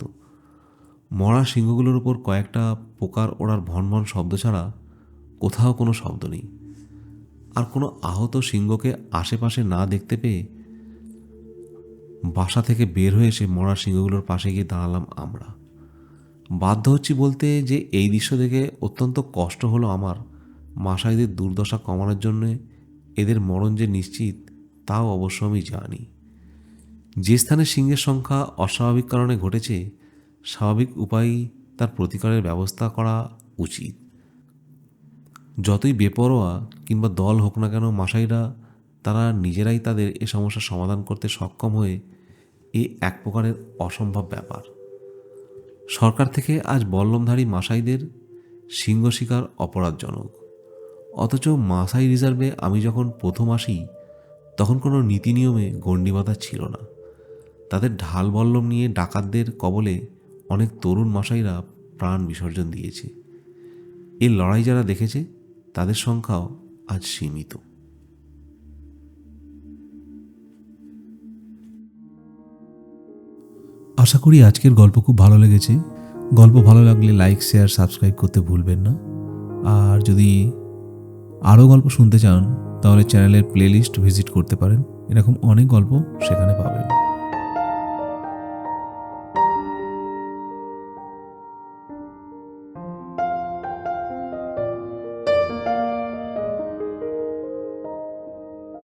মরা সিংহগুলোর উপর কয়েকটা পোকার ওড়ার ভনভন শব্দ ছাড়া কোথাও কোনো শব্দ নেই। আর কোনো আহত সিংহকে আশেপাশে না দেখতে পেয়ে বাসা থেকে বের হয়ে এসে মরা সিংহগুলোর পাশে গিয়ে দাঁড়ালাম আমরা। বাধ্য হচ্ছি বলতে যে এই দৃশ্য দেখে অত্যন্ত কষ্ট হলো আমার। মাসাইদের দুর্দশা কমানোর জন্যে এদের মরণ যে নিশ্চিত তাও অবশ্য আমি জানি। যে স্থানে সিংহের সংখ্যা অস্বাভাবিক কারণে ঘটেছে, স্বাভাবিক উপায়েই তার প্রতিকারের ব্যবস্থা করা উচিত। যতই বেপরোয়া কিংবা দল হোক না কেন, মাসাইরা তারা নিজেরাই তাদের এ সমস্যার সমাধান করতে সক্ষম হয়ে এক প্রকারের অসম্ভব ব্যাপার। সরকার থেকে আজ বল্লমধারী মাসাইদের সিংহ শিকার অপরাধজনক, অথচ মাসাই রিজার্ভে আমি যখন প্রথম আসি তখন কোনো নীতি নিয়মে গণ্ডিবাধা ছিল না। তাদের ঢাল বল্লম নিয়ে ডাকাতদের কবলে অনেক তরুণ মাসাইরা প্রাণ বিসর্জন দিয়েছে। এই লড়াই যারা দেখেছে তাদের সংখ্যাও আজ সীমিত। আশা করি আজকের গল্প খুব ভালো লেগেছে। গল্প ভালো লাগলে লাইক, শেয়ার, সাবস্ক্রাইব করতে ভুলবেন না। আর যদি আরও গল্প শুনতে চান তাহলে চ্যানেলের প্লেলিস্ট ভিজিট করতে পারেন। এরকম অনেক গল্প সেখানে পাবেন।